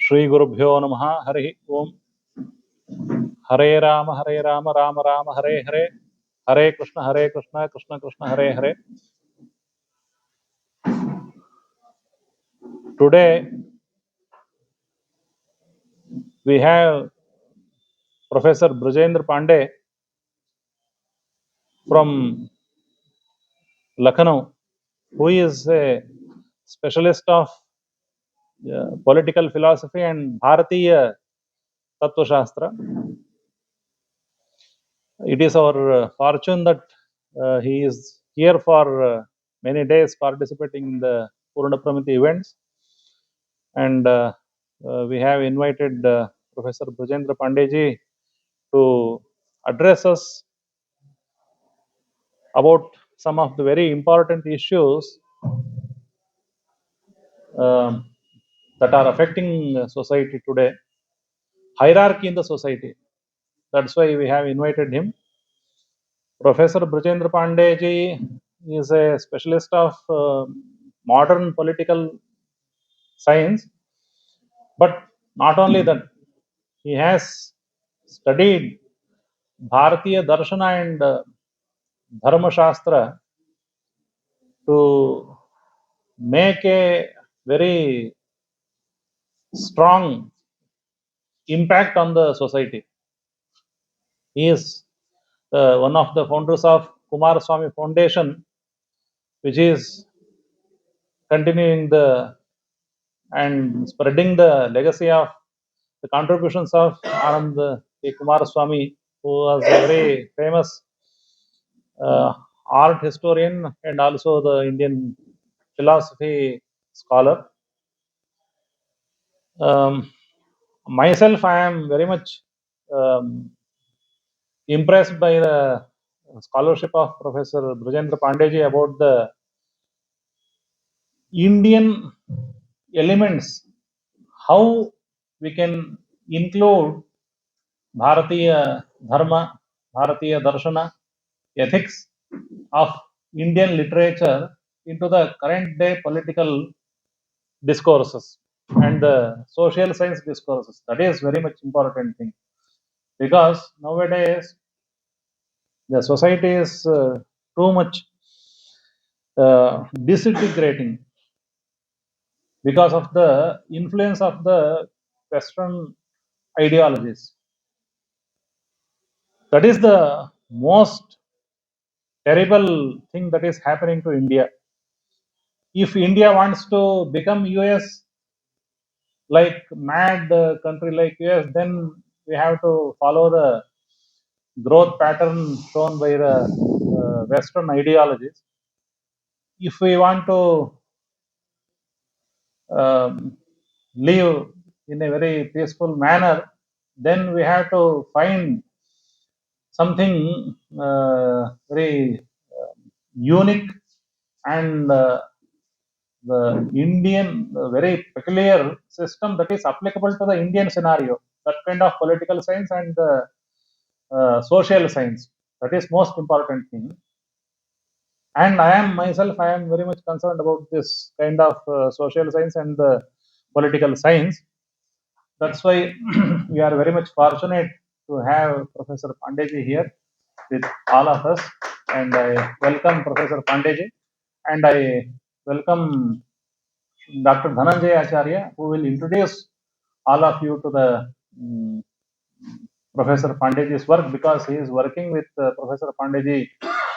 श्री गुरुभ्यो नमः। हरि ओम। हरे राम राम राम हरे हरे, हरे Krishna Krishna Krishna Hare Hare. Today we have Professor Brajendra Pandey from Lucknow, who is a specialist of political philosophy and Bharatiya Tattva Shastra. It is our fortune that he is here for many days participating in the Purna Pramiti events, and we have invited Professor Brajendra Pandeyji to address us about some of the very important issues um, that are affecting society today, hierarchy in the society. That's why we have invited him. Professor Brajendra Pandeyji is a specialist of modern political science, but not only that, he has studied Bharatiya Darshana and Dharma Shastra to make a very strong impact on the society. He is one of the founders of Kumaraswamy Foundation, which is continuing the and spreading the legacy of the contributions of Anand K. Kumaraswamy, who was a very famous uh, art historian and also the Indian philosophy scholar. Myself, I am very much um, impressed by the scholarship of Professor Brajendra Pandeyji about the Indian elements, how we can include Bharatiya Dharma, Bharatiya Darshana, ethics of Indian literature into the current day political discourses and the social science discourses. That is very much important thing, because nowadays the society is too much disintegrating because of the influence of the Western ideologies. That is the most terrible thing that is happening to India. If India wants to become US, like mad country like US, then we have to follow the growth pattern shown by the Western ideologies. If we want to live in a very peaceful manner, then we have to find something very unique and the Indian very peculiar system that is applicable to the Indian scenario. That kind of political science and social science, that is most important thing. And I am myself, I am very much concerned about this kind of social science and the political science. That's why we are very much fortunate to have Professor Pandeyji here with all of us. And I welcome Professor Pandeyji, and I welcome Dr. Dhananjay Acharya, who will introduce all of you to the Professor Pandeyji's work, because he is working with Professor Pandeyji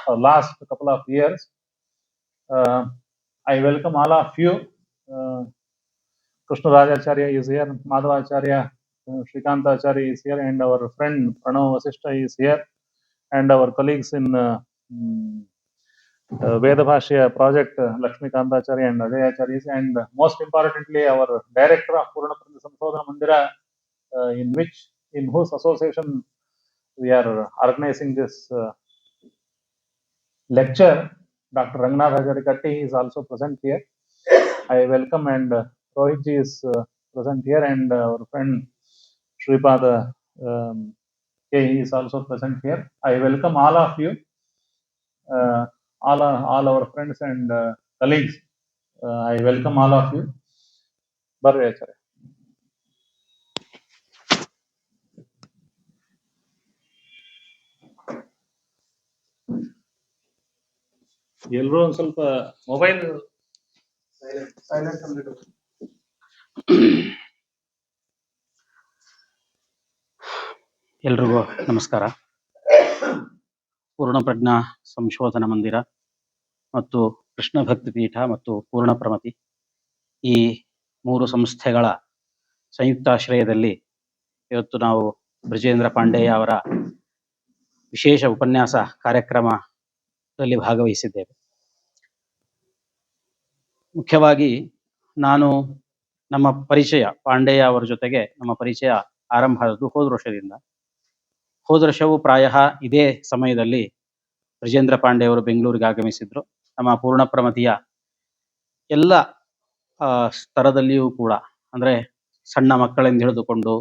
for last couple of years. I welcome all of you. Krishna Rajacharya is here, Madhavacharya, Shrikanta Acharya is here, and our friend Pranav Vasishtha is here, and our colleagues in Veda Bhashya project, Lakshmi Kantacharya and Ajay Acharya, and most importantly, our director of Purna Samshodhana Mandira, in whose association we are organizing this lecture. Dr. Rangnath Hajarikatti is also present here. I welcome, and Rohit ji is present here, and our friend Sripada K is also present here. I welcome all of you, all our friends and colleagues. I welcome all of you. ಬರ್ರಿ ಆಚಾರ್ಯ. ಎಲ್ಲರೂ ಒಂದ್ ಸ್ವಲ್ಪ mobile silent ಅಂದ್ಬಿಟ್ಟು. ಎಲ್ರಿಗೂ ನಮಸ್ಕಾರ. ಪೂರ್ಣಪ್ರಜ್ಞಾ ಸಂಶೋಧನಾ ಮಂದಿರ ಮತ್ತು ಕೃಷ್ಣ ಭಕ್ತಿ ಪೀಠ ಮತ್ತು ಪೂರ್ಣ ಪ್ರಮತಿ ಈ 3 ಸಂಸ್ಥೆಗಳ ಸಂಯುಕ್ತಾಶ್ರಯದಲ್ಲಿ ಇವತ್ತು ನಾವು ಬ್ರಿಜೇಂದ್ರ ಪಾಂಡೆಯ ಅವರ ವಿಶೇಷ ಉಪನ್ಯಾಸ ಕಾರ್ಯಕ್ರಮದಲ್ಲಿ ಭಾಗವಹಿಸಿದ್ದೇವೆ. ಮುಖ್ಯವಾಗಿ ನಾನು ನಮ್ಮ ಪರಿಚಯ ಪಾಂಡೆಯ ಅವರ ಜೊತೆಗೆ ನಮ್ಮ ಪರಿಚಯ ಆರಂಭ ಆದದ್ದು ಹೋದ ವರ್ಷವು ಪ್ರಾಯಃ ಇದೇ ಸಮಯದಲ್ಲಿ ಬ್ರಿಜೇಂದ್ರ ಪಾಂಡೆ ಅವರು ಬೆಂಗಳೂರಿಗೆ ಆಗಮಿಸಿದ್ರು. ನಮ್ಮ ಪೂರ್ಣ ಪ್ರಮತಿಯ ಎಲ್ಲ ಸ್ತರದಲ್ಲಿಯೂ ಕೂಡ, ಅಂದ್ರೆ ಸಣ್ಣ ಮಕ್ಕಳಿಂದ ಹಿಡಿದುಕೊಂಡು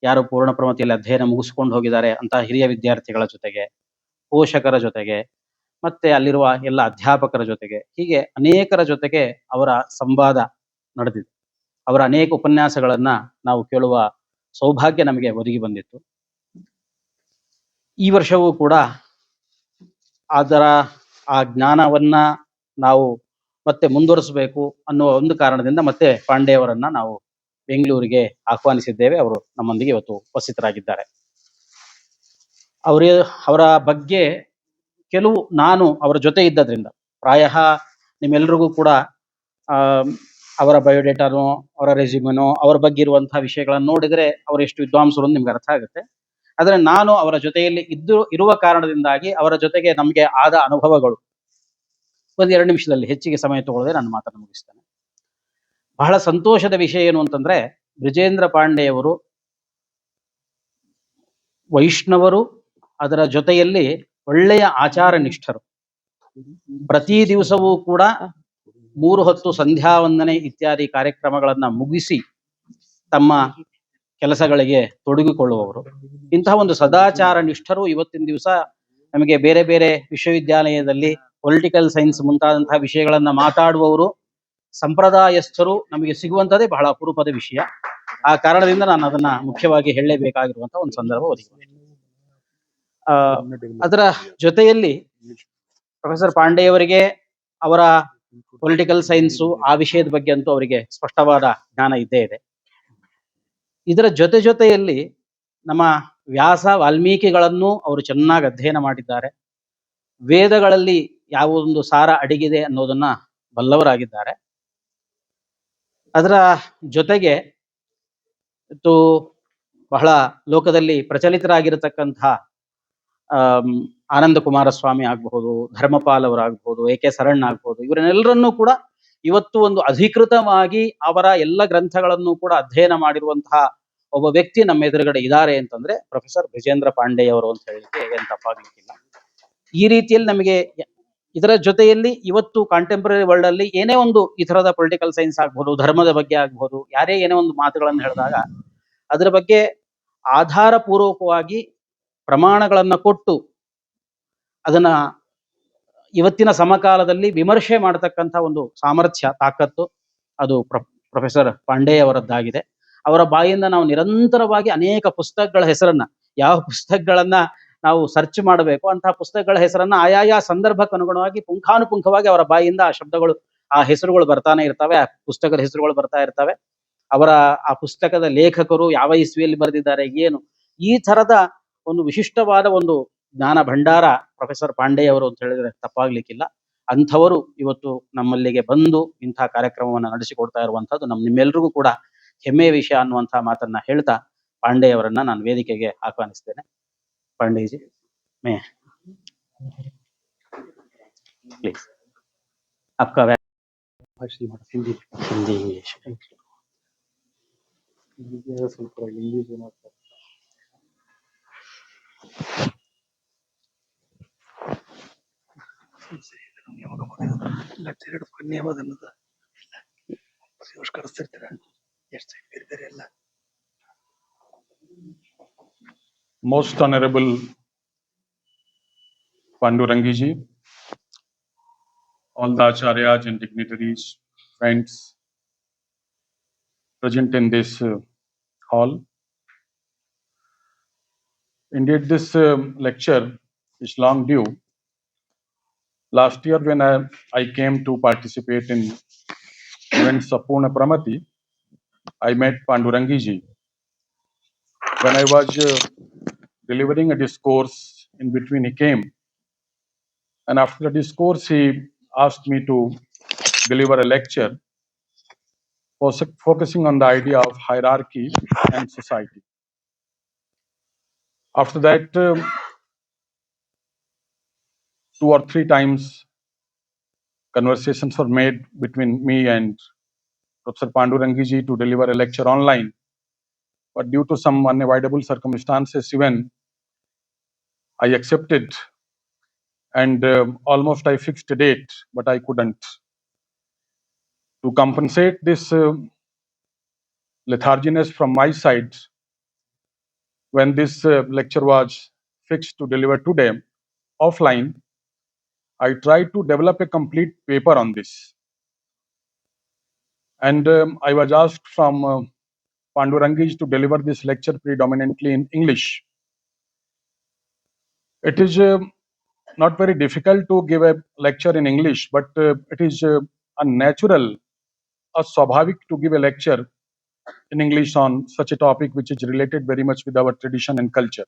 ಯಾರು ಪೂರ್ಣ ಪ್ರಮತಿಯಲ್ಲಿ ಅಧ್ಯಯನ ಮುಗಿಸ್ಕೊಂಡು ಹೋಗಿದ್ದಾರೆ ಅಂತ ಹಿರಿಯ ವಿದ್ಯಾರ್ಥಿಗಳ ಜೊತೆಗೆ, ಪೋಷಕರ ಜೊತೆಗೆ, ಮತ್ತೆ ಅಲ್ಲಿರುವ ಎಲ್ಲ ಅಧ್ಯಾಪಕರ ಜೊತೆಗೆ, ಹೀಗೆ ಅನೇಕರ ಜೊತೆಗೆ ಅವರ ಸಂವಾದ ನಡೆದಿದೆ. ಅವರ ಅನೇಕ ಉಪನ್ಯಾಸಗಳನ್ನ ನಾವು ಕೇಳುವ ಸೌಭಾಗ್ಯ ನಮಗೆ ಒದಗಿ ಬಂದಿತ್ತು. ಈ ವರ್ಷವೂ ಕೂಡ ಅದರ ಆ ಜ್ಞಾನವನ್ನ ನಾವು ಮತ್ತೆ ಮುಂದುವರಿಸಬೇಕು ಅನ್ನುವ ಒಂದು ಕಾರಣದಿಂದ ಮತ್ತೆ ಪಾಂಡೆಯವರನ್ನ ನಾವು ಬೆಂಗಳೂರಿಗೆ ಆಹ್ವಾನಿಸಿದ್ದೇವೆ. ಅವರು ನಮ್ಮೊಂದಿಗೆ ಇವತ್ತು ಉಪಸ್ಥಿತರಾಗಿದ್ದಾರೆ. ಅವರ ಬಗ್ಗೆ ಕೆಲವು ನಾನು ಅವರ ಜೊತೆ ಇದ್ದದ್ರಿಂದ ಪ್ರಾಯಃ ನಿಮ್ಮೆಲ್ರಿಗೂ ಕೂಡ ಅವರ ಬಯೋಡೇಟಾನೋ ಅವರ ರೆಸ್ಯೂಮೆನೋ ಅವರ ಬಗ್ಗೆ ಇರುವಂತಹ ವಿಷಯಗಳನ್ನು ನೋಡಿದರೆ ಅವರು ಎಷ್ಟು ವಿದ್ವಾಂಸರು ಅಂತ ನಿಮ್ಗೆ ಅರ್ಥ ಆಗುತ್ತೆ. ಆದರೆ ನಾನು ಅವರ ಜೊತೆಯಲ್ಲಿ ಇರುವ ಕಾರಣದಿಂದಾಗಿ ಅವರ ಜೊತೆಗೆ ನಮಗೆ ಆದ ಅನುಭವಗಳು 1-2 ನಿಮಿಷದಲ್ಲಿ, ಹೆಚ್ಚಿಗೆ ಸಮಯ ತಗೊಳ್ಳದೆ ನನ್ನ ಮಾತನ್ನು ಮುಗಿಸ್ತೇನೆ. ಬಹಳ ಸಂತೋಷದ ವಿಷಯ ಏನು ಅಂತಂದ್ರೆ, ಬ್ರಿಜೇಂದ್ರ ಪಾಂಡೆಯವರು ವೈಷ್ಣವರು, ಅದರ ಜೊತೆಯಲ್ಲಿ ಒಳ್ಳೆಯ ಆಚಾರ ನಿಷ್ಠರು. ಪ್ರತಿ ದಿವಸವೂ ಕೂಡ 3 ಹೊತ್ತು ಸಂಧ್ಯಾ ವಂದನೆ ಇತ್ಯಾದಿ ಕಾರ್ಯಕ್ರಮಗಳನ್ನ ಮುಗಿಸಿ ತಮ್ಮ ಕೆಲಸಗಳಿಗೆ ತೊಡಗಿಕೊಳ್ಳುವವರು. ಇಂತಹ ಒಂದು ಸದಾಚಾರ ನಿಷ್ಠರು ಇವತ್ತಿನ ದಿವಸ ನಮಗೆ ಬೇರೆ ಬೇರೆ ವಿಶ್ವವಿದ್ಯಾಲಯದಲ್ಲಿ ಪೊಲಿಟಿಕಲ್ ಸೈನ್ಸ್ ಮುಂತಾದಂತಹ ವಿಷಯಗಳನ್ನ ಮಾತಾಡುವವರು, ಸಂಪ್ರದಾಯಸ್ಥರು ನಮಗೆ ಸಿಗುವಂಥದ್ದೇ ಬಹಳ ಅಪರೂಪದ ವಿಷಯ. ಆ ಕಾರಣದಿಂದ ನಾನು ಅದನ್ನ ಮುಖ್ಯವಾಗಿ ಹೇಳಲೇಬೇಕಾಗಿರುವಂತಹ ಒಂದು ಸಂದರ್ಭ ಒದಗಿ. ಅದರ ಜೊತೆಯಲ್ಲಿ ಪ್ರೊಫೆಸರ್ ಪಾಂಡೆಯವರಿಗೆ ಅವರ ಪೊಲಿಟಿಕಲ್ ಸೈನ್ಸು ಆ ವಿಷಯದ ಬಗ್ಗೆ ಅಂತೂ ಅವರಿಗೆ ಸ್ಪಷ್ಟವಾದ ಜ್ಞಾನ ಇದ್ದೇ ಇದೆ. ಇದರ ಜೊತೆಯಲ್ಲಿ ನಮ್ಮ ವ್ಯಾಸ ವಾಲ್ಮೀಕಿಗಳನ್ನು ಅವರು ಚೆನ್ನಾಗಿ ಅಧ್ಯಯನ ಮಾಡಿದ್ದಾರೆ. ವೇದಗಳಲ್ಲಿ ಯಾವ ಒಂದು ಸಾರ ಅಡಗಿದೆ ಅನ್ನೋದನ್ನ ಬಲ್ಲವರಾಗಿದ್ದಾರೆ. ಅದರ ಜೊತೆಗೆ ಬಹಳ ಲೋಕದಲ್ಲಿ ಪ್ರಚಲಿತರಾಗಿರತಕ್ಕಂತಹ ಆನಂದ ಕುಮಾರಸ್ವಾಮಿ ಆಗಬಹುದು, ಧರ್ಮಪಾಲ್ ಅವರಾಗಬಹುದು, ಎ.ಕೆ. ಸರಣ್ಣ ಆಗಬಹುದು, ಇವರನ್ನೆಲ್ಲರನ್ನೂ ಕೂಡ ಇವತ್ತು ಒಂದು ಅಧಿಕೃತವಾಗಿ ಅವರ ಎಲ್ಲ ಗ್ರಂಥಗಳನ್ನು ಕೂಡ ಅಧ್ಯಯನ ಮಾಡಿರುವಂತಹ ಒಬ್ಬ ವ್ಯಕ್ತಿ ನಮ್ಮ ಎದುರುಗಡೆ ಇದ್ದಾರೆ ಅಂತಂದ್ರೆ ಪ್ರೊಫೆಸರ್ ಬ್ರಿಜೇಂದ್ರ ಪಾಂಡೆಯವರು ಅಂತ ಹೇಳಿಕ್ಕೆ ಏನು ತಪ್ಪಾಗ್ಲಿಕ್ಕಿಲ್ಲ. ಈ ರೀತಿಯಲ್ಲಿ ನಮಗೆ ಇದರ ಜೊತೆಯಲ್ಲಿ ಇವತ್ತು ಕಾಂಟೆಂಪ್ರರಿ ವರ್ಲ್ಡ್ ಅಲ್ಲಿ ಏನೇ ಒಂದು ಈ ತರದ ಪೊಲಿಟಿಕಲ್ ಸೈನ್ಸ್ ಆಗ್ಬಹುದು, ಧರ್ಮದ ಬಗ್ಗೆ ಆಗ್ಬಹುದು, ಯಾರೇ ಏನೇ ಒಂದು ಮಾತುಗಳನ್ನು ಹೇಳಿದಾಗ ಅದರ ಬಗ್ಗೆ ಆಧಾರ ಪೂರ್ವಕವಾಗಿ ಪ್ರಮಾಣಗಳನ್ನ ಕೊಟ್ಟು ಅದನ್ನ ಇವತ್ತಿನ ಸಮಕಾಲದಲ್ಲಿ ವಿಮರ್ಶೆ ಮಾಡತಕ್ಕಂಥ ಒಂದು ಸಾಮರ್ಥ್ಯ, ತಾಕತ್ತು ಅದು ಪ್ರೊಫೆಸರ್ ಪಾಂಡೆಯವರದ್ದಾಗಿದೆ. ಅವರ ಬಾಯಿಂದ ನಾವು ನಿರಂತರವಾಗಿ ಅನೇಕ ಪುಸ್ತಕಗಳ ಹೆಸರನ್ನ, ಯಾವ ಪುಸ್ತಕಗಳನ್ನ ನಾವು ಸರ್ಚ್ ಮಾಡಬೇಕು ಅಂತಹ ಪುಸ್ತಕಗಳ ಹೆಸರನ್ನ ಆಯಾಯ ಸಂದರ್ಭಕ್ಕೆ ಅನುಗುಣವಾಗಿ ಪುಂಖಾನುಪುಂಖವಾಗಿ ಅವರ ಬಾಯಿಂದ ಆ ಶಬ್ದಗಳು, ಆ ಹೆಸರುಗಳು ಬರ್ತಾನೆ ಇರ್ತವೆ, ಆ ಪುಸ್ತಕದ ಹೆಸರುಗಳು ಬರ್ತಾ ಇರ್ತವೆ. ಅವರ ಆ ಪುಸ್ತಕದ ಲೇಖಕರು ಯಾವ ಇಸ್ವಿಯಲ್ಲಿ ಬರೆದಿದ್ದಾರೆ, ಏನು, ಈ ತರದ ಒಂದು ವಿಶಿಷ್ಟವಾದ ಒಂದು ಜ್ಞಾನ ಭಂಡಾರ ಪ್ರೊಫೆಸರ್ ಪಾಂಡೆಯವರು ಅಂತ ಹೇಳಿದ್ರೆ ತಪ್ಪಾಗ್ಲಿಕ್ಕಿಲ್ಲ. ಅಂಥವರು ಇವತ್ತು ನಮ್ಮಲ್ಲಿಗೆ ಬಂದು ಇಂತಹ ಕಾರ್ಯಕ್ರಮವನ್ನು ನಡೆಸಿಕೊಡ್ತಾ ಇರುವಂತಹದ್ದು ನಿಮ್ಮೆಲ್ರಿಗೂ ಕೂಡ ಹೆಮ್ಮೆಯ ವಿಷಯ ಅನ್ನುವಂತಹ ಮಾತನ್ನ ಹೇಳ್ತಾ ಪಾಂಡೆಯವರನ್ನ ನಾನು ವೇದಿಕೆಗೆ ಆಹ್ವಾನಿಸ್ತೇನೆ. ಪಾಂಡೆಜಿ ಮೇ ಪ್ಲೀಸ್ आपका ಹಿಂದಿ ಇಂಗ್ಲಿಷ್ ಸ್ವಲ್ಪ ಇಂಗ್ಲಿಷ್ ಮಾತಾಡ್ತಾರೆ. Most Honorable Pandurangi ji, all the acharyas and dignitaries, friends, present in this hall. Indeed, this lecture is long due. Last year, when I came to participate in events of Purna Pramati, I met Pandurangi ji. When I was delivering a discourse, in between he came, and after the discourse, he asked me to deliver a lecture focusing on the idea of hierarchy and society. After that, 2 or 3 times conversations were made between me and Professor Pandurangi ji to deliver a lecture online. But due to some unavoidable circumstances, even I accepted, and almost I fixed a date, but I couldn't. To compensate this letharginess from my side, when this lecture was fixed to deliver today offline, I tried to develop a complete paper on this. And I was asked from Pandurangi to deliver this lecture predominantly in English. It is not very difficult to give a lecture in English, but it is unnatural or swabhavik to give a lecture in English on such a topic which is related very much with our tradition and culture.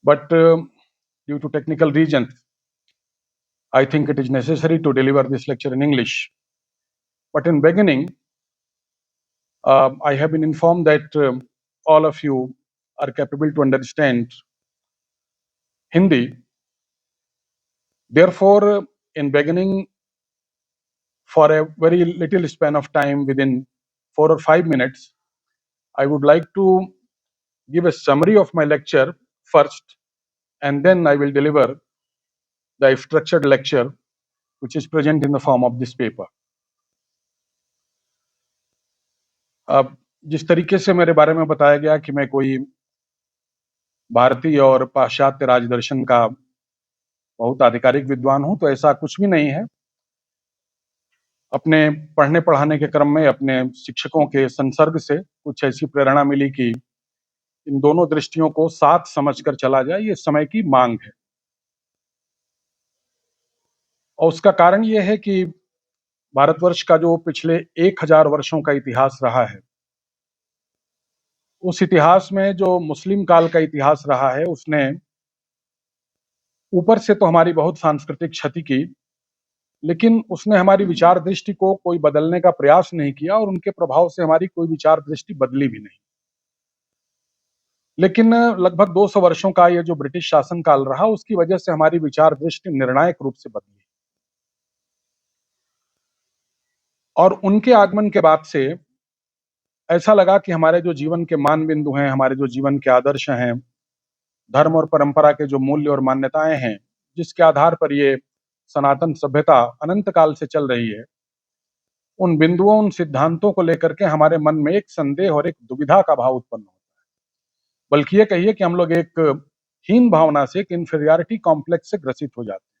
But due to technical reasons, I think it is necessary to deliver this lecture in English. But in beginning, I have been informed that all of you are capable to understand Hindi. Therefore, in beginning, for a very little span of time, within 4 or 5 minutes, I would like to give a summary of my lecture first, and then I will deliver the structured lecture which is present in the form of this paper. अब जिस तरीके से मेरे बारे में बताया गया कि मैं कोई भारतीय और पाश्चात्य राजदर्शन का बहुत आधिकारिक विद्वान हूं, तो ऐसा कुछ भी नहीं है। अपने पढ़ने पढ़ाने के क्रम में अपने शिक्षकों के संसर्ग से कुछ ऐसी प्रेरणा मिली कि इन दोनों दृष्टियों को साथ समझकर चला जाए, ये समय की मांग है। और उसका कारण ये है कि भारतवर्ष का जो पिछले 1000 वर्षों का इतिहास रहा है, उस इतिहास में जो मुस्लिम काल का इतिहास रहा है, उसने ऊपर से तो हमारी बहुत सांस्कृतिक क्षति की, लेकिन उसने हमारी विचार दृष्टि को कोई बदलने का प्रयास नहीं किया और उनके प्रभाव से हमारी कोई विचार दृष्टि बदली भी नहीं। लेकिन लगभग 200 वर्षों का ये जो ब्रिटिश शासन काल रहा, उसकी वजह से हमारी विचार दृष्टि निर्णायक रूप से बदली। और उनके आगमन के बाद से ऐसा लगा कि हमारे जो जीवन के मान बिंदु हैं, हमारे जो जीवन के आदर्श हैं, धर्म और परंपरा के जो मूल्य और मान्यताएं हैं, जिसके आधार पर ये सनातन सभ्यता अनंत काल से चल रही है, उन बिंदुओं, उन सिद्धांतों को लेकर के हमारे मन में एक संदेह और एक दुविधा का भाव उत्पन्न होता है। बल्कि ये कहिए कि हम लोग एक हीन भावना से, एक इंफीरियरिटी कॉम्प्लेक्स से ग्रसित हो जाते हैं।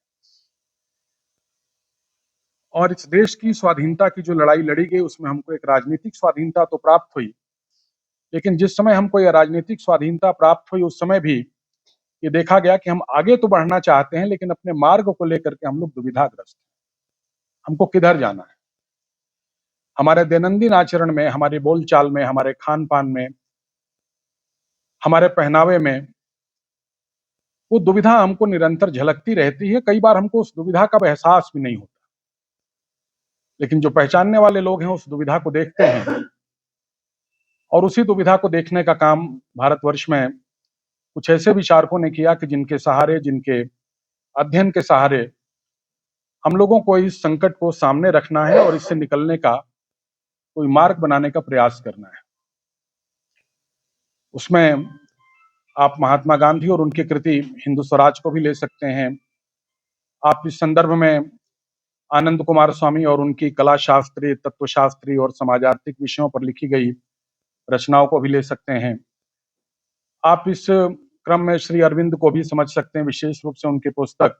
और इस देश की स्वाधीनता की जो लड़ाई लड़ी गई, उसमें हमको एक राजनीतिक स्वाधीनता तो प्राप्त हुई, लेकिन जिस समय हमको यह राजनीतिक स्वाधीनता प्राप्त हुई, उस समय भी ये देखा गया कि हम आगे तो बढ़ना चाहते हैं, लेकिन अपने मार्ग को लेकर के हम लोग दुविधाग्रस्त हैं। हमको किधर जाना है? हमारे दैनंदिन आचरण में, हमारे बोलचाल में, हमारे खान पान में, हमारे पहनावे में वो दुविधा हमको निरंतर झलकती रहती है। कई बार हमको उस दुविधा का एहसास भी नहीं होता, लेकिन जो पहचानने वाले लोग हैं उस दुविधा को देखते हैं, और उसी दुविधा को देखने का काम भारतवर्ष में कुछ ऐसे विचारकों ने किया कि जिनके सहारे, जिनके अध्ययन के सहारे हम लोगों को इस संकट को सामने रखना है और इससे निकलने का कोई मार्ग बनाने का प्रयास करना है। उसमें आप महात्मा गांधी और उनकी कृति हिंदू स्वराज को भी ले सकते हैं। आप इस संदर्भ में आनंद कुमार स्वामी और उनकी कला शास्त्री, तत्वशास्त्री और समाजार्थिक विषयों पर लिखी गई रचनाओं को भी ले सकते हैं। आप इस क्रम में श्री अरविंद को भी समझ सकते हैं, विशेष रूप से उनकी पुस्तक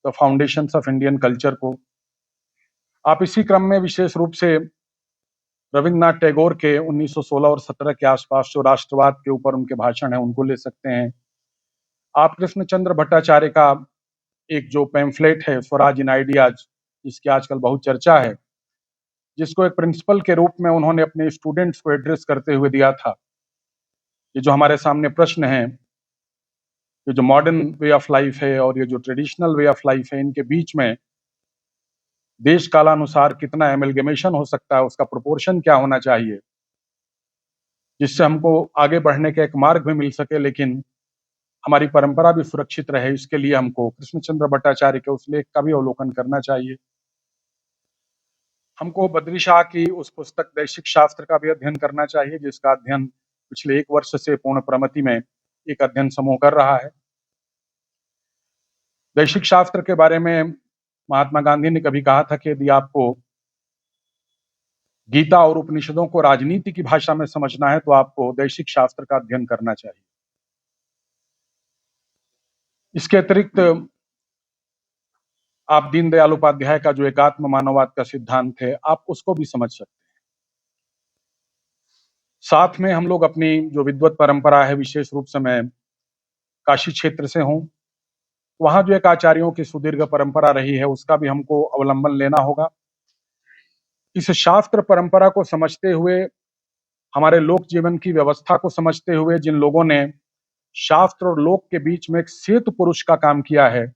the foundations of Indian culture को। आप इसी क्रम में विशेष रूप से रविन्द्रनाथ टैगोर के 1916 और 17 के आसपास जो राष्ट्रवाद के ऊपर उनके भाषण हैं उनको ले सकते हैं। आप कृष्णचंद्र भट्टाचार्य का एक जो पैम्फलेट है स्वराज इन आइडियाज, जिसकी आजकल बहुत चर्चा है, जिसको एक प्रिंसिपल के रूप में उन्होंने अपने स्टूडेंट्स को एड्रेस करते हुए दिया था। ये जो हमारे सामने प्रश्न है, ये जो मॉडर्न वे ऑफ लाइफ है और ये जो ट्रेडिशनल वे ऑफ लाइफ है, इनके बीच में देश कालानुसार कितना एमलगेमेशन हो सकता है, उसका प्रोपोर्शन क्या होना चाहिए, जिससे हमको आगे बढ़ने का एक मार्ग भी मिल सके, लेकिन हमारी परंपरा भी सुरक्षित रहे। इसके लिए हमको कृष्णचंद्र भट्टाचार्य के उस लेख का भी अवलोकन करना चाहिए। हमको बद्री शाह की उस पुस्तक दैशिक शास्त्र का भी अध्ययन करना चाहिए, जिसका अध्ययन पिछले 1 वर्ष से पूर्ण प्रमति में एक अध्ययन समूह कर रहा है। दैशिक शास्त्र के बारे में महात्मा गांधी ने कभी कहा था कि यदि आपको गीता और उपनिषदों को राजनीति की भाषा में समझना है तो आपको दैशिक शास्त्र का अध्ययन करना चाहिए। इसके अतिरिक्त आप दीनदयाल उपाध्याय का जो एकात्म मानववाद का सिद्धांत है, आप उसको भी समझ सकते हैं। साथ में हम लोग अपनी जो विद्वत परंपरा है, विशेष रूप से मैं काशी क्षेत्र से हूं, वहां जो एक आचार्यों की सुदीर्घ परंपरा रही है, उसका भी हमको अवलंबन लेना होगा। इस शास्त्र परंपरा को समझते हुए, हमारे लोक जीवन की व्यवस्था को समझते हुए, जिन लोगों ने शास्त्र और लोक के बीच में एक सेतु पुरुष का काम किया है,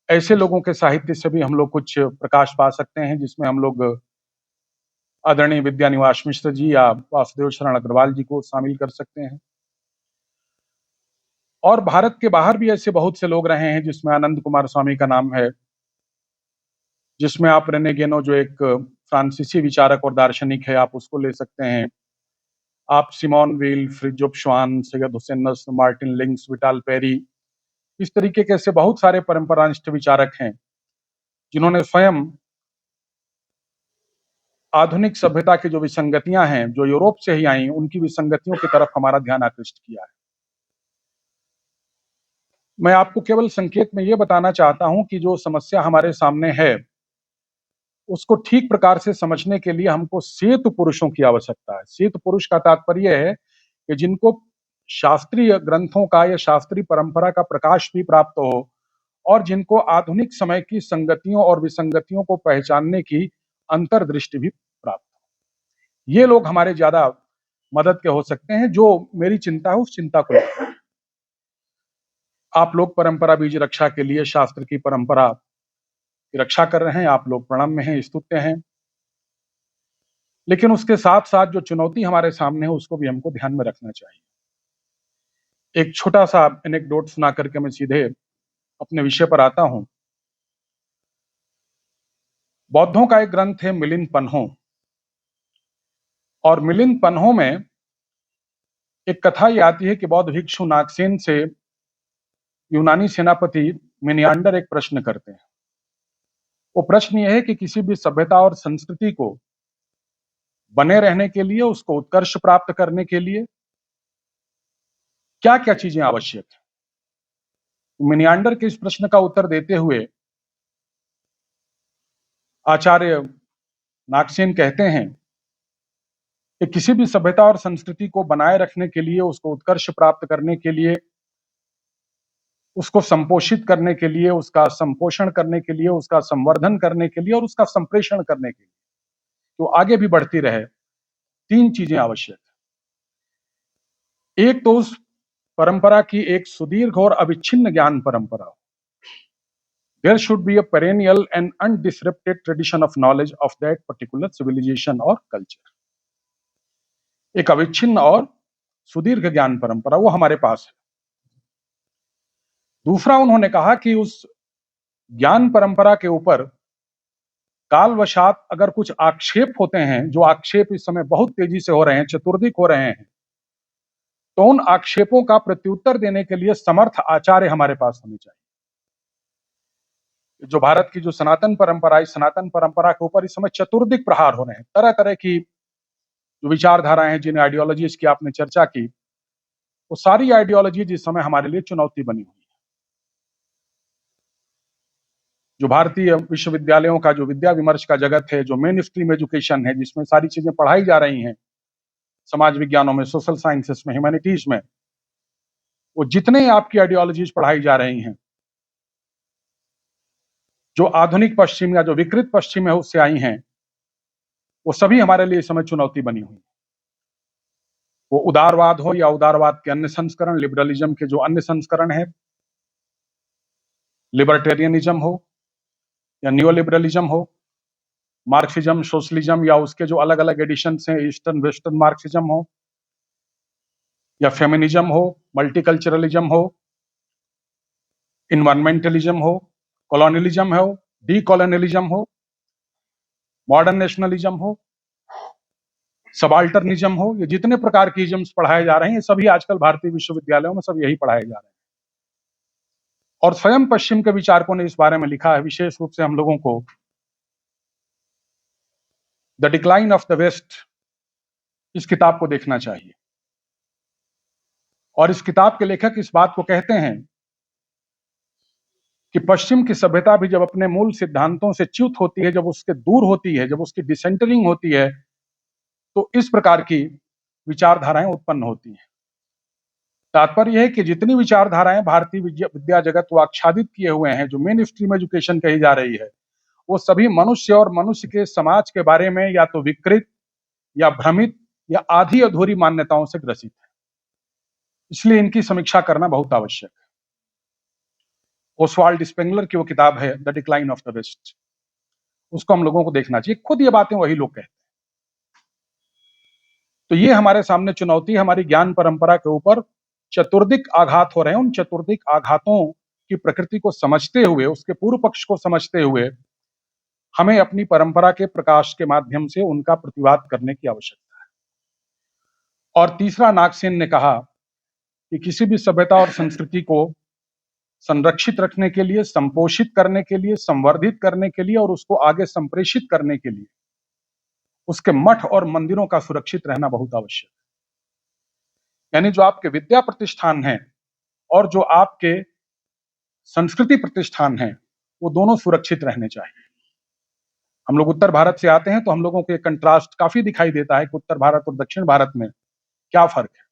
ऐसे लोगों के साहित्य से भी हम लोग कुछ प्रकाश पा सकते हैं, जिसमें हम लोग आदरणीय विद्यानिवास मिश्र जी या वासुदेव शरण अग्रवाल जी को शामिल कर सकते हैं। और भारत के बाहर भी ऐसे बहुत से लोग रहे हैं, जिसमें आनंद कुमार स्वामी का नाम है, जिसमें आप रेने गेनो जो एक फ्रांसीसी विचारक और दार्शनिक है, आप उसको ले सकते हैं। आप Simone Weil, Frithjof Schuon, Seyyed Hossein Nasr, Martin Lings, Whitall Perry, इस तरीके के ऐसे बहुत सारे परंपरानिष्ठ विचारक हैं, जिन्होंने स्वयं आधुनिक सभ्यता की जो विसंगतियां हैं, जो यूरोप से ही आई, उनकी विसंगतियों की तरफ हमारा ध्यान आकृष्ट किया है। मैं आपको केवल संकेत में यह बताना चाहता हूं कि जो समस्या हमारे सामने है, उसको ठीक प्रकार से समझने के लिए हमको सेतु पुरुषों की आवश्यकता है। सेतु पुरुष का तात्पर्य है कि जिनको शास्त्रीय ग्रंथों का या शास्त्रीय परंपरा का प्रकाश भी प्राप्त हो और जिनको आधुनिक समय की संगतियों और विसंगतियों को पहचानने की अंतर्दृष्टि भी प्राप्त हो। ये लोग हमारे ज्यादा मदद के हो सकते हैं। जो मेरी चिंता है, उस चिंता को लेकर आप लोग परंपरा बीज रक्षा के लिए शास्त्र की परंपरा की रक्षा कर रहे हैं, आप लोग प्रणम में हैं, स्तुत्य हैं, लेकिन उसके साथ साथ जो चुनौती हमारे सामने है, उसको भी हमको ध्यान में रखना चाहिए। एक छोटा सा एनेक्डोट सुना करके मैं सीधे अपने विषय पर आता हूं। बौद्धों का एक ग्रंथ है मिलिंद पन्हो, और मिलिंद पन्हो में एक कथा ये आती है कि बौद्ध भिक्षु नागसेन से यूनानी सेनापति मिनियांडर एक प्रश्न करते हैं। वो प्रश्न ये है कि किसी भी सभ्यता और संस्कृति को बने रहने के लिए, उसको उत्कर्ष प्राप्त करने के लिए क्या क्या चीजें आवश्यक है। मिनियांडर के इस प्रश्न का उत्तर देते हुए आचार्य नागसेन कहते हैं कि किसी भी सभ्यता और संस्कृति को बनाए रखने के लिए, उसको उत्कर्ष प्राप्त करने के लिए, उसको संपोषित करने के लिए, उसका संपोषण करने के लिए, उसका संवर्धन करने के लिए और उसका संप्रेषण करने के लिए, तो आगे भी बढ़ती रहे, 3 चीजें आवश्यक है। एक तो उस परंपरा की एक सुदीर्घ और अविच्छिन्न ज्ञान परंपरा हो। There should be a perennial and undisrupted tradition of knowledge of that particular civilization or culture. एक अविच्छिन्न और सुदीर्घ ज्ञान परंपरा वो हमारे पास है। दूसरा, उन्होंने कहा कि उस ज्ञान परंपरा के ऊपर कालवशात अगर कुछ आक्षेप होते हैं, जो आक्षेप इस समय बहुत तेजी से हो रहे हैं, चतुर्दिक हो रहे हैं, तो उन आक्षेपों का प्रत्युत्तर देने के लिए समर्थ आचार्य हमारे पास होने चाहिए। जो भारत की जो सनातन परंपरा, इस सनातन परंपरा के ऊपर इस समय चतुर्दिक प्रहार हो रहे हैं। तरह तरह की जो विचारधाराएं हैं, जिन आइडियोलॉजीज की आपने चर्चा की, वो सारी आइडियोलॉजी इस समय हमारे लिए चुनौती बनी हुई है। जो भारतीय विश्वविद्यालयों का जो विद्या विमर्श का जगत है, जो मेन स्ट्रीम एजुकेशन है, जिसमें सारी चीजें पढ़ाई जा रही हैं, समाज विज्ञानों में, सोशल साइंसेस में, ह्यूमैनिटीज में, वो जितने आपकी आइडियोलॉजीज पढ़ाई जा रही हैं, जो आधुनिक पश्चिम या जो विकृत पश्चिम है उससे आई हैं, वो सभी हमारे लिए इस समय चुनौती बनी हुई है। वो उदारवाद हो या उदारवाद के अन्य संस्करण, लिबरलिज्म के जो अन्य संस्करण है, लिबर्टेरियनिज्म हो या न्यू लिबरलिज्म हो, मार्क्सिज्म, सोशलिज्म या उसके जो अलग अलग एडिशंस हैं, ईस्टर्न वेस्टर्न मार्क्सिज्म हो या फेमिनिज्म हो, मल्टीकल्चरलिज्म हो, इन्वायरमेंटलिज्म हो, कॉलोनियलिज्म हो, डीकॉलोनियलिज्म हो, मॉडर्न नेशनलिज्म हो, सबाल्टर्निज्म हो, ये जितने प्रकार के इज्म्स पढ़ाए जा रहे हैं, ये सभी आजकल भारतीय विश्वविद्यालयों में सब यही पढ़ाए जा रहे हैं। और स्वयं पश्चिम के विचारकों ने इस बारे में लिखा है, विशेष रूप से हम लोगों को the decline of the West इस किताब को देखना चाहिए। और इस किताब के लेखक इस बात को कहते हैं कि पश्चिम की सभ्यता भी जब अपने मूल सिद्धांतों से च्युत होती है, जब उसके दूर होती है, जब उसकी डिसेंटरिंग होती है, तो इस प्रकार की विचारधाराएं उत्पन्न होती हैं। तात्पर्य है कि जितनी विचारधाराएं भारतीय विद्या जगत को आच्छादित किए हुए हैं, जो मेन स्ट्रीम एजुकेशन कही जा रही है, वो सभी मनुष्य और मनुष्य के समाज के बारे में या तो विकृत या भ्रमित या आधी अधूरी मान्यताओं से ग्रसित है। इसलिए इनकी समीक्षा करना बहुत आवश्यक है। ओस्वाल्ड स्पेंगलर की वो किताब है the decline of the West, उसको हम लोगों को देखना चाहिए। खुद ये बातें वही लोग कहते हैं। तो ये हमारे सामने चुनौती, हमारी ज्ञान परंपरा के ऊपर चतुर्दिक आघात हो रहे हैं। उन चतुर्दिक आघातों की प्रकृति को समझते हुए, उसके पूर्व पक्ष को समझते हुए, हमें अपनी परंपरा के प्रकाश के माध्यम से उनका प्रतिवाद करने की आवश्यकता है। और तीसरा, नागसेन ने कहा कि किसी भी सभ्यता और संस्कृति को संरक्षित रखने के लिए, संपोषित करने के लिए, संवर्धित करने के लिए और उसको आगे संप्रेषित करने के लिए उसके मठ और मंदिरों का सुरक्षित रहना बहुत आवश्यक है। यानी जो आपके विद्या प्रतिष्ठान हैं और जो आपके संस्कृति प्रतिष्ठान हैं, वो दोनों सुरक्षित रहने चाहिए। हम लोग उत्तर भारत से आते हैं तो हम लोगों को एक कंट्रास्ट काफी दिखाई देता है कि उत्तर भारत और दक्षिण भारत में क्या फर्क है।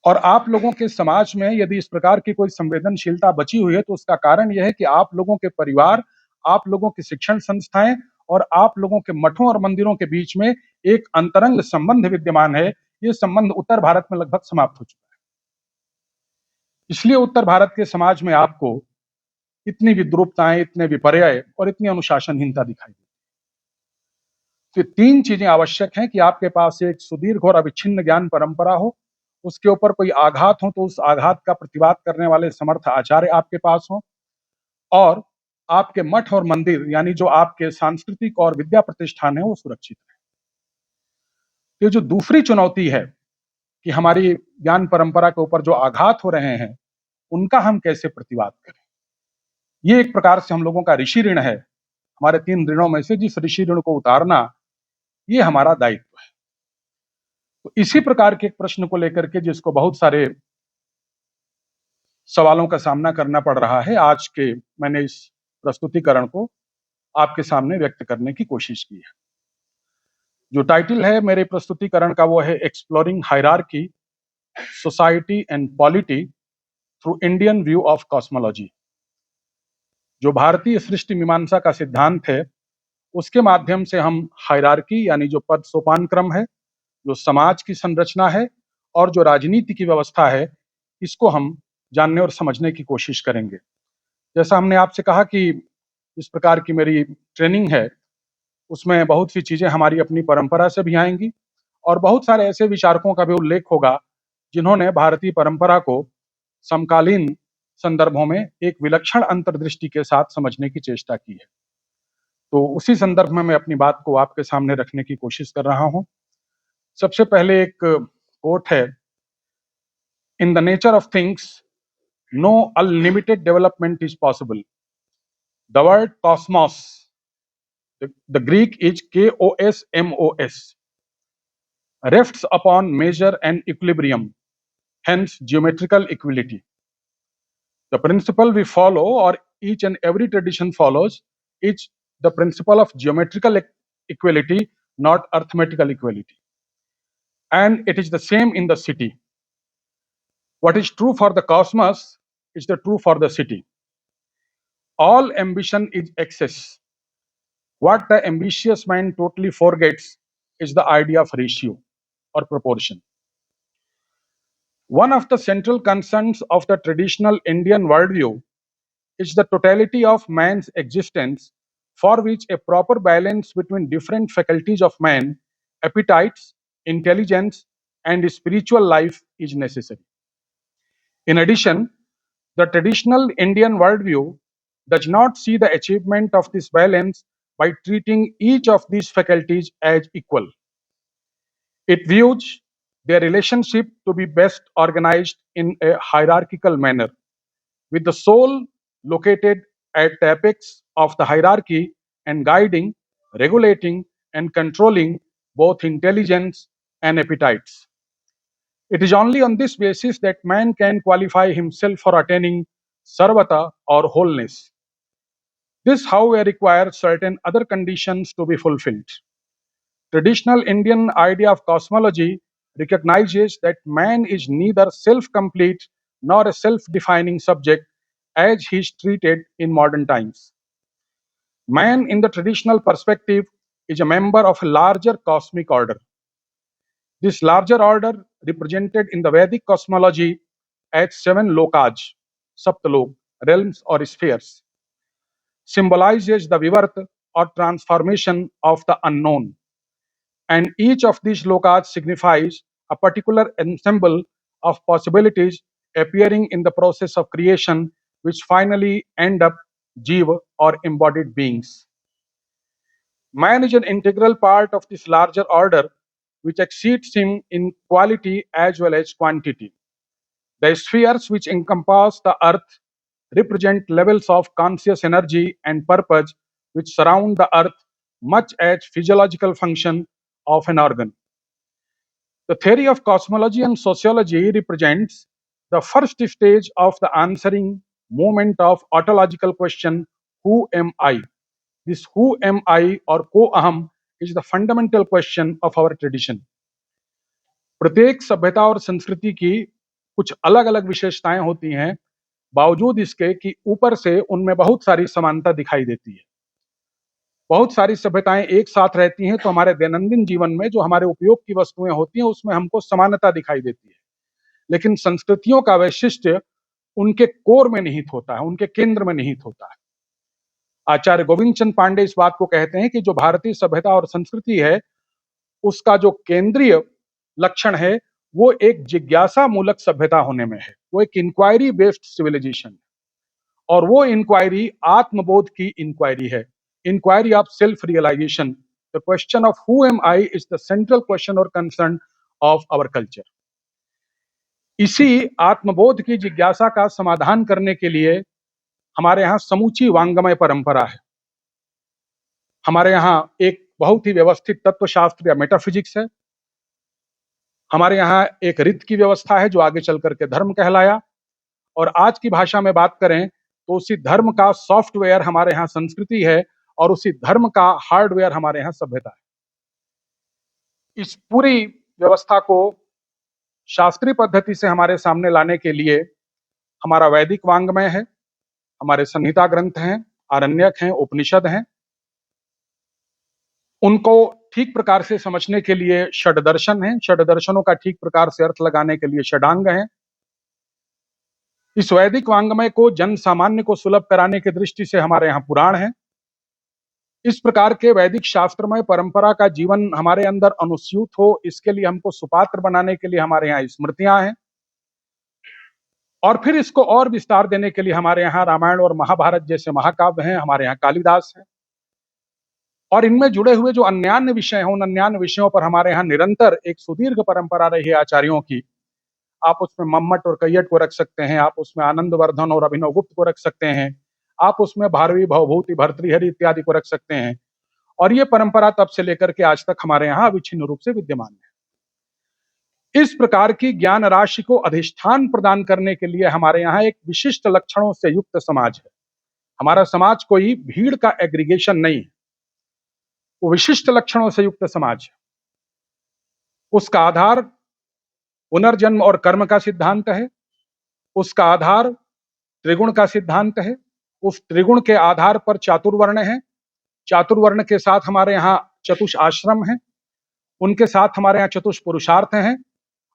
और आप लोगों के समाज में यदि इस प्रकार की कोई संवेदनशीलता बची हुई है, तो उसका कारण यह है कि आप लोगों के परिवार, आप लोगों की शिक्षण संस्थाएं और आप लोगों के मठों और मंदिरों के बीच में एक अंतरंग संबंध विद्यमान है। ये संबंध उत्तर भारत में लगभग समाप्त हो चुका है। इसलिए उत्तर भारत के समाज में आपको इतनी विद्रूपताएं, इतने विपर्य और इतनी अनुशासनहीनता दिखाई देती है। तो तीन चीजें आवश्यक हैं कि आपके पास एक सुदीर्घ और अविच्छिन्न ज्ञान परंपरा हो, उसके ऊपर कोई आघात हो तो उस आघात का प्रतिवाद करने वाले समर्थ आचार्य आपके पास हो, और आपके मठ और मंदिर यानी जो आपके सांस्कृतिक और विद्या प्रतिष्ठान है वो सुरक्षित है। ये जो दूसरी चुनौती है कि हमारी ज्ञान परंपरा के ऊपर जो आघात हो रहे हैं, उनका हम कैसे प्रतिवाद करें, ये एक प्रकार से हम लोगों का ऋषि ऋण है। हमारे 3 ऋणों में से जिस ऋषि ऋण को उतारना, ये हमारा दायित्व है। तो इसी प्रकार के एक प्रश्न को लेकर के, जिसको बहुत सारे सवालों का सामना करना पड़ रहा है, आज के मैंने इस प्रस्तुतिकरण को आपके सामने व्यक्त करने की कोशिश की है। जो टाइटल है मेरे प्रस्तुतिकरण का वो है exploring hierarchy, society and polity through Indian view of cosmology. जो भारतीय सृष्टि मीमांसा का सिद्धांत है, उसके माध्यम से हम हायरार्की यानी जो पद सोपान क्रम है, जो समाज की संरचना है और जो राजनीति की व्यवस्था है, इसको हम जानने और समझने की कोशिश करेंगे। जैसा हमने आपसे कहा कि इस प्रकार की मेरी ट्रेनिंग है, उसमें बहुत सी चीजें हमारी अपनी परंपरा से भी आएंगी और बहुत सारे ऐसे विचारकों का भी उल्लेख होगा जिन्होंने भारतीय परंपरा को समकालीन संदर्भों में एक विलक्षण अंतर्दृष्टि के साथ समझने की चेष्टा की है। तो उसी संदर्भ में मैं अपनी बात को आपके सामने रखने की कोशिश कर रहा हूं। सबसे पहले एक कोट है, in the nature of things no unlimited development is possible. The word cosmos, the Greek is KOSMOS, rests upon measure and equilibrium, hence geometrical equality. The principle we follow or each and every tradition follows is the principle of geometrical equality, not arithmetical equality. And it is the same in the city. What is true for the cosmos is the true for the city. All ambition is excess. What the ambitious mind totally forgets is the idea of ratio or proportion. One of the central concerns of the traditional Indian worldview is the totality of man's existence, for which a proper balance between different faculties of man, appetites, intelligence, and spiritual life is necessary. In addition, the traditional Indian worldview does not see the achievement of this balance by treating each of these faculties as equal. It views their relationship to be best organized in a hierarchical manner, with the soul located at the apex of the hierarchy and guiding, regulating, and controlling both intelligence and appetites. It is only on this basis that man can qualify himself for attaining sarvata or wholeness. This, however, requires certain other conditions to be fulfilled. Traditional Indian idea of cosmology recognizes that man is neither self-complete nor a self-defining subject as he is treated in modern times. Man, in the traditional perspective, is a member of a larger cosmic order. This larger order, represented in the Vedic cosmology as 7 lokas, saptalok, realms or spheres, symbolizes the vivarta or transformation of the unknown. And each of these lokas signifies a particular ensemble of possibilities appearing in the process of creation, which finally end up jiva or embodied beings. Man is an integral part of this larger order, which exceeds him in quality as well as quantity. The spheres which encompass the earth represent levels of conscious energy and purpose which surround the earth, much as physiological function of an organ. The theory of cosmology and sociology represents the first stage of the answering movement of ontological question, who am I? This who am I or ko aham is the fundamental question of our tradition. प्रत्येक सभ्यता और संस्कृति की कुछ अलग अलग विशेषताएं होती हैं, बावजूद इसके कि ऊपर से उनमें बहुत सारी समानता दिखाई देती है। बहुत सारी सभ्यताएं एक साथ रहती हैं तो हमारे दैनंदिन जीवन में जो हमारे उपयोग की वस्तुएं होती हैं उसमें हमको समानता दिखाई देती है, लेकिन संस्कृतियों का वैशिष्ट्य उनके कोर में निहित होता है, उनके केंद्र में निहित होता है। आचार्य गोविंद चंद पांडे इस बात को कहते हैं कि जो भारतीय सभ्यता और संस्कृति है उसका जो केंद्रीय लक्षण है वो एक जिज्ञासा मूलक सभ्यता होने में है, वो एक इंक्वायरी बेस्ड सिविलाइजेशन है, और वो इंक्वायरी आत्मबोध की इंक्वायरी है, inquiry of self realisation. The question of who am I is the central question और कंसर्न ऑफ आवर कल्चर. इसी आत्मबोध की जिज्ञासा का समाधान करने के लिए हमारे यहाँ समूची वांगमय परंपरा है. हमारे यहाँ एक बहुत ही व्यवस्थित तत्वशास्त्र या मेटाफिजिक्स है. हमारे यहाँ एक रीत की व्यवस्था है जो आगे चल करके धर्म कहलाया, और आज की भाषा में बात करें तो उसी धर्म का सॉफ्टवेयर हमारे यहाँ संस्कृति है और उसी धर्म का हार्डवेयर हमारे यहाँ सभ्यता है. इस पूरी व्यवस्था को शास्त्रीय पद्धति से हमारे सामने लाने के लिए हमारा वैदिक वांग्मय है, हमारे संहिता ग्रंथ हैं, आरण्यक हैं, उपनिषद हैं. उनको ठीक प्रकार से समझने के लिए षड दर्शन हैं, षड दर्शनों का ठीक प्रकार से अर्थ लगाने के लिए षडांग हैं. इस वैदिक वांग्मय को जन सामान्य को सुलभ कराने की दृष्टि से हमारे यहाँ पुराण है. इस प्रकार के वैदिक शास्त्रमय परंपरा का जीवन हमारे अंदर अनुस्यूत हो, इसके लिए हमको सुपात्र बनाने के लिए हमारे यहाँ स्मृतियां हैं, और फिर इसको और विस्तार देने के लिए हमारे यहाँ रामायण और महाभारत जैसे महाकाव्य हैं, हमारे यहाँ कालिदास हैं, और इनमें जुड़े हुए जो अन्यान्य विषय हैं उन अन्यान्य विषयों पर हमारे यहाँ निरंतर एक सुदीर्घ परंपरा रही है आचार्यों की. आप उसमें मम्मट और कैयट को रख सकते हैं, आप उसमें आनंदवर्धन और अभिनव गुप्त को रख सकते हैं, आप उसमें भारवी, भवभूति, भर्तृहरि इत्यादि को रख सकते हैं, और ये परंपरा तब से लेकर के आज तक हमारे यहाँ अविच्छिन्न रूप से विद्यमान है. इस प्रकार की ज्ञान राशि को अधिष्ठान प्रदान करने के लिए हमारे यहाँ एक विशिष्ट लक्षणों से युक्त समाज है. हमारा समाज कोई भीड़ का एग्रीगेशन नहीं है, वो विशिष्ट लक्षणों से युक्त समाज है। उसका आधार पुनर्जन्म और कर्म का सिद्धांत है, उसका आधार त्रिगुण का सिद्धांत है, उस त्रिगुण के आधार पर चातुर्वर्ण है, चातुर्वर्ण के साथ हमारे यहाँ चतुष आश्रम है, उनके साथ हमारे यहाँ चतुष पुरुषार्थ हैं,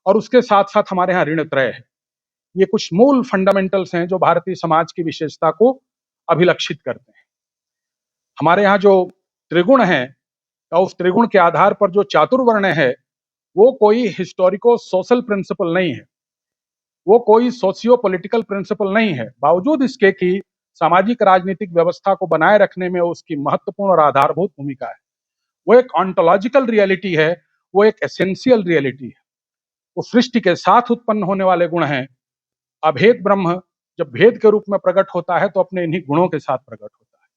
और उसके साथ साथ हमारे यहाँ ऋण त्रय है। ये कुछ मूल फंडामेंटल्स हैं जो भारतीय समाज की विशेषता को अभिलक्षित करते हैं। हमारे यहाँ जो त्रिगुण है, और उस त्रिगुण के आधार पर जो चातुर्वर्ण है, वो कोई हिस्टोरिको सोशल प्रिंसिपल नहीं है, वो कोई सोशियो पॉलिटिकल प्रिंसिपल नहीं है, बावजूद इसके कि सामाजिक राजनीतिक व्यवस्था को बनाए रखने में उसकी महत्वपूर्ण और आधारभूत भूमिका है। वो एक ऑन्टोलॉजिकल रियलिटी है, वो एक एसेंशियल रियलिटी है। वो सृष्टि के साथ उत्पन्न होने वाले गुण हैं। अभेद ब्रह्म जब भेद के रूप में प्रकट होता है तो अपने इन्हीं गुणों के साथ प्रकट होता है।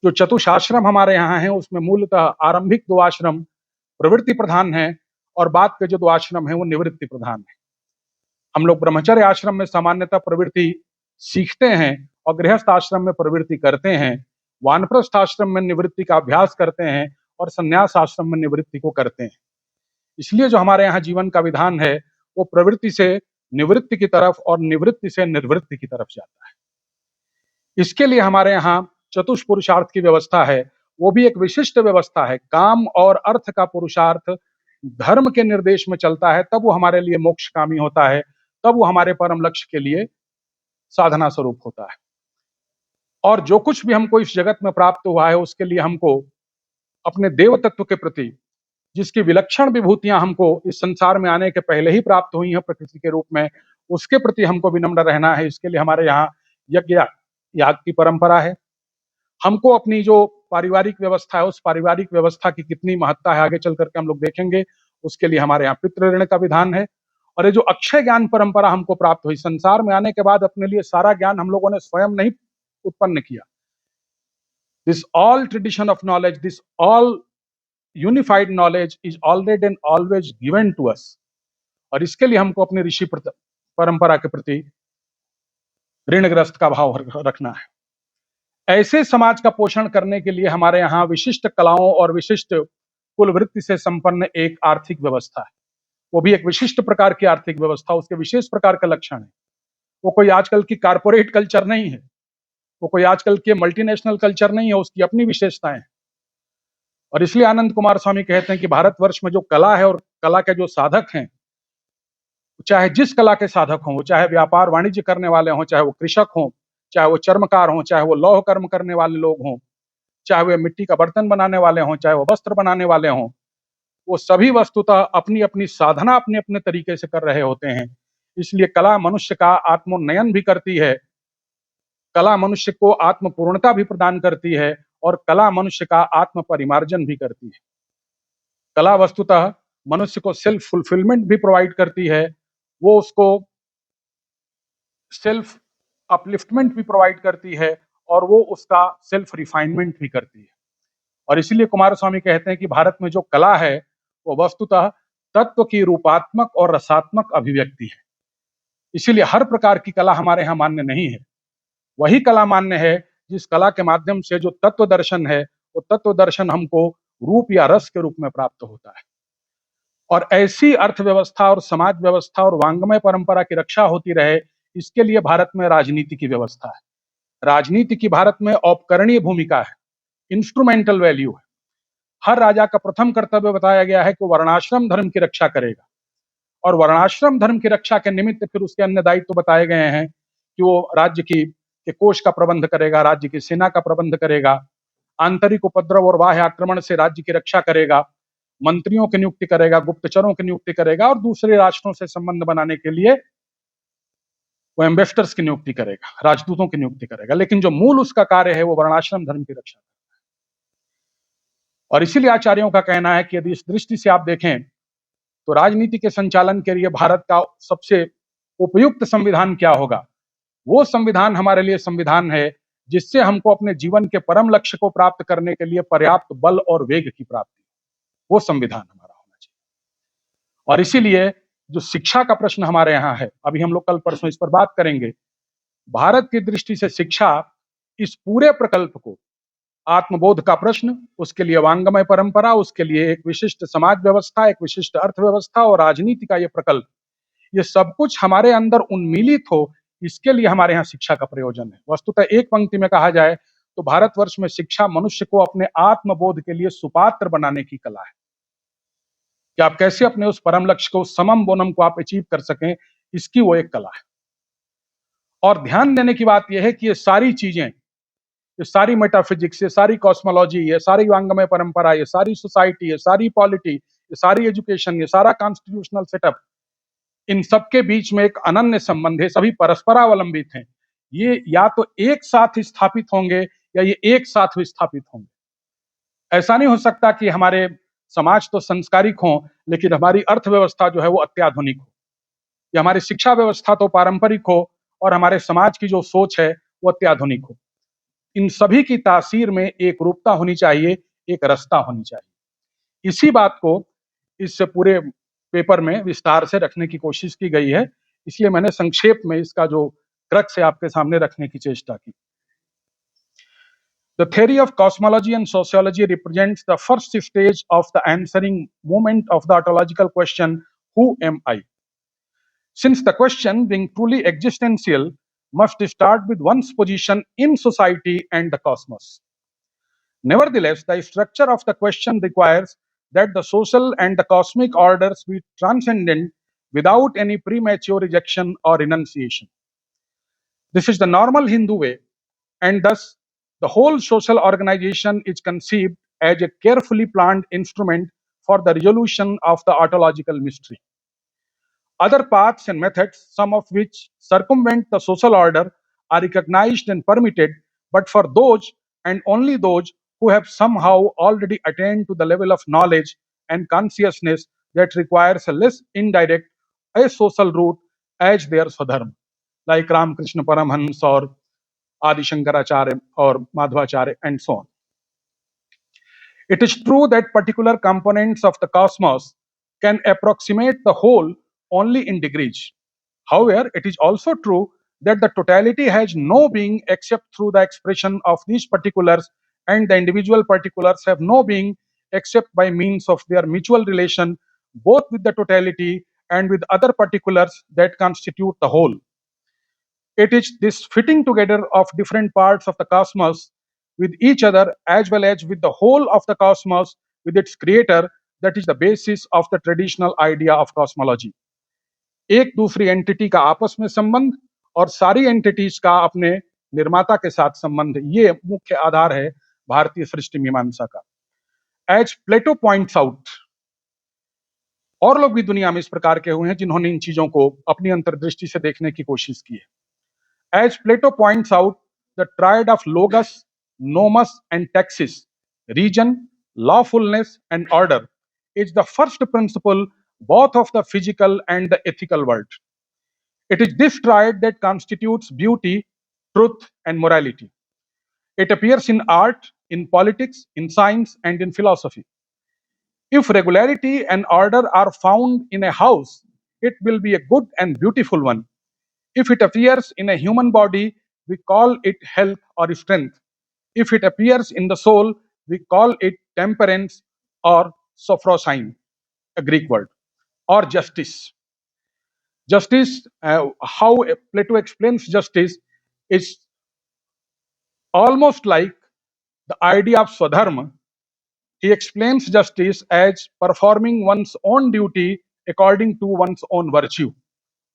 जो चतुशाश्रम हमारे यहाँ हैं उसमें मूलतः आरंभिक 2 आश्रम प्रवृत्ति प्रधान है और बाद के जो 2 आश्रम है वो निवृत्ति प्रधान है। हम लोग ब्रह्मचर्य आश्रम में सामान्यतः प्रवृत्ति सीखते हैं और गृहस्थ आश्रम में प्रवृत्ति करते हैं, वानप्रस्थ आश्रम में निवृत्ति का अभ्यास करते हैं और संन्यास आश्रम में निवृत्ति को करते हैं। इसलिए जो हमारे यहाँ जीवन का विधान है वो प्रवृत्ति से निवृत्ति की तरफ और निवृत्ति से निर्वृत्ति की तरफ जाता है। इसके लिए हमारे यहाँ चतुष्पुरुषार्थ की व्यवस्था है, वो भी एक विशिष्ट व्यवस्था है। काम और अर्थ का पुरुषार्थ धर्म के निर्देश में चलता है, तब वो हमारे लिए मोक्षकामी होता है, तब वो हमारे परम लक्ष्य के लिए साधना स्वरूप होता है। और जो कुछ भी हमको इस जगत में प्राप्त हुआ है उसके लिए हमको अपने देव तत्व के प्रति, जिसकी विलक्षण विभूतियां हमको इस संसार में आने के पहले ही प्राप्त हुई हैं प्रकृति के रूप में, उसके प्रति हमको विनम्र रहना है। इसके लिए हमारे यहाँ यज्ञ याग की परंपरा है। हमको अपनी जो पारिवारिक व्यवस्था है उस पारिवारिक व्यवस्था की कितनी महत्ता है आगे चल करके हम लोग देखेंगे। उसके लिए हमारे यहाँ पितृ ऋण का विधान है। और ये जो अक्षय ज्ञान परंपरा हमको प्राप्त हुई, संसार में आने के बाद अपने लिए सारा ज्ञान हम लोगों ने स्वयं नहीं उत्पन्न किया। This all tradition of knowledge, this all unified knowledge is already and always given to us. और इसके लिए हमको अपनी ऋषि परंपरा के प्रति ऋणग्रस्त का भाव रखना है। ऐसे समाज का पोषण करने के लिए हमारे यहाँ विशिष्ट कलाओं और विशिष्ट कुलवृत्ति से संपन्न एक आर्थिक व्यवस्था है। वो भी एक विशिष्ट प्रकार की आर्थिक व्यवस्था, उसके विशेष प्रकार का लक्षण है। वो कोई आजकल की कारपोरेट कल्चर नहीं है, वो कोई आजकल के मल्टीनेशनल कल्चर नहीं है, उसकी अपनी विशेषताएं हैं। और इसलिए आनंद कुमार स्वामी कहते हैं कि भारतवर्ष में जो कला है और कला के जो साधक हैं, चाहे जिस कला के साधक हों, वो चाहे व्यापार वाणिज्य करने वाले हों, चाहे वो कृषक हों, चाहे वो चर्मकार हों, चाहे वो लौह कर्म करने वाले लोग हों, चाहे वो मिट्टी का बर्तन बनाने वाले हों, चाहे वो वस्त्र बनाने वाले हों, वो सभी वस्तुतः अपनी अपनी साधना अपने अपने तरीके से कर रहे होते हैं। इसलिए कला मनुष्य का आत्मोन्नयन भी करती है, कला मनुष्य को आत्मपूर्णता भी प्रदान करती है और कला मनुष्य का आत्म परिमार्जन भी करती है। कला वस्तुतः मनुष्य को सेल्फ फुलफिलमेंट भी प्रोवाइड करती है, वो उसको सेल्फ अपलिफ्टमेंट भी प्रोवाइड करती है और वो उसका सेल्फ रिफाइनमेंट भी करती है। और इसीलिए कुमार स्वामी कहते हैं कि भारत में जो कला है वो वस्तुतः तत्व की रूपात्मक और रसात्मक अभिव्यक्ति है। इसीलिए हर प्रकार की कला हमारे यहाँ मान्य नहीं है। वही कला मान्य है जिस कला के माध्यम से जो तत्व दर्शन है, वो तत्व दर्शन हमको रूप या रस के रूप में प्राप्त होता है। और ऐसी अर्थव्यवस्था और समाज व्यवस्था और वांग्मय परंपरा की रक्षा होती रहे, इसके लिए भारत में राजनीति की व्यवस्था है। राजनीति की भारत में औपकरणीय भूमिका है, इंस्ट्रूमेंटल वैल्यू है। हर राजा का प्रथम कर्तव्य बताया गया है कि वर्णाश्रम धर्म की रक्षा करेगा, और वर्णाश्रम धर्म की रक्षा के निमित्त फिर उसके अन्य दायित्व बताए गए हैं कि वो राज्य के कोष का प्रबंध करेगा, राज्य की सेना का प्रबंध करेगा, आंतरिक उपद्रव और बाह्य आक्रमण से राज्य की रक्षा करेगा, मंत्रियों की नियुक्ति करेगा, गुप्तचरों की नियुक्ति करेगा और दूसरे राष्ट्रों से संबंध बनाने के लिए वो एम्बेसडर्स की नियुक्ति करेगा, राजदूतों की नियुक्ति करेगा। लेकिन जो मूल उसका कार्य है वो वर्णाश्रम धर्म की रक्षा करना है। और इसीलिए आचार्यों का कहना है कि यदि इस दृष्टि से आप देखें तो राजनीति के संचालन के लिए भारत का सबसे उपयुक्त संविधान क्या होगा? वो संविधान हमारे लिए संविधान है जिससे हमको अपने जीवन के परम लक्ष्य को प्राप्त करने के लिए पर्याप्त बल और वेग की प्राप्ति, वो संविधान हमारा होना चाहिए। और इसीलिए जो शिक्षा का प्रश्न हमारे यहाँ है, अभी हम लोग कल परसों इस पर बात करेंगे। भारत की दृष्टि से शिक्षा इस पूरे प्रकल्प को, आत्मबोध का प्रश्न, उसके लिए वांगमय परंपरा, उसके लिए एक विशिष्ट समाज व्यवस्था, एक विशिष्ट अर्थव्यवस्था और राजनीति का ये प्रकल्प, ये सब कुछ हमारे अंदर उन्मीलित हो, इसके लिए हमारे यहाँ शिक्षा का प्रयोजन है। वस्तुतः एक पंक्ति में कहा जाए तो भारतवर्ष में शिक्षा मनुष्य को अपने आत्मबोध के लिए सुपात्र बनाने की कला है, कि आप कैसे अपने उस परम लक्ष्य को, उस समम बोनम को आप अचीव कर सकें, इसकी वो एक कला है। और ध्यान देने की बात यह है कि ये सारी चीजें, ये सारी मेटाफिजिक्स, ये सारी कॉस्मोलॉजी, ये सारी वांगमय परंपरा, ये सारी सोसाइटी, ये सारी पॉलिटी, ये सारी एजुकेशन, ये सारा कॉन्स्टिट्यूशनल सेटअप, इन सबके बीच में एक अनन्य संबंध है, सभी परस्परावलंबित हैं। ये या तो एक साथ स्थापित होंगे या ये एक साथ विस्थापित होंगे। ऐसा नहीं हो सकता कि हमारे समाज तो संस्कारिक हो लेकिन हमारी अर्थव्यवस्था जो है वो अत्याधुनिक हो, या हमारी शिक्षा व्यवस्था तो पारंपरिक हो और हमारे समाज की जो सोच है वो अत्याधुनिक हो। इन सभी की तासीर में एक रूपता होनी चाहिए, एक रसता होनी चाहिए। इसी बात को इस पूरे पेपर में विस्तार से रखने की कोशिश की गई है, इसलिए मैंने संक्षेप में इसका जो क्रक्स है आपके सामने रखने की चेष्टा की। The theory of cosmology and sociology represents the first stage of the answering moment of the ontological question, who am I? Since the question, being truly existential, must start with one's position in society and the cosmos. Nevertheless, the structure of the question requires that the social and the cosmic orders be transcendent without any premature rejection or renunciation. This is the normal Hindu way, and thus the whole social organization is conceived as a carefully planned instrument for the resolution of the ontological mystery. Other paths and methods, some of which circumvent the social order, are recognized and permitted, but for those and only those who have somehow already attained to the level of knowledge and consciousness that requires a less indirect, a social route as their swadharma, like Ramakrishna Paramhans or Adi Shankaracharya or Madhvacharya and so on. It is true that particular components of the cosmos can approximate the whole only in degrees. However, it is also true that the totality has no being except through the expression of these particulars, and the individual particulars have no being except by means of their mutual relation both with the totality and with other particulars that constitute the whole. It is this fitting together of different parts of the cosmos with each other as well as with the whole of the cosmos with its creator that is the basis of the traditional idea of cosmology. एक दूसरी entity का आपस में संबंध और सारी entities का अपने निर्माता के साथ संबंध, ये मुख्य आधार है भारतीय सृष्टि मीमांसा का। एज प्लेटो पॉइंट्स आउट, और लोग भी दुनिया में इस प्रकार के हुए हैं जिन्होंने इन चीजों को अपनी अंतर्दृष्टि से देखने की कोशिश की है। As Plato points out, the triad of logos, nomos and taxis, reason, lawfulness and order is the first principle both of the physical and the ethical world. It is this triad that constitutes beauty, truth, and morality. It appears in art, in politics, in science, and in philosophy. If regularity and order are found in a house, it will be a good and beautiful one. If it appears in a human body, we call it health or strength. If it appears in the soul, we call it temperance or sophrosyne, a Greek word, or justice. Justice, how Plato explains justice, is almost like the idea of swadharma. He explains justice as performing one's own duty according to one's own virtue.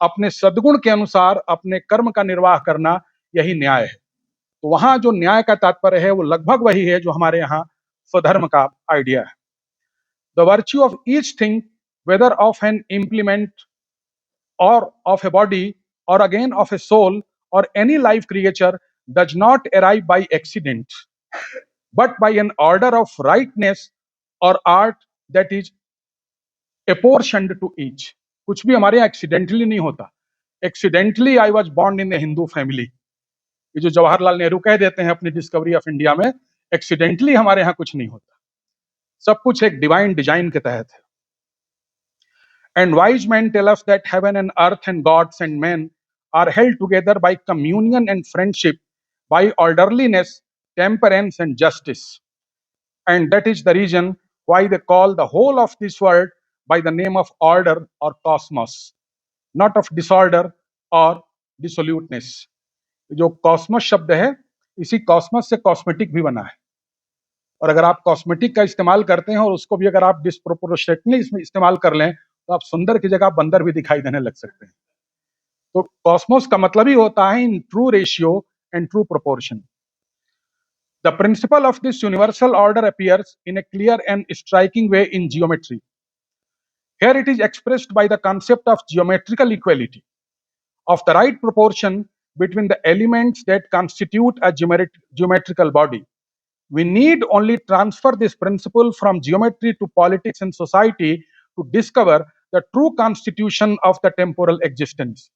अपने सद्गुण के अनुसार अपने कर्म का निर्वाह करना, यही न्याय है। तो वहां जो न्याय का तात्पर्य है वो लगभग वही है जो हमारे यहाँ स्वधर्म का आइडिया है। The virtue of each thing, whether of an implement or of a body or again of a soul or any life creature does not arrive by accident but by an order of rightness or art that is apportioned to each. कुछ भी हमारे यहाँ accidentally नहीं होता। Accidentally I was born in A Hindu family, ये जो जवाहरलाल नेहरू कह देते हैं अपनी डिस्कवरी ऑफ इंडिया में, एक्सीडेंटली हमारे यहाँ कुछ नहीं होता, सब कुछ एक डिवाइन डिजाइन के तहत है। And wise men tell us that heaven and earth and gods and men are held together by communion and friendship by orderliness, temperance, and justice. And that is the reason why they call the whole of this world by the name of order or cosmos, not of disorder or dissoluteness. जो cosmos शब्द है, इसी cosmos से cosmetic भी बना है, और अगर आप कॉस्मेटिक का इस्तेमाल करते हैं और उसको भी अगर आप डिस्प्रोपोर्शनेटली इसमें इस्तेमाल कर लें तो आप सुंदर की जगह बंदर भी दिखाई देने लग सकते हैं. तो कॉस्मोस का मतलब ही होता है in true ratio and true proportion. The principle of this universal order appears in a clear and striking way in geometry. Here it is expressed by the concept of geometrical equality, of the right proportion between the elements that constitute a geometrical body. We need only transfer this principle from geometry to politics and society to discover the true constitution of the temporal existence.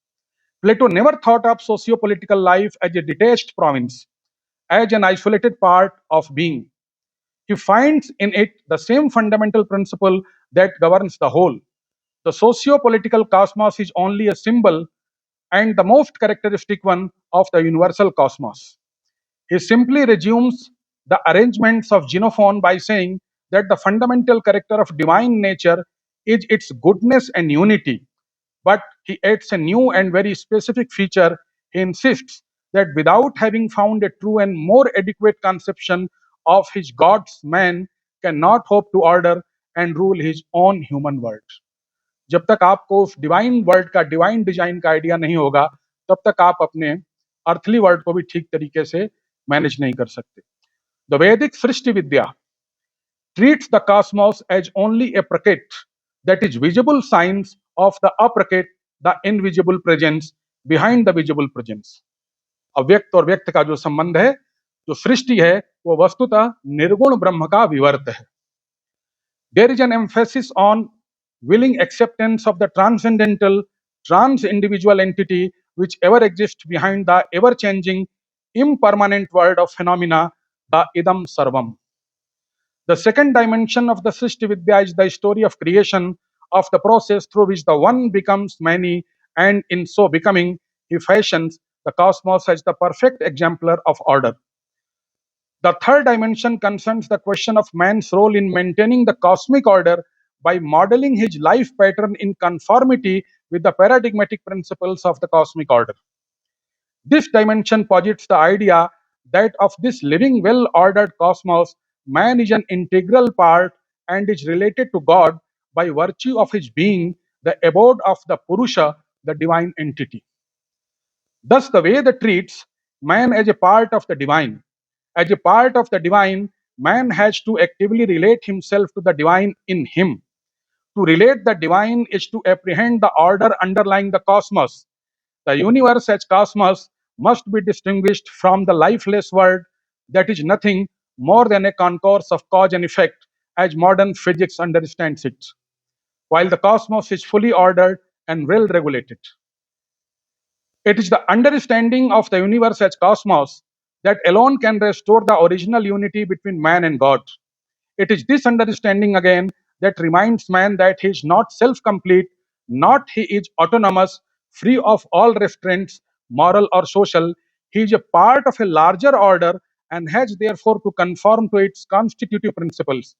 Plato never thought of socio-political life as a detached province, as an isolated part of being. He finds in it the same fundamental principle that governs the whole. The socio-political cosmos is only a symbol and the most characteristic one of the universal cosmos. He simply resumes the arrangements of Xenophon by saying that the fundamental character of divine nature is its goodness and unity. But he adds a new and very specific feature. He insists that without having found a true and more adequate conception of his gods, man cannot hope to order and rule his own human world. जब तक आपको उस divine world का, divine design का idea नहीं होगा, तब तक आप अपने अर्थली वर्ल्ड को भी ठीक तरीके से मैनेज नहीं कर सकते. The Vedic Srishti Vidya treats the cosmos as only a praket, that is visible signs of the apraket, the invisible presence behind the visible presence. अव्यक्त और व्यक्त का जो संबंध है, जो सृष्टि है, वो वस्तुतः निर्गुण ब्रह्म का विवर्त है. There is an emphasis on willing acceptance of the transcendental, trans-individual entity which ever exists behind the ever-changing, impermanent world of phenomena, the idam sarvam. The second dimension of the Srishti Vidya is the story of creation, of the process through which the one becomes many, and in so becoming, he fashions the cosmos as the perfect exemplar of order. The third dimension concerns the question of man's role in maintaining the cosmic order by modeling his life pattern in conformity with the paradigmatic principles of the cosmic order. This dimension posits the idea that of this living, well-ordered cosmos, man is an integral part and is related to God by virtue of his being the abode of the Purusha, the divine entity. Thus, the Veda treats man as a part of the divine. As a part of the divine, man has to actively relate himself to the divine in him. To relate the divine is to apprehend the order underlying the cosmos. The universe as cosmos must be distinguished from the lifeless world that is nothing more than a concourse of cause and effect as modern physics understands it, while the cosmos is fully ordered and well regulated. It is the understanding of the universe as cosmos that alone can restore the original unity between man and God. It is this understanding again that reminds man that he is not self-complete, not he is autonomous, free of all restraints, moral or social. He is a part of a larger order and has therefore to conform to its constitutive principles.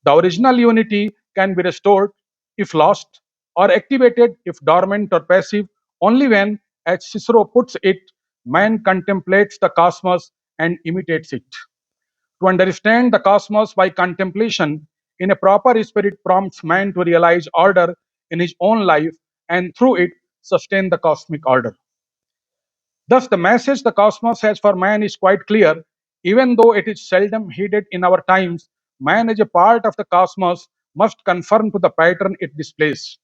The original unity can be restored if lost, or activated if dormant or passive, only when, as Cicero puts it, man contemplates the cosmos and imitates it. To understand the cosmos by contemplation in a proper spirit prompts man to realize order in his own life and through it sustain the cosmic order. Thus, the message the cosmos has for man is quite clear. Even though it is seldom heeded in our times, man as a part of the cosmos must conform to the pattern it displays.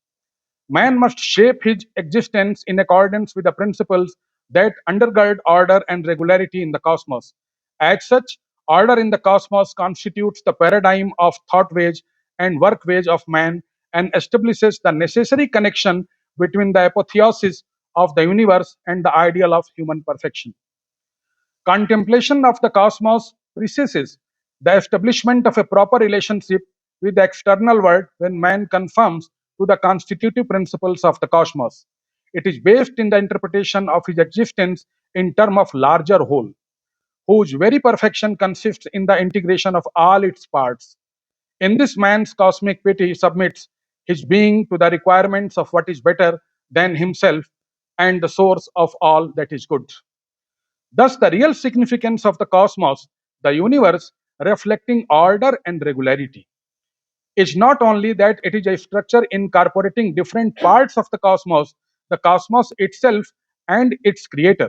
Man must shape his existence in accordance with the principles that undergird order and regularity in the cosmos. As such, order in the cosmos constitutes the paradigm of thought wage and work wage of man and establishes the necessary connection between the apotheosis of the universe and the ideal of human perfection. Contemplation of the cosmos precedes the establishment of a proper relationship with the external world when man conforms to the constitutive principles of the cosmos. It is based in the interpretation of his existence in terms of larger whole. whose very perfection consists in the integration of all its parts. In this, man's cosmic pity submits his being to the requirements of what is better than himself and the source of all that is good. Thus, the real significance of the cosmos, the universe, reflecting order and regularity, is not only that it is a structure incorporating different parts of the cosmos itself, and its creator.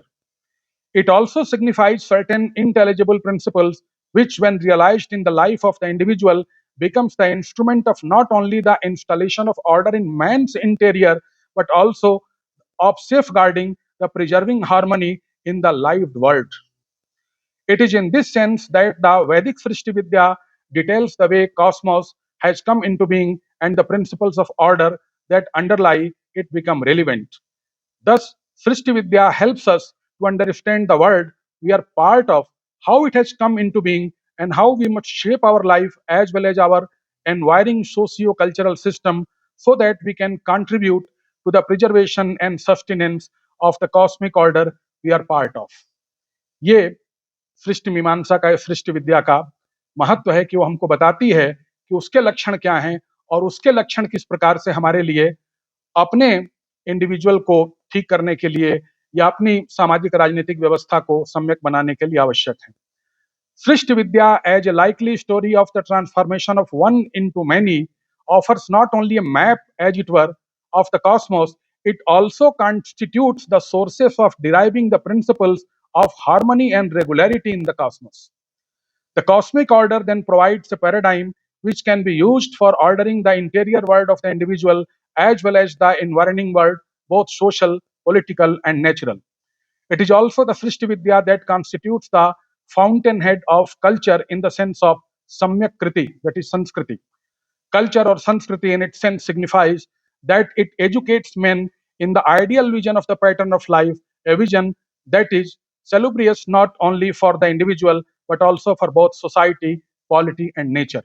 It also signifies certain intelligible principles which, when realized in the life of the individual, becomes the instrument of not only the installation of order in man's interior, but also of safeguarding the preserving harmony in the lived world. It is in this sense that the Vedic Srishti Vidya details the way cosmos has come into being and the principles of order that underlie it become relevant. Thus, Srishti Vidya helps us to understand the world we are part of, how it has come into being, and how we must shape our life as well as our environing socio-cultural system so that we can contribute to the preservation and sustenance of the cosmic order we are part of. ये सृष्टि मीमांसा का, सृष्टि विद्या का महत्व है कि वो हमको बताती है कि उसके लक्षण क्या हैं और उसके लक्षण किस प्रकार से हमारे लिए अपने इंडिविजुअल को ठीक करने के लिए या अपनी सामाजिक राजनीतिक व्यवस्था को सम्यक बनाने के लिए आवश्यक है. Srishti vidya as a likely story of the transformation of one into many offers not only a map, as it were, of the cosmos, it also constitutes the sources of deriving the principles of harmony and regularity in the cosmos. The cosmic order then provides a paradigm which can be used for ordering the interior world of the individual as well as the environing world, both social, political, and natural. It is also the Srishti Vidya that constitutes the fountainhead of culture in the sense of Samyak Kriti, that is Sanskriti. Culture or Sanskriti in its sense signifies that it educates men in the ideal vision of the pattern of life, a vision that is salubrious not only for the individual but also for both society, polity and nature.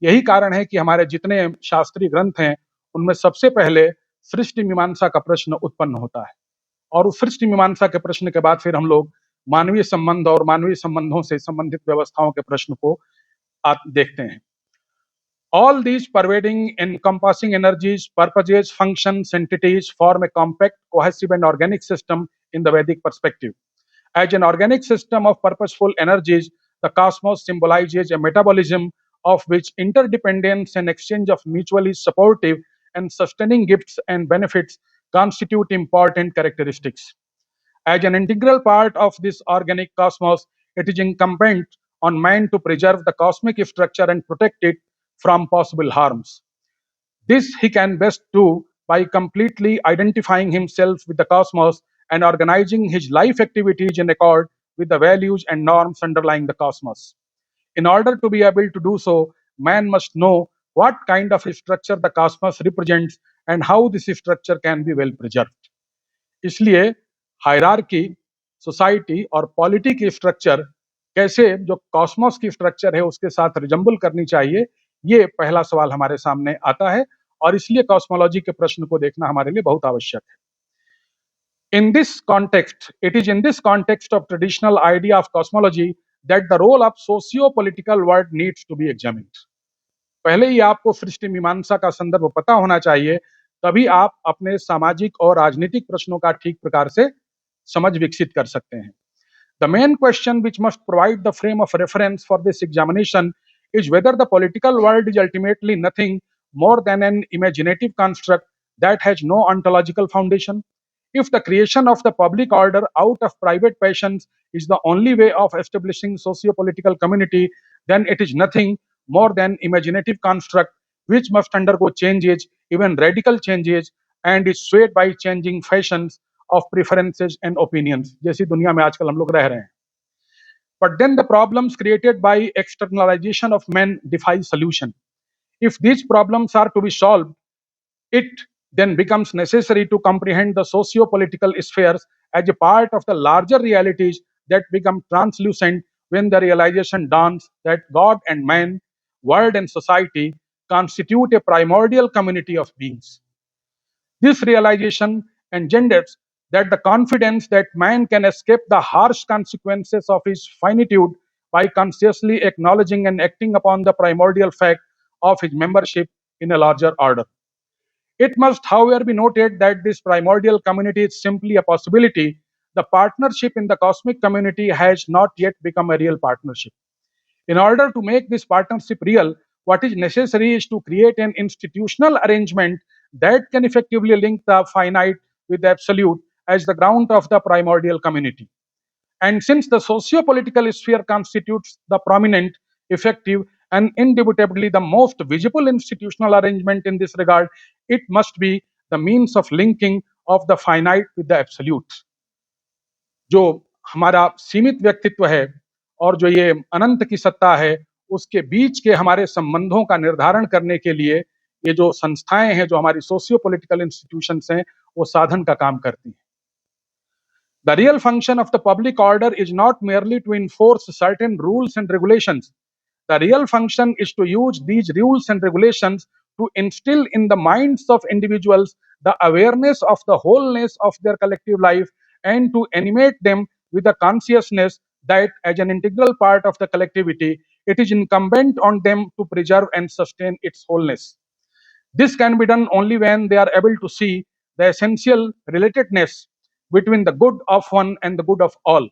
यही कारण है कि हमारे जितने शास्त्रीय ग्रंथ हैं उनमें सबसे पहले सृष्टि मीमांसा का प्रश्न उत्पन्न होता है और उस सृष्टि मीमांसा के प्रश्न के बाद फिर हम लोग मानवीय संबंध और मानवीय संबंधों से संबंधित व्यवस्थाओं के प्रश्न को देखते हैं. All these pervading, encompassing energies, purposes, functions, entities form a compact, cohesive, and organic system in the Vedic perspective. As an organic system of purposeful energies, the cosmos symbolizes a metabolism of which interdependence and exchange of mutually supportive and sustaining gifts and benefits constitute important characteristics. As an integral part of this organic cosmos, it is incumbent on man to preserve the cosmic structure and protect it from possible harms. This he can best do by completely identifying himself with the cosmos and organizing his life activities in accord with the values and norms underlying the cosmos. In order to be able to do so, man must know what kind of a structure the cosmos represents and how this structure can be well preserved. इसलिए hierarchy, society और polity की structure कैसे जो Cosmos की structure है उसके साथ resemble करनी चाहिए, ये पहला सवाल हमारे सामने आता है और इसलिए कॉस्मोलॉजी के प्रश्न को देखना हमारे लिए बहुत आवश्यक है. In this context, it is in this context of traditional idea of cosmology that the role of socio-political world needs to be examined. पहले ही आपको सृष्टि मीमांसा का संदर्भ पता होना चाहिए, तभी आप अपने सामाजिक और राजनीतिक प्रश्नों का ठीक प्रकार से समझ विकसित कर सकते हैं. The main question which must provide the frame of reference for this examination is whether the political world is ultimately nothing more than an imaginative construct that has no ontological foundation. If the creation of the public order out of private passions is the only way of establishing socio-political community, then it is nothing more than imaginative construct which must undergo changes, even radical changes, and is swayed by changing fashions of preferences and opinions, जैसी दुनिया में आजकल हम लोग रह रहे हैं. But then the problems created by externalization of men defy solution. If these problems are to be solved, it then becomes necessary to comprehend the socio-political spheres as a part of the larger realities that become translucent when the realization dawns that God and man, world and society constitute a primordial community of beings. This realization engenders that the confidence that man can escape the harsh consequences of his finitude by consciously acknowledging and acting upon the primordial fact of his membership in a larger order. It must, however, be noted that this primordial community is simply a possibility. The partnership in the cosmic community has not yet become a real partnership. In order to make this partnership real, what is necessary is to create an institutional arrangement that can effectively link the finite with the absolute as the ground of the primordial community. And since the socio-political sphere constitutes the prominent, effective, and indubitably the most visible institutional arrangement in this regard, it must be the means of linking of the finite with the absolute. जो हमारा सीमित व्यक्तित्व है और जो ये अनंत की सत्ता है, उसके बीच के हमारे संबंधों का निर्धारण करने के लिए ये जो संस्थाएं हैं, जो हमारी सोशियो पॉलिटिकल इंस्टीट्यूशंस हैं, वो साधन का काम करती हैं. The real function of the public order is not merely to enforce certain rules and regulations. The real function is to use these rules and regulations to instill in the minds of individuals the awareness of the wholeness of their collective life and to animate them with the consciousness that as an integral part of the collectivity, it is incumbent on them to preserve and sustain its wholeness. This can be done only when they are able to see the essential relatedness between the good of one and the good of all.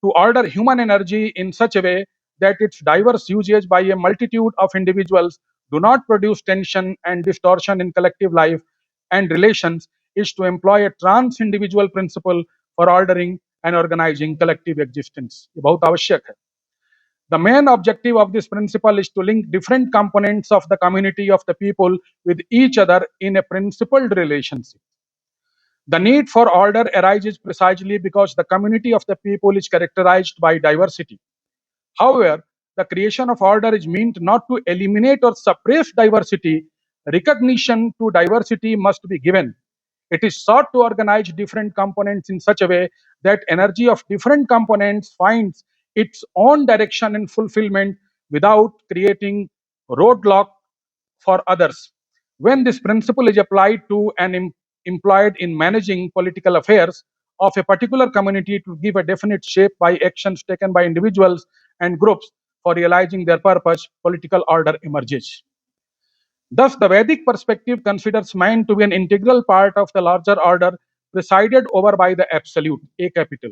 To order human energy in such a way that its diverse usage by a multitude of individuals do not produce tension and distortion in collective life and relations is to employ a trans-individual principle for ordering and organizing collective existence. ये बहुत आवश्यक है. The main objective of this principle is to link different components of the community of the people with each other in a principled relationship. The need for order arises precisely because the community of the people is characterized by diversity. However, the creation of order is meant not to eliminate or suppress diversity. Recognition to diversity must be given. It is sought to organize different components in such a way that energy of different components finds its own direction and fulfillment without creating roadblock for others. When this principle is applied to and employed in managing political affairs of a particular community to give a definite shape by actions taken by individuals and groups for realizing their purpose, political order emerges. Thus, the Vedic perspective considers man to be an integral part of the larger order presided over by the absolute, A capital.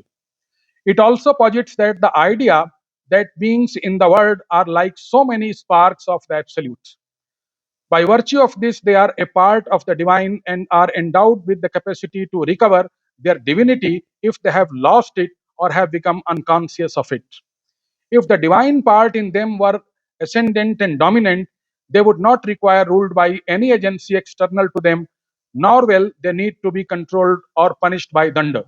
It also posits that the idea that beings in the world are like so many sparks of the absolute. By virtue of this, they are a part of the divine and are endowed with the capacity to recover their divinity if they have lost it or have become unconscious of it. If the divine part in them were ascendant and dominant, they would not require ruled by any agency external to them, nor will they need to be controlled or punished by danda.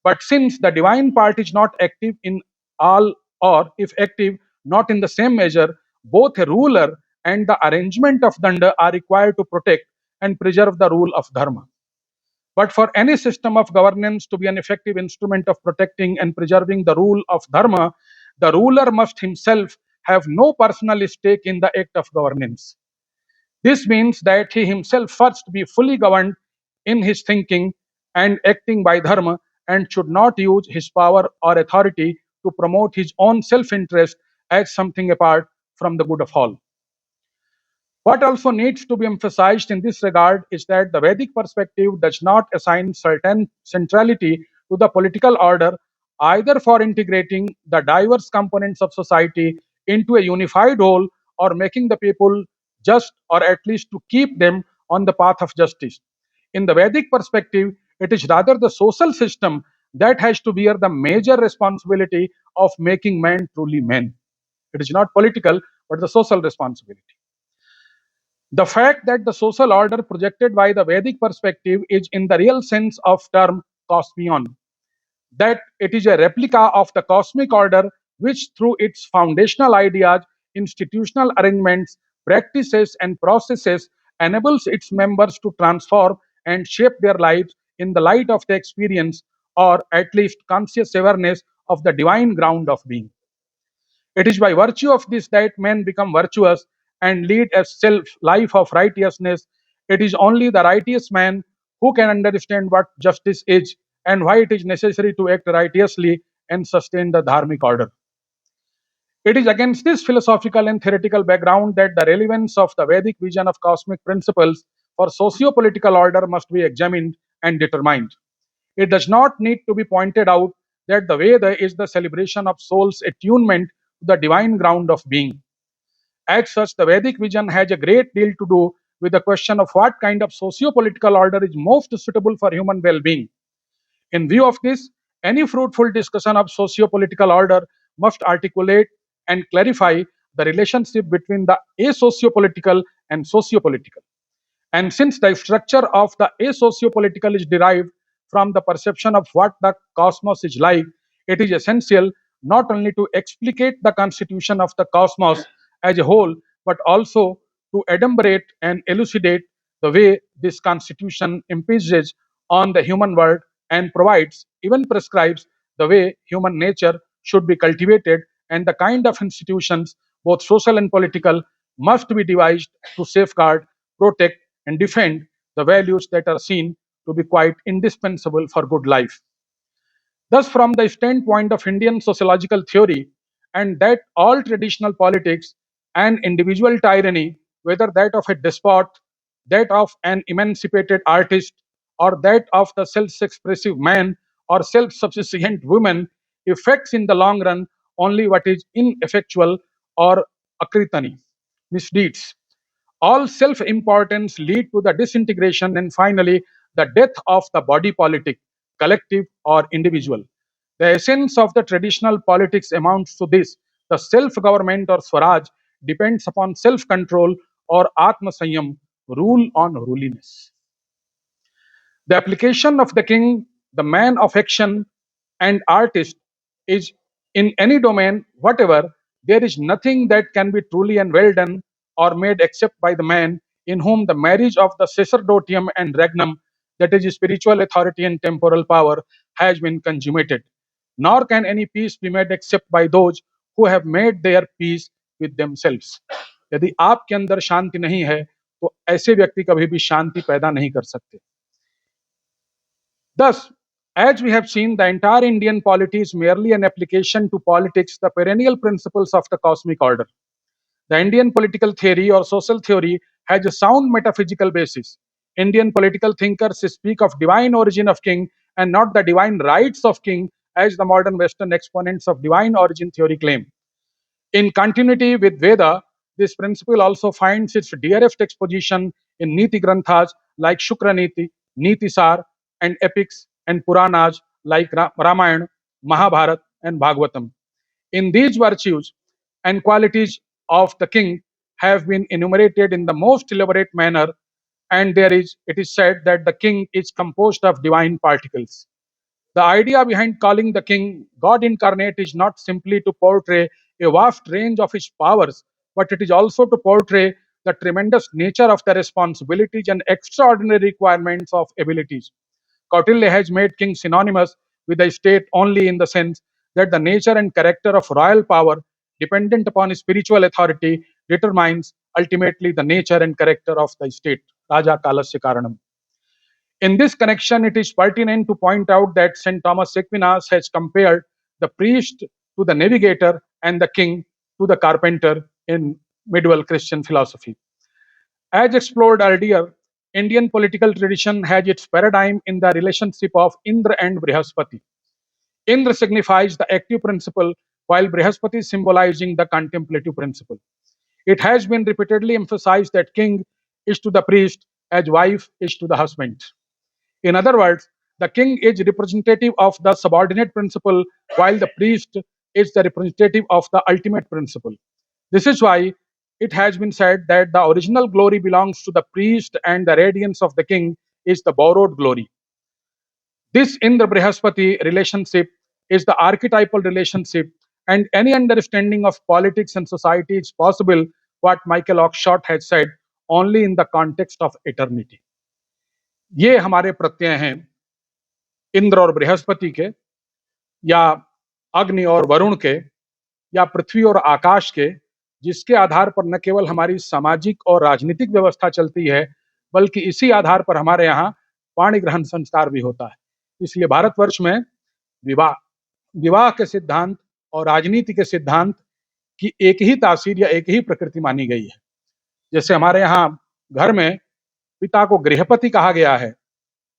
But since the divine part is not active in all, or if active, not in the same measure, both a ruler and the arrangement of danda are required to protect and preserve the rule of dharma. But for any system of governance to be an effective instrument of protecting and preserving the rule of dharma, the ruler must himself have no personal stake in the act of governance. This means that he himself first be fully governed in his thinking and acting by dharma and should not use his power or authority to promote his own self-interest as something apart from the good of all. What also needs to be emphasized in this regard is that the Vedic perspective does not assign certain centrality to the political order either for integrating the diverse components of society into a unified whole or making the people just, or at least to keep them on the path of justice. In the Vedic perspective, it is rather the social system that has to bear the major responsibility of making man truly man. It is not political, but the social responsibility. The fact that the social order projected by the Vedic perspective is in the real sense of term cosmion, that it is a replica of the cosmic order which through its foundational ideas, institutional arrangements, practices and processes enables its members to transform and shape their lives in the light of the experience or at least conscious awareness of the divine ground of being. It is by virtue of this that men become virtuous and lead a self life of righteousness. It is only the righteous man who can understand what justice is and why it is necessary to act righteously and sustain the dharmic order. It is against this philosophical and theoretical background that the relevance of the Vedic vision of cosmic principles for socio-political order must be examined and determined. It does not need to be pointed out that the Veda is the celebration of soul's attunement to the divine ground of being. As such, the Vedic vision has a great deal to do with the question of what kind of socio-political order is most suitable for human well-being. In view of this, any fruitful discussion of socio-political order must articulate and clarify the relationship between the asociopolitical and sociopolitical. And since the structure of the asociopolitical is derived from the perception of what the cosmos is like, it is essential not only to explicate the constitution of the cosmos as a whole, but also to adumbrate and elucidate the way this constitution impinges on the human world and provides, even prescribes, the way human nature should be cultivated and the kind of institutions, both social and political, must be devised to safeguard, protect, and defend the values that are seen to be quite indispensable for good life. Thus, from the standpoint of Indian sociological theory, and that all traditional politics and individual tyranny, whether that of a despot, that of an emancipated artist, or that of the self-expressive man or self-sufficient woman, affects in the long run only what is ineffectual or akritani, misdeeds. All self-importance lead to the disintegration and finally the death of the body politic, collective or individual. The essence of the traditional politics amounts to this: the self-government or Swaraj depends upon self-control or Atma Sanyam, rule on ruliness. The application of the king, the man of action, and artist is in any domain whatever, there is nothing that can be truly and well done or made except by the man in whom the marriage of the sacerdotium and regnum, that is, spiritual authority and temporal power, has been consummated. Nor can any peace be made except by those who have made their peace with themselves. यदि आपके अंदर शांति नहीं है तो ऐसे व्यक्ति कभी भी शांति पैदा नहीं कर सकते. Thus, as we have seen, the entire Indian polity is merely an application to politics, the perennial principles of the cosmic order. The Indian political theory or social theory has a sound metaphysical basis. Indian political thinkers speak of divine origin of king and not the divine rights of king, as the modern Western exponents of divine origin theory claim. In continuity with Veda, this principle also finds its dearest exposition in Niti Granthas like Shukraniti, Niti Sar, and epics and Puranas like Ramayana, Mahabharata, and Bhagavatam. In these virtues and qualities of the king have been enumerated in the most elaborate manner, and it is said that the king is composed of divine particles. The idea behind calling the king God incarnate is not simply to portray a vast range of his powers, but it is also to portray the tremendous nature of the responsibilities and extraordinary requirements of abilities. Kautilya has made king synonymous with the state only in the sense that the nature and character of royal power, dependent upon spiritual authority, determines ultimately the nature and character of the state. Raja Kalasya Karanam. In this connection, it is pertinent to point out that St. Thomas Aquinas has compared the priest to the navigator and the king to the carpenter in medieval Christian philosophy. As explored earlier, Indian political tradition has its paradigm in the relationship of Indra and Brihaspati. Indra signifies the active principle, while Brihaspati is symbolizing the contemplative principle. It has been repeatedly emphasized that king is to the priest as wife is to the husband. In other words, the king is representative of the subordinate principle, while the priest is the representative of the ultimate principle. This is why it has been said that the original glory belongs to the priest and the radiance of the king is the borrowed glory. This Indra Brihaspati relationship is the archetypal relationship, and any understanding of politics and society is possible, what Michael Oakeshott has said, only in the context of eternity. ये हमारे प्रत्यय हैं इंद्र और बृहस्पति के, या अग्नि और वरुण के, या पृथ्वी और आकाश के, जिसके आधार पर न केवल हमारी सामाजिक और राजनीतिक व्यवस्था चलती है, बल्कि इसी आधार पर हमारे यहाँ पाणी ग्रहण संस्कार भी होता है. इसलिए भारतवर्ष में विवाह विवाह के सिद्धांत और राजनीति के सिद्धांत की एक ही तासीर या एक ही प्रकृति मानी गई है। जैसे हमारे यहाँ घर में पिता को गृहपति कहा गया है,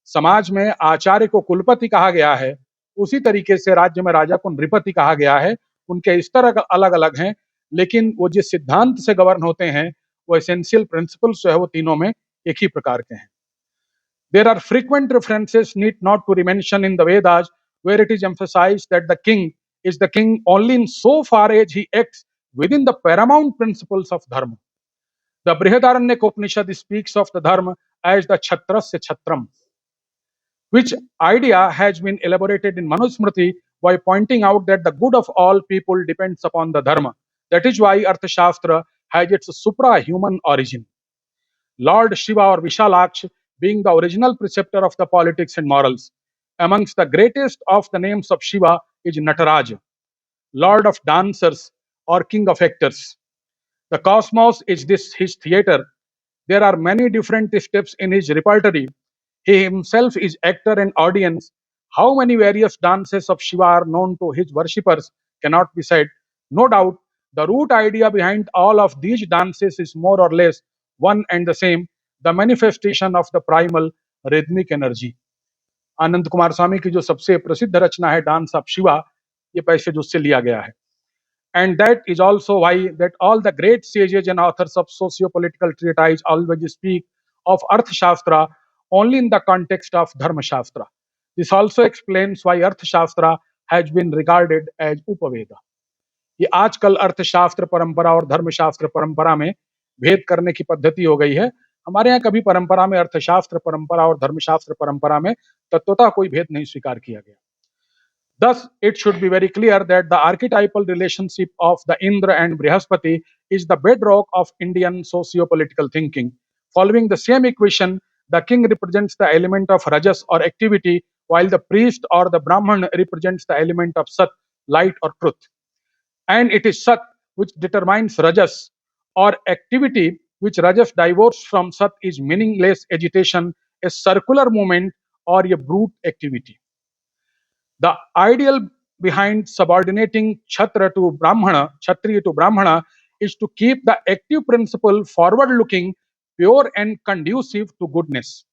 समाज में आचार्य को कुलपति कहा गया है, उसी तरीके से राज्य में राजा को नृपति कहा गया है। उनके स्तर अलग अलग हैं, लेकिन वो जिस सिद्धांत से गवर्न होते हैं वो एसेंशियल प्रिंसिपल्स जो है वो तीनों में एक ही प्रकार के हैं। There are frequent references need not to be mentioned in the Vedas where it is emphasized that the king is the king only in so far as he acts within the paramount principles of dharma. The Brihadaranyaka Upanishad speaks of the dharma as the Chhatrasya Chhatram, which idea has been elaborated in Manusmriti by pointing out that the good of all people depends upon the dharma. That is why Arthashastra has its supra-human origin. Lord Shiva or Vishalaksh being the original preceptor of the politics and morals. Amongst the greatest of the names of Shiva is Nataraj, Lord of dancers or King of actors. The cosmos is his theater. There are many different steps in his repertory. He himself is actor and audience. How many various dances of Shiva are known to his worshippers cannot be said. No doubt, the root idea behind all of these dances is more or less one and the same, the manifestation of the primal rhythmic energy. Anand Kumar स्वामी की जो सबसे प्रसिद्ध रचना है dance of Shiva, ये passage उससे लिया गया है. And that is also why that all the great sages and authors of socio-political treatise always speak of Arthashastra only in the context of Dharmashastra. This also explains why Arthashastra has been regarded as Upaveda. ये आजकल अर्थशास्त्र परंपरा और धर्मशास्त्र परंपरा में भेद करने की पद्धति हो गई है. हमारे यहाँ कभी परंपरा में अर्थशास्त्र परंपरा और धर्मशास्त्र परंपरा में तत्वतः कोई भेद नहीं स्वीकार किया गया. Thus, it should be very clear that the archetypal relationship of the Indra and Brihaspati is the bedrock of Indian socio-political thinking. Following the same equation, the king represents the element of rajas or activity, while the priest or the Brahman represents the element of sat, light or truth. And it is sat which determines rajas or activity, which rajas divorced from sat is meaningless agitation, a circular movement or a brute activity. The ideal behind subordinating Kshatriya to Brahmana is to keep the active principle forward-looking, pure and conducive to goodness.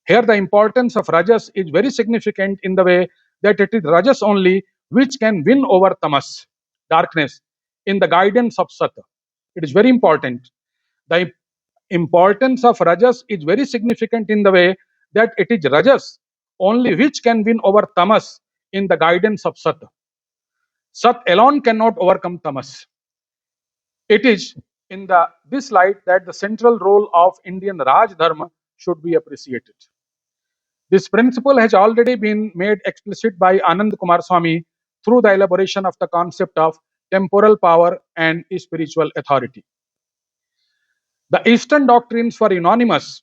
Here the importance of Rajas is very significant in the way that it is Rajas only which can win over Tamas, darkness, in the guidance of Sat. It is very important. The importance of Rajas is very significant in the way that it is Rajas only which can win over Tamas in the guidance of Sat. Sat alone cannot overcome Tamas. It is in this light that the central role of Indian Raj Dharma should be appreciated. This principle has already been made explicit by Anand Kumar Swami through the elaboration of the concept of temporal power and spiritual authority. The Eastern doctrines were unanimous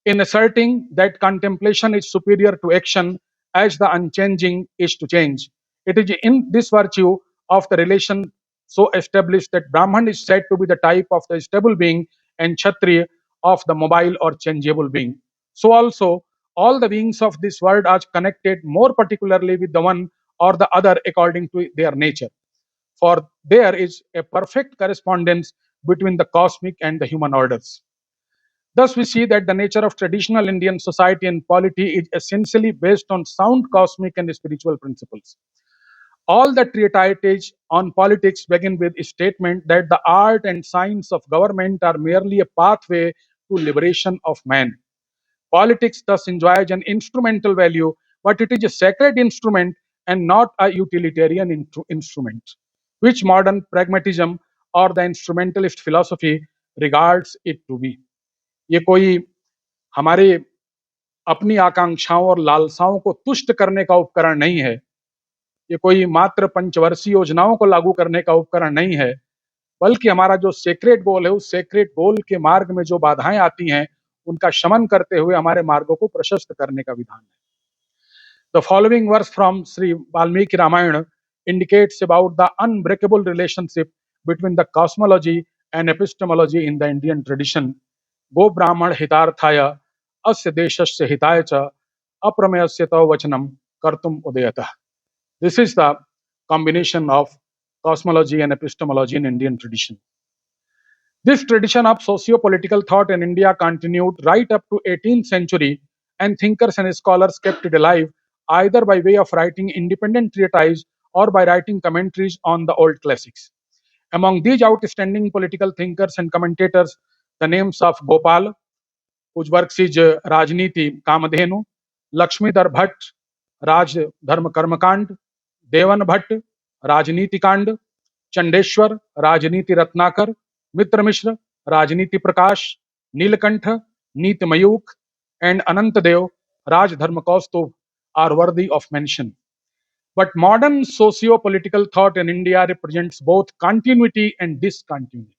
in asserting that contemplation is superior to action as the unchanging is to change. It is in this virtue of the relation so established that Brahman is said to be the type of the stable being and Kshatriya of the mobile or changeable being. So also, all the beings of this world are connected more particularly with the one or the other according to their nature. For there is a perfect correspondence between the cosmic and the human orders. Thus, we see that the nature of traditional Indian society and polity is essentially based on sound cosmic and spiritual principles. All the treatises on politics begin with a statement that the art and science of government are merely a pathway to liberation of man. Politics thus enjoys an instrumental value, but it is a sacred instrument and not a utilitarian instrument, which modern pragmatism or the instrumentalist philosophy regards it to be. ये कोई हमारे अपनी आकांक्षाओं और लालसाओं को तुष्ट करने का उपकरण नहीं है. ये कोई मात्र पंचवर्षीय योजनाओं को लागू करने का उपकरण नहीं है, बल्कि हमारा जो सेक्रेट गोल है, उस सेक्रेट गोल के मार्ग में जो बाधाएं आती हैं, उनका शमन करते हुए हमारे मार्गों को प्रशस्त करने का विधान है. The following verse from Sri Valmiki Ramayana indicates about the unbreakable relationship between the cosmology and epistemology in the Indian tradition. गो ब्राह्मण हितार्थाय अस्य देशस्य हिताय च अप्रमेयस्य तव वचनम कर्तुम उदयतः. This is the combination of cosmology and epistemology in Indian tradition. This tradition of socio-political thought in India continued right up to 18th century, and thinkers and scholars kept it alive either by way of writing independent treatises or by writing commentaries on the old classics. Among these outstanding political thinkers and commentators, the names of Gopal, whose works is Rajniti Kamadhenu, Lakshmidhar Bhatt, Raj Dharma Karmakand, Devan Bhatt, Rajniti Kand, Chandeshwar, Rajniti Ratnakar, Mitra Mishra, Rajniti Prakash, Nilakantha, Neet Mayuk, and Anantadev, Raj Dharma Kaustubh are worthy of mention. But modern socio-political thought in India represents both continuity and discontinuity.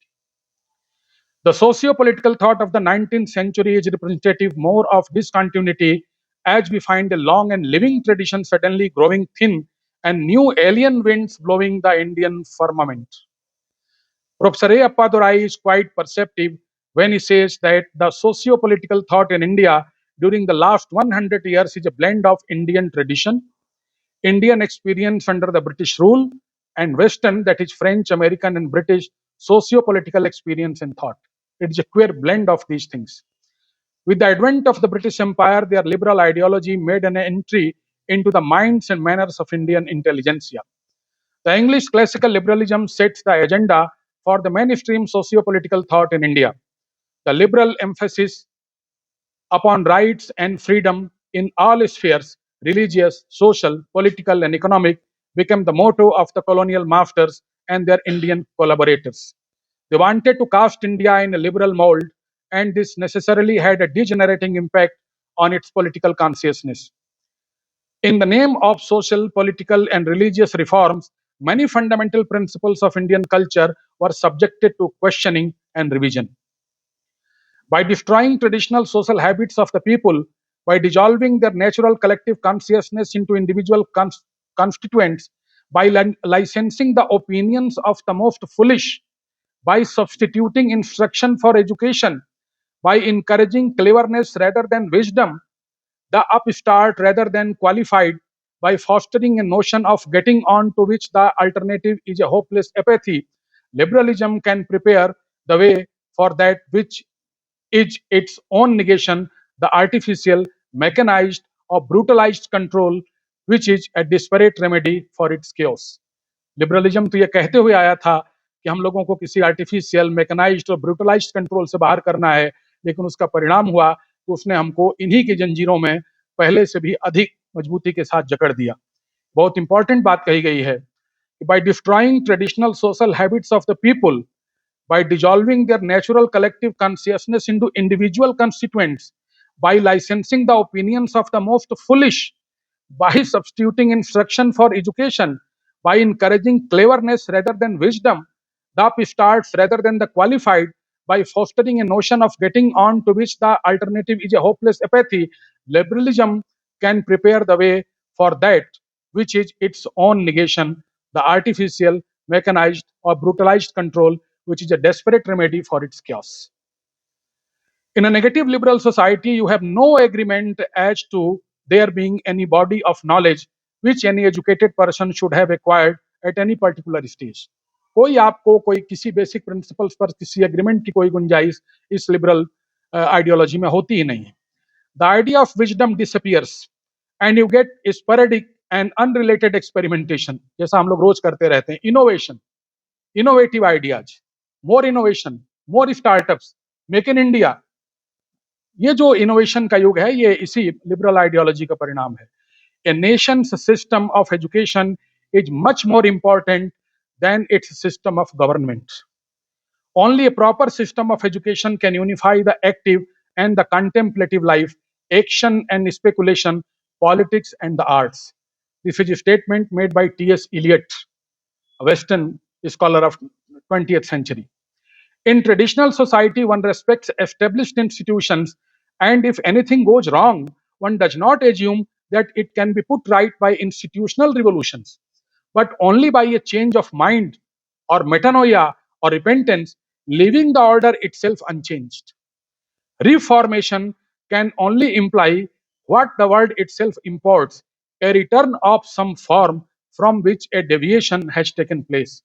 The socio-political thought of the 19th century is representative more of discontinuity, as we find a long and living tradition suddenly growing thin and new alien winds blowing the Indian firmament. Professor A. Appadurai is quite perceptive when he says that the socio-political thought in India during the last 100 years is a blend of Indian tradition, Indian experience under the British rule, and Western, that is French, American, and British socio-political experience and thought. It is a queer blend of these things. With the advent of the British Empire, their liberal ideology made an entry into the minds and manners of Indian intelligentsia. The English classical liberalism sets the agenda for the mainstream socio-political thought in India. The liberal emphasis upon rights and freedom in all spheres, religious, social, political, and economic, became the motto of the colonial masters and their Indian collaborators. They wanted to cast India in a liberal mold, and this necessarily had a degenerating impact on its political consciousness. In the name of social, political, and religious reforms, many fundamental principles of Indian culture were subjected to questioning and revision. By destroying traditional social habits of the people, by dissolving their natural collective consciousness into individual constituents, by licensing the opinions of the most foolish, by substituting instruction for education, by encouraging cleverness rather than wisdom, the upstart rather than qualified, by fostering a notion of getting on to which the alternative is a hopeless apathy, liberalism can prepare the way for that which is its own negation, the artificial, mechanized, or brutalized control, which is a desperate remedy for its chaos. Liberalism तो ये कहते हुए आया था कि हम लोगों को किसी आर्टिफिशियल, मैकेनाइज्ड और ब्रूटलाइज्ड कंट्रोल से बाहर करना है, लेकिन उसका परिणाम हुआ कि उसने हमको इन्हीं की जंजीरों में पहले से भी अधिक मजबूती के साथ जकड़ दिया. बहुत इंपॉर्टेंट बात कही गई है कि by destroying traditional social habits of the people, by dissolving their natural collective consciousness into individual constituents, by licensing the opinions of the most foolish, by substituting instruction for education, by encouraging cleverness rather than wisdom, the upstarts rather than the qualified, by fostering a notion of getting on to which the alternative is a hopeless apathy, liberalism can prepare the way for that which is its own negation, the artificial, mechanized, or brutalized control, which is a desperate remedy for its chaos. In a negative liberal society, you have no agreement as to there being any body of knowledge which any educated person should have acquired at any particular stage. कोई आपको कोई किसी basic principles पर किसी agreement की कोई गुंजाइश इस लिबरल आइडियोलॉजी में होती ही नहीं है. The idea of wisdom disappears and you get sporadic and unrelated experimentation, जैसा हम लोग रोज करते रहते हैं. Innovation, innovative ideas, more innovation, more startups, make in India. ये जो इनोवेशन का युग है, ये इसी लिबरल आइडियोलॉजी का परिणाम है. A nation's system of education is much more important than its system of government. Only a proper system of education can unify the active and the contemplative life, action and speculation, politics and the arts. This is a statement made by T.S. Eliot, a Western scholar of 20th century. In traditional society, one respects established institutions, and if anything goes wrong, one does not assume that it can be put right by institutional revolutions, but only by a change of mind or metanoia or repentance, leaving the order itself unchanged. Reformation can only imply what the word itself imports, a return of some form from which a deviation has taken place.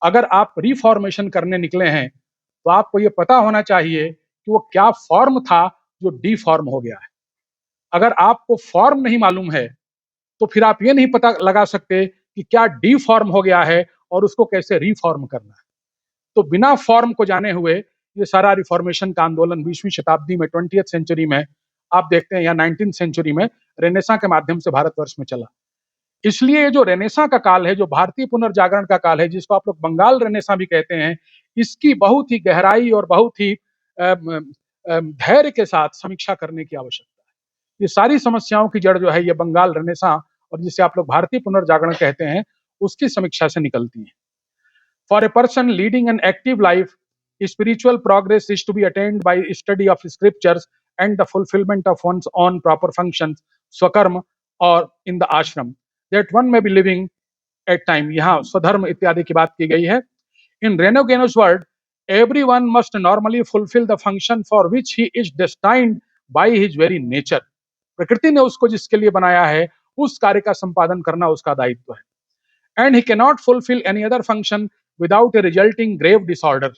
अगर आप reformation करने निकले हैं तो आपको यह पता होना चाहिए कि वो क्या फॉर्म था जो डिफॉर्म हो गया है। अगर आपको फॉर्म नहीं मालूम है तो फिर आप ये नहीं पता लगा सकते कि क्या डिफॉर्म हो गया है और उसको कैसे रिफॉर्म करना है। तो बिना फॉर्म को जाने हुए ये सारा रिफॉर्मेशन का आंदोलन 20वीं शताब्दी में 20th सेंचुरी में आप देखते हैं या 19th सेंचुरी में रेनेसा के माध्यम से भारतवर्ष में चला। इसलिए ये जो रेनेसा का काल है, जो भारतीय पुनर्जागरण का काल है, जिसको आप लोग बंगाल रेनेसा भी कहते हैं, इसकी बहुत ही गहराई और बहुत ही धैर्य के साथ समीक्षा करने की आवश्यकता है। ये सारी समस्याओं की जड़ जो है ये बंगाल रेनेसा और जिसे आप लोग भारतीय पुनर्जागरण कहते हैं उसकी समीक्षा से निकलती है। For a person leading an active life, spiritual progress is to be attained by study of scriptures and the fulfillment of one's own proper functions, swakarma or in the ashram, that one may be living at time. यहाँ स्वधर्म इत्यादि की बात की गई है। In Reno Geno's word, everyone must normally fulfill the function for which he is destined by his very nature. प्रकृति ने उसको जिसके लिए बनाया है उस कार्य का संपादन करना उसका दायित्व है। And he cannot fulfill any other function without a resulting grave disorder.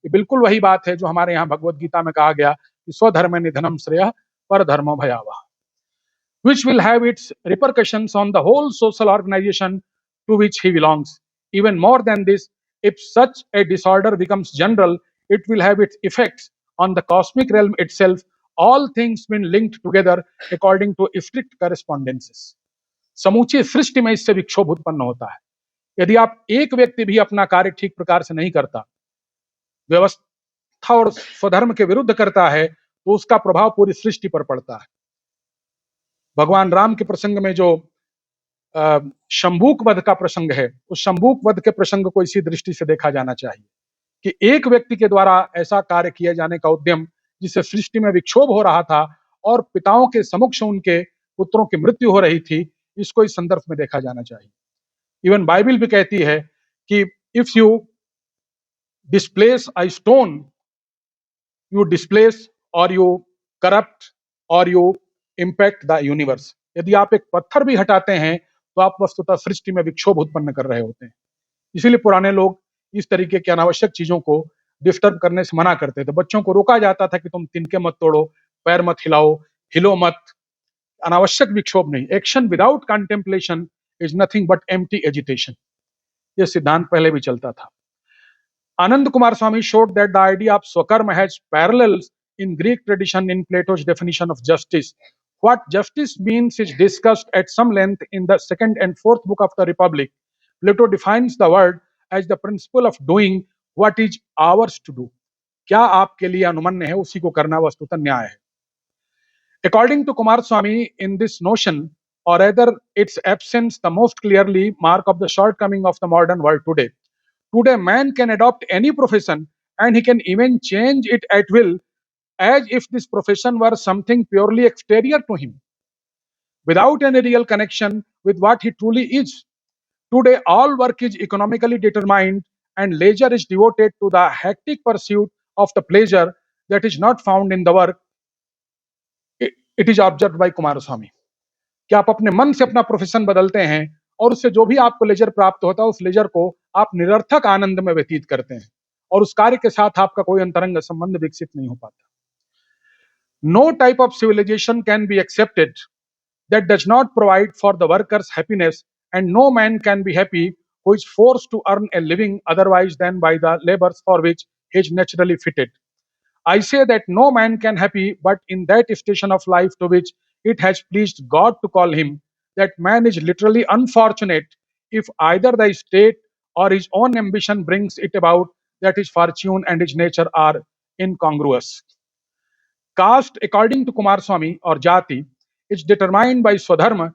ये बिल्कुल वही बात है जो हमारे यहाँ भगवत गीता में कहा गया कि स्वधर्म निधनम श्रेयः परधर्मो भयावह, which will have its repercussions on the whole social organization to which he belongs. Even more than this, if such a disorder becomes general, it will have its effects on the cosmic realm itself, all things being linked together according to strict correspondences. समूची सृष्टि में इससे विक्षोभ उत्पन्न होता है। यदि आप एक व्यक्ति भी अपना कार्य ठीक प्रकार से नहीं करता, व्यवस्था और स्वधर्म के विरुद्ध करता है, तो उसका प्रभाव पूरी सृष्टि पर पड़ता है। भगवान राम के प्रसंग में जो शंभूक वध का प्रसंग है, उस शंभूक वध के प्रसंग को इसी दृष्टि से देखा जाना चाहिए कि एक व्यक्ति के द्वारा ऐसा कार्य किए जाने का उद्यम जिससे सृष्टि में विक्षोभ हो रहा था और पिताओं के समक्ष उनके पुत्रों की मृत्यु हो रही थी, इसको इस संदर्भ में देखा जाना चाहिए। इवन बाइबल भी कहती है कि if you displace a stone, you displace और यू करप्ट और यू इंपैक्ट द यूनिवर्स। यदि आप एक पत्थर भी हटाते हैं तो आप वस्तुतः सृष्टि में विक्षोभ उत्पन्न कर रहे होते हैं। इसीलिए पुराने लोग इस तरीके की अनावश्यक चीजों को डिस्टर्ब करने से मना करते थे। बच्चों को रोका जाता था कि तुम तिनके मत तोड़ो, पैर मत हिलाओ, हिलो मत, अनावश्यक विक्षोभ नहीं। Action without contemplation is nothing but empty agitation. यह सिद्धांत पहले भी चलता था। Anand Kumar Swami showed that the idea of Swakarma has parallels in Greek tradition in Plato's definition of justice. What justice means is discussed at some length in the second and fourth book of the Republic. Plato defines the word as the principle of doing what is ours to do. क्या आपके लिए अनुमन्य है उसी को करना वस्तुतः न्याय है। According to Kumar Swami, in this notion, or rather its absence, the most clearly mark of the shortcoming of the modern world today. Today, man can adopt any profession and he can even change it at will as if this profession were something purely exterior to him, without any real connection with what he truly is. Today, all work is economically determined and leisure is devoted to the hectic pursuit of the pleasure that is not found in the work. It is observed by Kumar Swami. कि आप अपने मन से अपना profession बदलते हैं और उससे जो भी आपको लेजर प्राप्त होता है उस लेजर को आप निरर्थक आनंद में व्यतीत करते हैं और उस कार्य के साथ आपका कोई अंतरंग संबंध विकसित नहीं हो पाता। No type of civilisation can be accepted that does not provide for the workers happiness and no man can be happy who is forced to earn a living otherwise than by the labours for which he is naturally fitted. I say that no man can happy but in that station of life to which it has pleased God to call him, that man is literally unfortunate if either the state or his own ambition brings it about that his fortune and his nature are incongruous. Caste, according to Kumar Swami or Jati, is determined by Swadharma,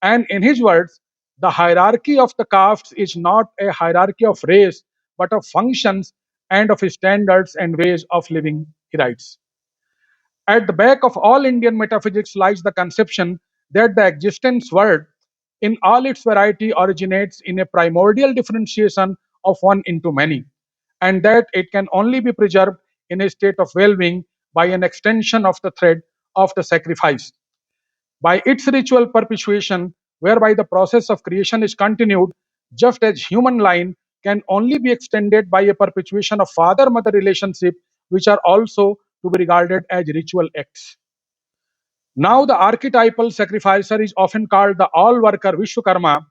and in his words, the hierarchy of the castes is not a hierarchy of race but of functions and of standards and ways of living, he writes. At the back of all Indian metaphysics lies the conception that the existence world in all its variety originates in a primordial differentiation of one into many, and that it can only be preserved in a state of well-being by an extension of the thread of the sacrifice. by its ritual perpetuation, whereby the process of creation is continued, just as human line can only be extended by a perpetuation of father-mother relationship, which are also to be regarded as ritual acts. Now, the archetypal sacrificer is often called the all-worker Vishwakarma,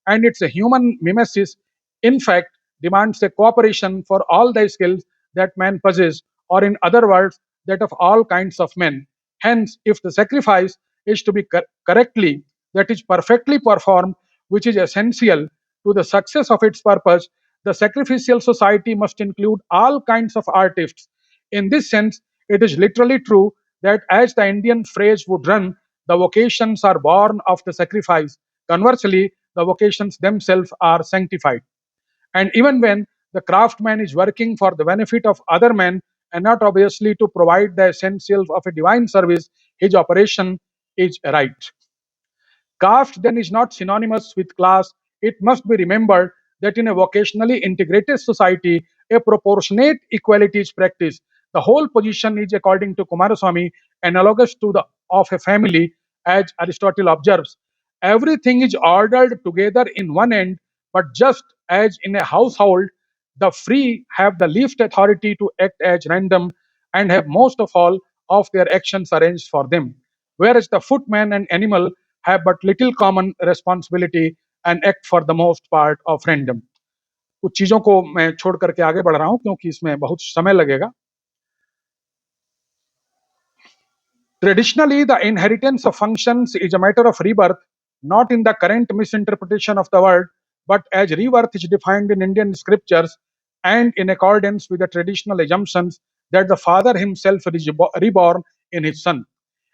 and its a human mimesis, in fact, demands a cooperation for all the skills that man possesses, or in other words, that of all kinds of men. Hence, if the sacrifice is to be correctly, that is perfectly performed, which is essential to the success of its purpose, the sacrificial society must include all kinds of artists. In this sense, it is literally true that, as the Indian phrase would run, the vocations are born of the sacrifice. Conversely, the vocations themselves are sanctified. And even when the craftsman is working for the benefit of other men and not obviously to provide the essentials of a divine service, his operation is right. Caste then is not synonymous with class. It must be remembered that in a vocationally integrated society, a proportionate equality is practiced. The whole position is, according to Kumaraswamy, analogous to the of a family, as Aristotle observes. Everything is ordered together in one end, but just as in a household, the free have the least authority to act as random and have most of all of their actions arranged for them, whereas the footman and animal have but little common responsibility and act for the most part of random. कुछ चीजों को मैं छोड़ करके आगे बढ़ रहा हूं क्योंकि इसमें बहुत समय लगेगा. Traditionally, the inheritance of functions is a matter of rebirth, not in the current misinterpretation of the word, but as rebirth is defined in Indian scriptures and in accordance with the traditional assumptions that the father himself is reborn in his son.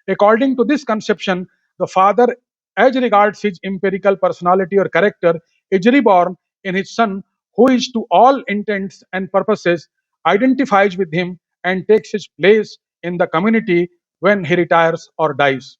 According to this conception, the father, as regards his empirical personality or character, is reborn in his son, who is to all intents and purposes identifies with him and takes his place in the community when he retires or dies.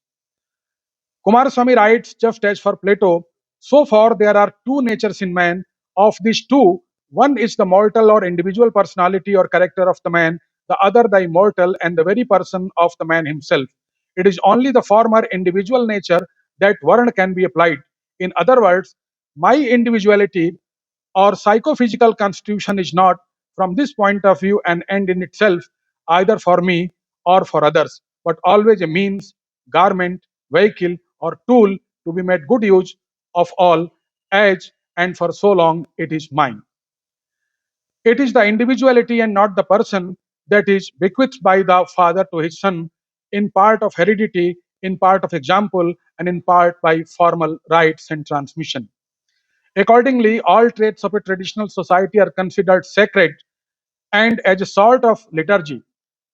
Kumaraswamy writes, just as for Plato, so far there are two natures in man. Of these two, one is the mortal or individual personality or character of the man, the other the immortal and the very person of the man himself. It is only the former individual nature that Varna can be applied. In other words, my individuality or psychophysical constitution is not, from this point of view, an end in itself, either for me or for others, but always a means, garment, vehicle, or tool to be made good use of all, as and for so long it is mine. It is the individuality and not the person that is bequeathed by the father to his son, in part of heredity, in part of example, and in part by formal rights and transmission. Accordingly, all traits of a traditional society are considered sacred and as a sort of liturgy.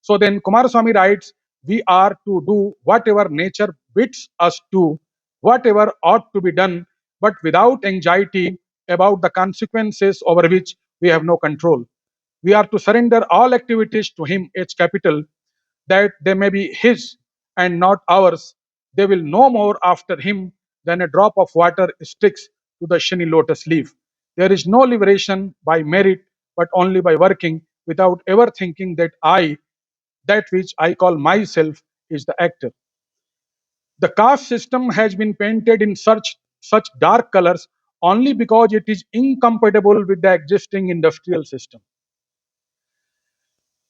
So then Kumaraswamy writes, we are to do whatever nature bids us to, whatever ought to be done, but without anxiety about the consequences over which we have no control. We are to surrender all activities to him, H capital, that they may be his and not ours. They will no more after him than a drop of water sticks to the shiny lotus leaf. There is no liberation by merit, but only by working without ever thinking that I, that which I call myself, is the actor. The caste system has been painted in such dark colors only because it is incompatible with the existing industrial system.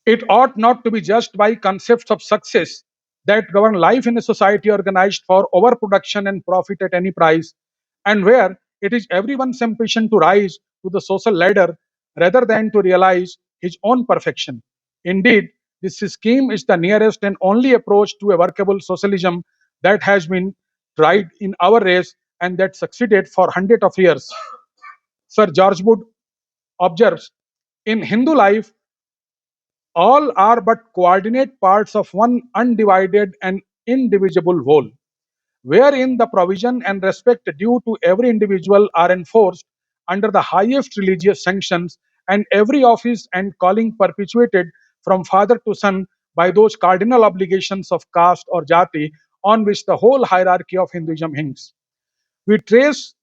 It ought not to be judged by concepts of success that govern life in a society organized for overproduction and profit at any price, and where it is everyone's ambition to rise to the social ladder rather than to realize his own perfection. Indeed, this scheme is the nearest and only approach to a workable socialism that has been tried in our race and that succeeded for hundreds of years. Sir George Wood observes, in Hindu life, all are but coordinate parts of one undivided and indivisible whole, wherein the provision and respect due to every individual are enforced under the highest religious sanctions, and every office and calling perpetuated from father to son by those cardinal obligations of caste or jati on which the whole hierarchy of Hinduism hangs. We trace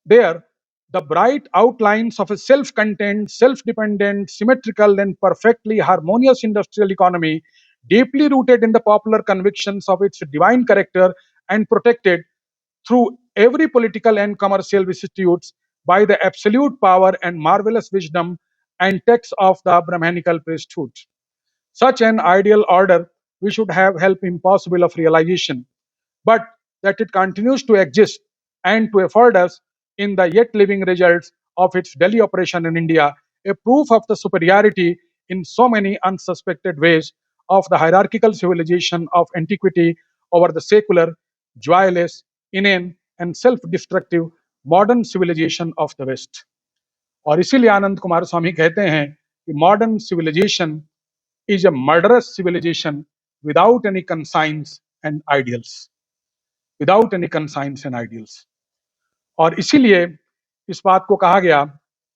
there, the bright outlines of a self-contained, self-dependent, symmetrical, and perfectly harmonious industrial economy, deeply rooted in the popular convictions of its divine character and protected through every political and commercial vicissitudes by the absolute power and marvelous wisdom and texts of the Brahmanical priesthood. Such an ideal order we should have help impossible of realization, but that it continues to exist and to afford us in the yet living results of its daily operation in India, a proof of the superiority in so many unsuspected ways of the hierarchical civilization of antiquity over the secular, joyless, inane and self-destructive modern civilization of the West. और इसीलिए आनंद कुमार स्वामी कहते हैं कि modern civilisation is a murderous civilization without any conscience and ideals. Without any conscience and ideals. और इसीलिए इस बात को कहा गया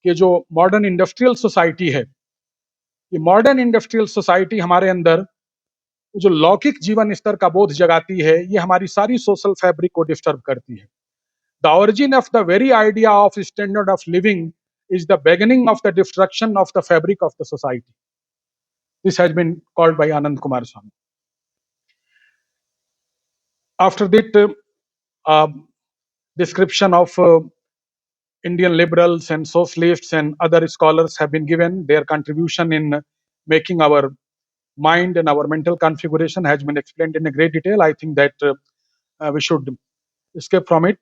कि जो मॉडर्न इंडस्ट्रियल सोसाइटी है, ये मॉडर्न इंडस्ट्रियल सोसाइटी हमारे अंदर जो लौकिक जीवन स्तर का बोध जगाती है, ये हमारी सारी सोशल फैब्रिक को डिस्टर्ब करती है. The origin of the very idea of standard of living is the beginning of the destruction of the fabric of the society. This has been called by Anand Kumar Swami. After that description of Indian liberals and socialists and other scholars have been given, their contribution in making our mind and our mental configuration has been explained in a great detail. I think that we should escape from it.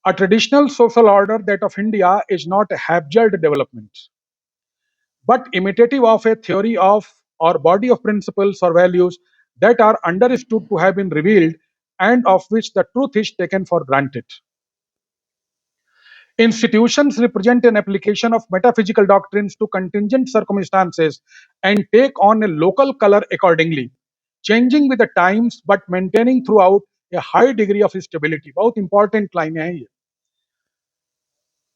A traditional social order, that of India, is not a haphazard development, but imitative of a theory of or body of principles or values that are understood to have been revealed and of which the truth is taken for granted. Institutions represent an application of metaphysical doctrines to contingent circumstances and take on a local color accordingly, changing with the times but maintaining throughout a high degree of stability. बहुत important line है ये.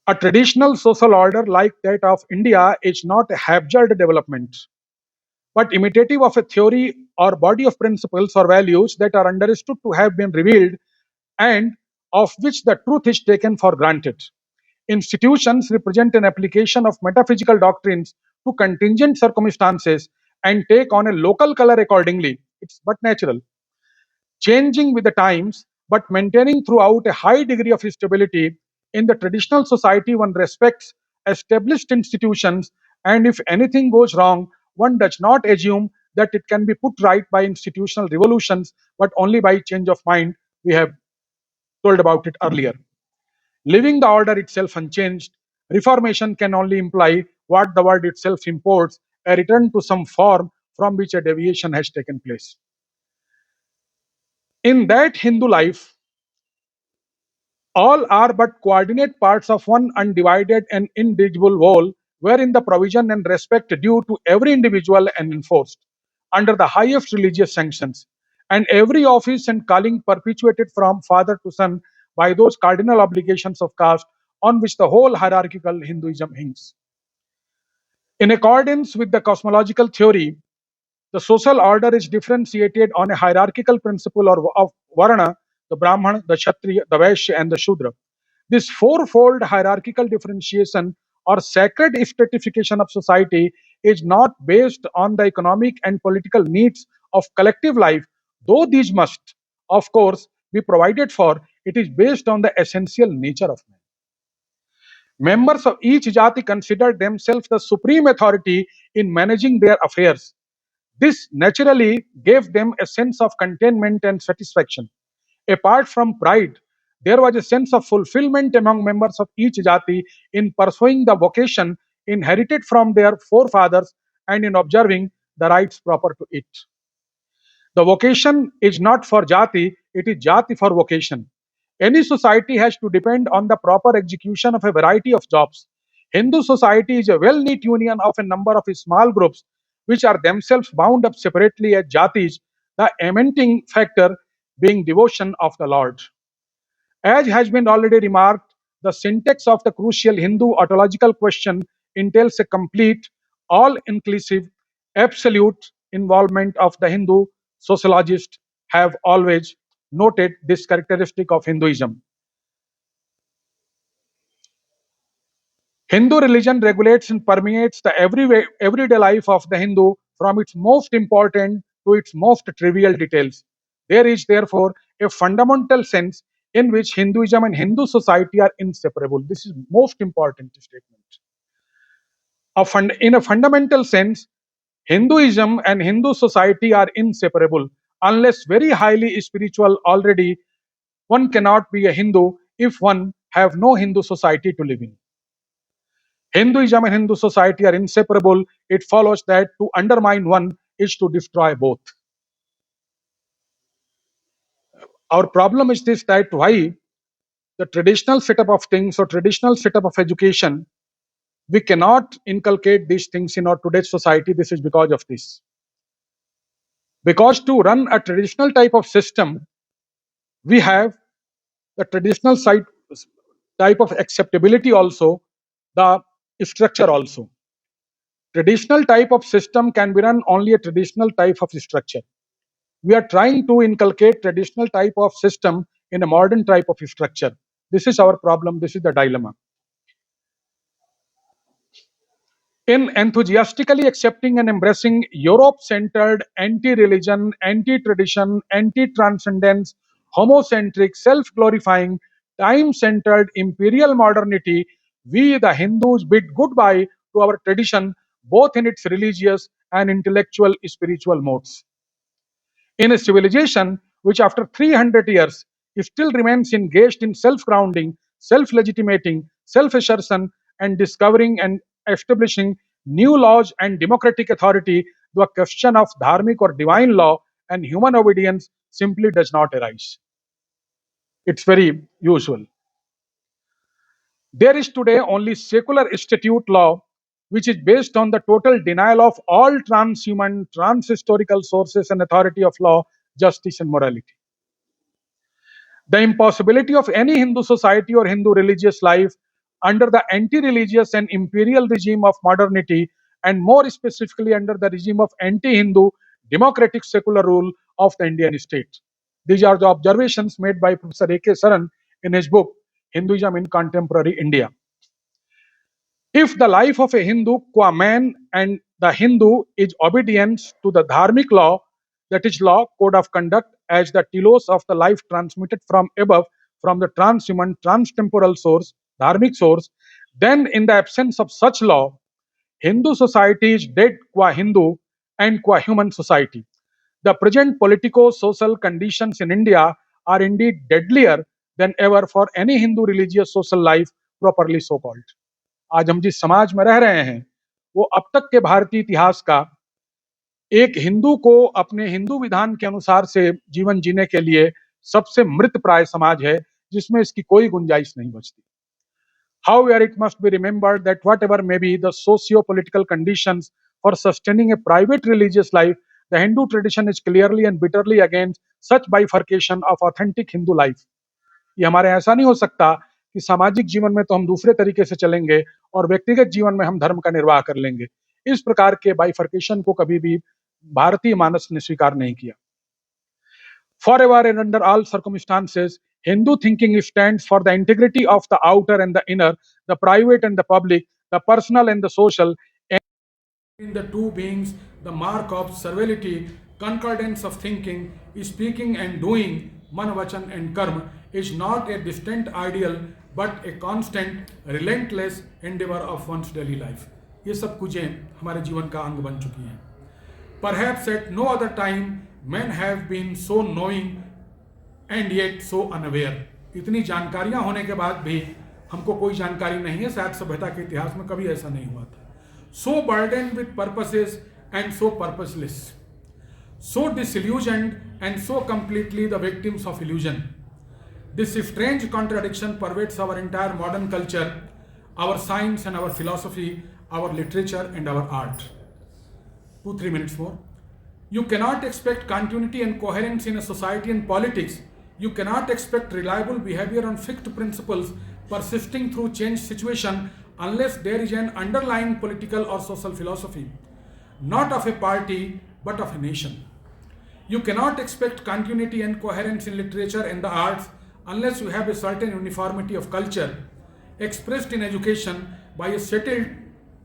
A traditional social order like that of India is not a haphazard development, but imitative of a theory or body of principles or values that are understood to have been revealed and of which the truth is taken for granted. Institutions represent an application of metaphysical doctrines to contingent circumstances and take on a local color accordingly. It's but natural. Changing with the times, but maintaining throughout a high degree of stability. In the traditional society, one respects established institutions, and if anything goes wrong, one does not assume that it can be put right by institutional revolutions, but only by change of mind. We have told about it earlier. Leaving the order itself unchanged, reformation can only imply what the word itself imports, a return to some form from which a deviation has taken place. In that Hindu life, all are but coordinate parts of one undivided and indivisible whole, wherein the provision and respect due to every individual and enforced under the highest religious sanctions, and every office and calling perpetuated from father to son by those cardinal obligations of caste on which the whole hierarchical Hinduism hangs. In accordance with the cosmological theory, the social order is differentiated on a hierarchical principle of Varna, the Brahman, the Kshatriya, the Vaishya, and the Shudra. This fourfold hierarchical differentiation or sacred stratification of society is not based on the economic and political needs of collective life, though these must, of course, be provided for. It is based on the essential nature of man. Members of each jati consider themselves the supreme authority in managing their affairs. This naturally gave them a sense of contentment and satisfaction. Apart from pride, there was a sense of fulfillment among members of each jati in pursuing the vocation inherited from their forefathers and in observing the rites proper to it. The vocation is not for jati, it is jati for vocation. Any society has to depend on the proper execution of a variety of jobs. Hindu society is a well-knit union of a number of small groups which are themselves bound up separately as jatis, the emanating factor being devotion of the Lord. As has been already remarked, the syntax of the crucial Hindu ontological question entails a complete, all-inclusive, absolute involvement of the Hindu. Sociologists have always noted this characteristic of Hinduism. Hindu religion regulates and permeates the everyday life of the Hindu from its most important to its most trivial details. There is therefore a fundamental sense in which Hinduism and Hindu society are inseparable. This is most important statement. In a fundamental sense, Hinduism and Hindu society are inseparable. Unless very highly spiritual already, one cannot be a Hindu if one have no Hindu society to live in. Hinduism and Hindu society are inseparable. It follows that to undermine one is to destroy both. Our problem is this, that why the traditional setup of things or traditional setup of education, we cannot inculcate these things in our today's society. This is because of this. Because to run a traditional type of system, we have the traditional type of acceptability also, the structure also. Traditional type of system can be run only a traditional type of structure. We are trying to inculcate traditional type of system in a modern type of structure. This is our problem. This is the dilemma. In enthusiastically accepting and embracing Europe-centered, anti-religion, anti-tradition, anti-transcendence, homocentric, self-glorifying, time-centered imperial modernity, we the Hindus bid goodbye to our tradition, both in its religious and intellectual spiritual modes. In a civilization which after 300 years still remains engaged in self-grounding, self-legitimating, self-assertion, and discovering and establishing new laws and democratic authority, the question of dharmic or divine law and human obedience simply does not arise. It's very usual. There is today only secular statute law, which is based on the total denial of all transhuman, transhistorical sources and authority of law, justice, and morality. The impossibility of any Hindu society or Hindu religious life under the anti-religious and imperial regime of modernity, and more specifically under the regime of anti-Hindu democratic secular rule of the Indian state. These are the observations made by Professor A.K. Saran in his book, Hinduism in Contemporary India. If the life of a Hindu qua man and the Hindu is obedience to the dharmic law, that is law, code of conduct, as the telos of the life transmitted from above, from the transhuman, transtemporal source, dharmic source, then in the absence of such law, Hindu society is dead qua Hindu and qua human society. The present politico-social conditions in India are indeed deadlier than ever for any Hindu religious social life, properly so called. आज हम जिस समाज में रह रहे हैं वो अब तक के भारतीय इतिहास का एक हिंदू को अपने हिंदू विधान के अनुसार से जीवन जीने के लिए सबसे मृत प्राय समाज है, जिसमें इसकी कोई गुंजाइश नहीं बचती. However, it must be remembered that whatever may be the socio-political conditions for sustaining a private religious life, the Hindu tradition is clearly and bitterly against such bifurcation of authentic Hindu life. ये हमारे ऐसा नहीं हो सकता कि सामाजिक जीवन में तो हम दूसरे तरीके से चलेंगे और व्यक्तिगत जीवन में हम धर्म का निर्वाह कर लेंगे. इस प्रकार के बाइफर्केशन को कभी भी भारतीय मानस ने स्वीकार नहीं किया. Forever and under all circumstances, Hindu thinking stands for the integrity of the outer and the inner, the private and the public, the personal and the social. In the two beings, the mark of servility, concordance of thinking, speaking and doing, man, vachan and karma, is not a distant ideal, but a constant, relentless endeavor of one's daily life. ये सब कुछें हमारे जीवन का अंग बन चुकी हैं. Perhaps at no other time men have been so knowing and yet so unaware. इतनी जानकारियां होने के बाद भी हमको कोई जानकारी नहीं है. शायद सभ्यता के इतिहास में कभी ऐसा नहीं हुआ था. So burdened with purposes and so purposeless, so disillusioned and so completely the victims of illusion. This strange contradiction pervades our entire modern culture, our science and our philosophy, our literature and our art. 2-3 minutes more. You cannot expect continuity and coherence in a society and politics. You cannot expect reliable behavior on fixed principles persisting through changed situation unless there is an underlying political or social philosophy, not of a party but of a nation. You cannot expect continuity and coherence in literature and the arts unless you have a certain uniformity of culture expressed in education by a settled,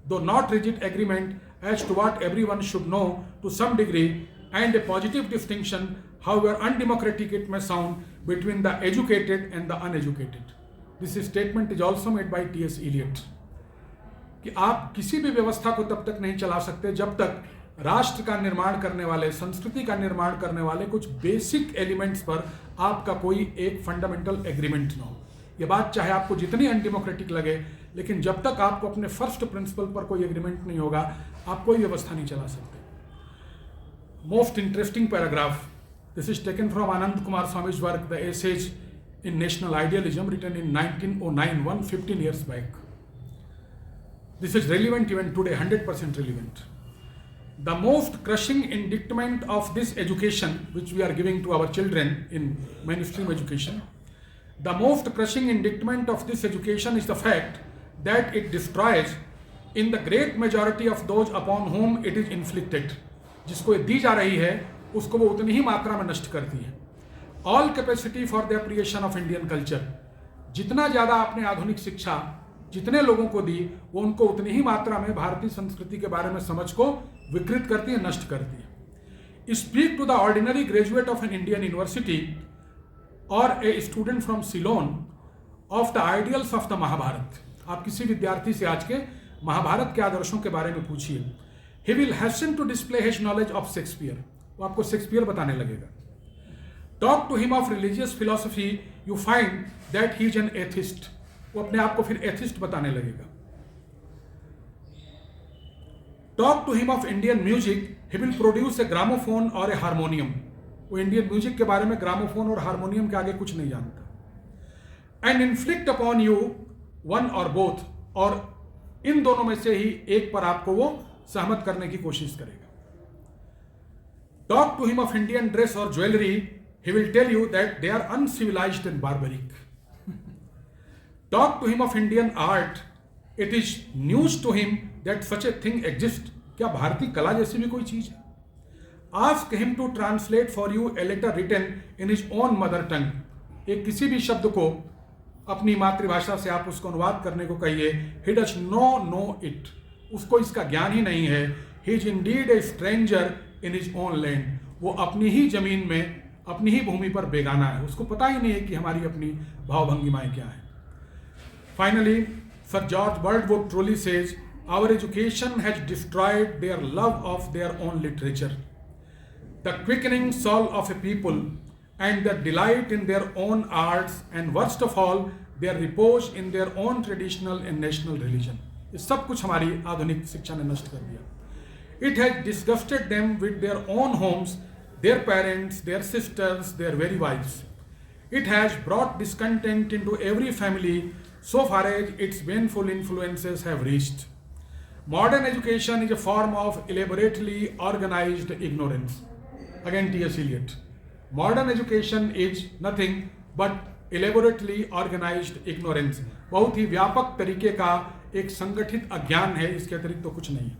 though not rigid, agreement as to what everyone should know to some degree, and a positive distinction however undemocratic it may sound, between the educated and the uneducated. This statement is also made by T.S. Eliot. कि आप किसी भी व्यवस्था को तब तक नहीं चला सकते जब तक राष्ट्र का निर्माण करने वाले, संस्कृति का निर्माण करने वाले कुछ बेसिक एलिमेंट्स पर आपका कोई एक फंडामेंटल एग्रीमेंट न हो। ये बात चाहे आपको जितनी अनडेमोक्रेटिक लगे, लेकिन जब तक आपको अपने फर्स्ट प्रिंसिपल पर कोई एग्रीमेंट नहीं होगा, आप कोई व्यवस्था नहीं चला सकते। Most interesting paragraph, this is taken from Ananda Coomaraswamy work the essays in national idealism, written in 1909, 115 years back. This is relevant even today, 100% relevant. The most crushing indictment of this education, which we are giving to our children in mainstream education, the most crushing indictment of this education is the fact that it destroys in the great majority of those upon whom it is inflicted. जिसको ये दी जा रही है, उसको वो उतनी ही मात्रा में नष्ट करती है। All capacity for the appreciation of Indian culture, जितना ज़्यादा आपने आधुनिक शिक्षा जितने लोगों को दी, वो उनको उतनी ही मात्रा में भारतीय संस्कृति के बारे में समझ को विकृत करती है, नष्ट करती है। Speak to the ordinary graduate of an Indian university और a student from Ceylon of the ideals of the Mahabharata. आप किसी विद्यार्थी से आज के महाभारत के आदर्शों के बारे में पूछिए, he will hasten to display his knowledge of Shakespeare, वो आपको शेक्सपियर बताने लगेगा। Talk to him of religious philosophy, you find that he is an atheist, वो अपने आप को फिर एथिस्ट बताने लगेगा। Talk to him of Indian music, he will produce a gramophone और ए हारमोनियम, वो इंडियन म्यूजिक के बारे में ग्रामोफोन और हारमोनियम के आगे कुछ नहीं जानता। And inflict upon you one और बोथ, और इन दोनों में से ही एक पर आपको वो सहमत करने की कोशिश करेगा। Talk to him of Indian dress और jewellery, he will tell you that they are uncivilised and barbaric. Talk to him of Indian art, it is news to him that such a thing exists. क्या भारतीय कला जैसी भी कोई चीज है? Ask him to translate for you a letter written in his own mother tongue. एक किसी भी शब्द को अपनी मातृभाषा से आप उसको अनुवाद करने को कहिए। He does not know it. उसको इसका ज्ञान ही नहीं है। He is indeed a stranger in his own land. वो अपनी ही जमीन में, अपनी ही भूमि पर बेगाना है, उसको पता ही नहीं है कि हमारी अपनी भावभंगिमाएं क्या है। Finally, Sir George Birdwood truly says, our education has destroyed their love of their own literature, the quickening soul of a people, and the delight in their own arts, and worst of all, their repose in their own traditional and national religion. ये सब कुछ हमारी आधुनिक शिक्षा ने नष्ट कर दिया। It has disgusted them with their own homes, their parents, their sisters, their very wives. It has brought discontent into every family, so far as its baneful influences have reached. Modern education is a form of elaborately organized ignorance. Again, T.S. Eliot. Modern education is nothing but elaborately organized ignorance. बहुत ही व्यापक तरीके का एक संगठित अज्ञान है, इसके अतिरिक्त तो कुछ नहीं है।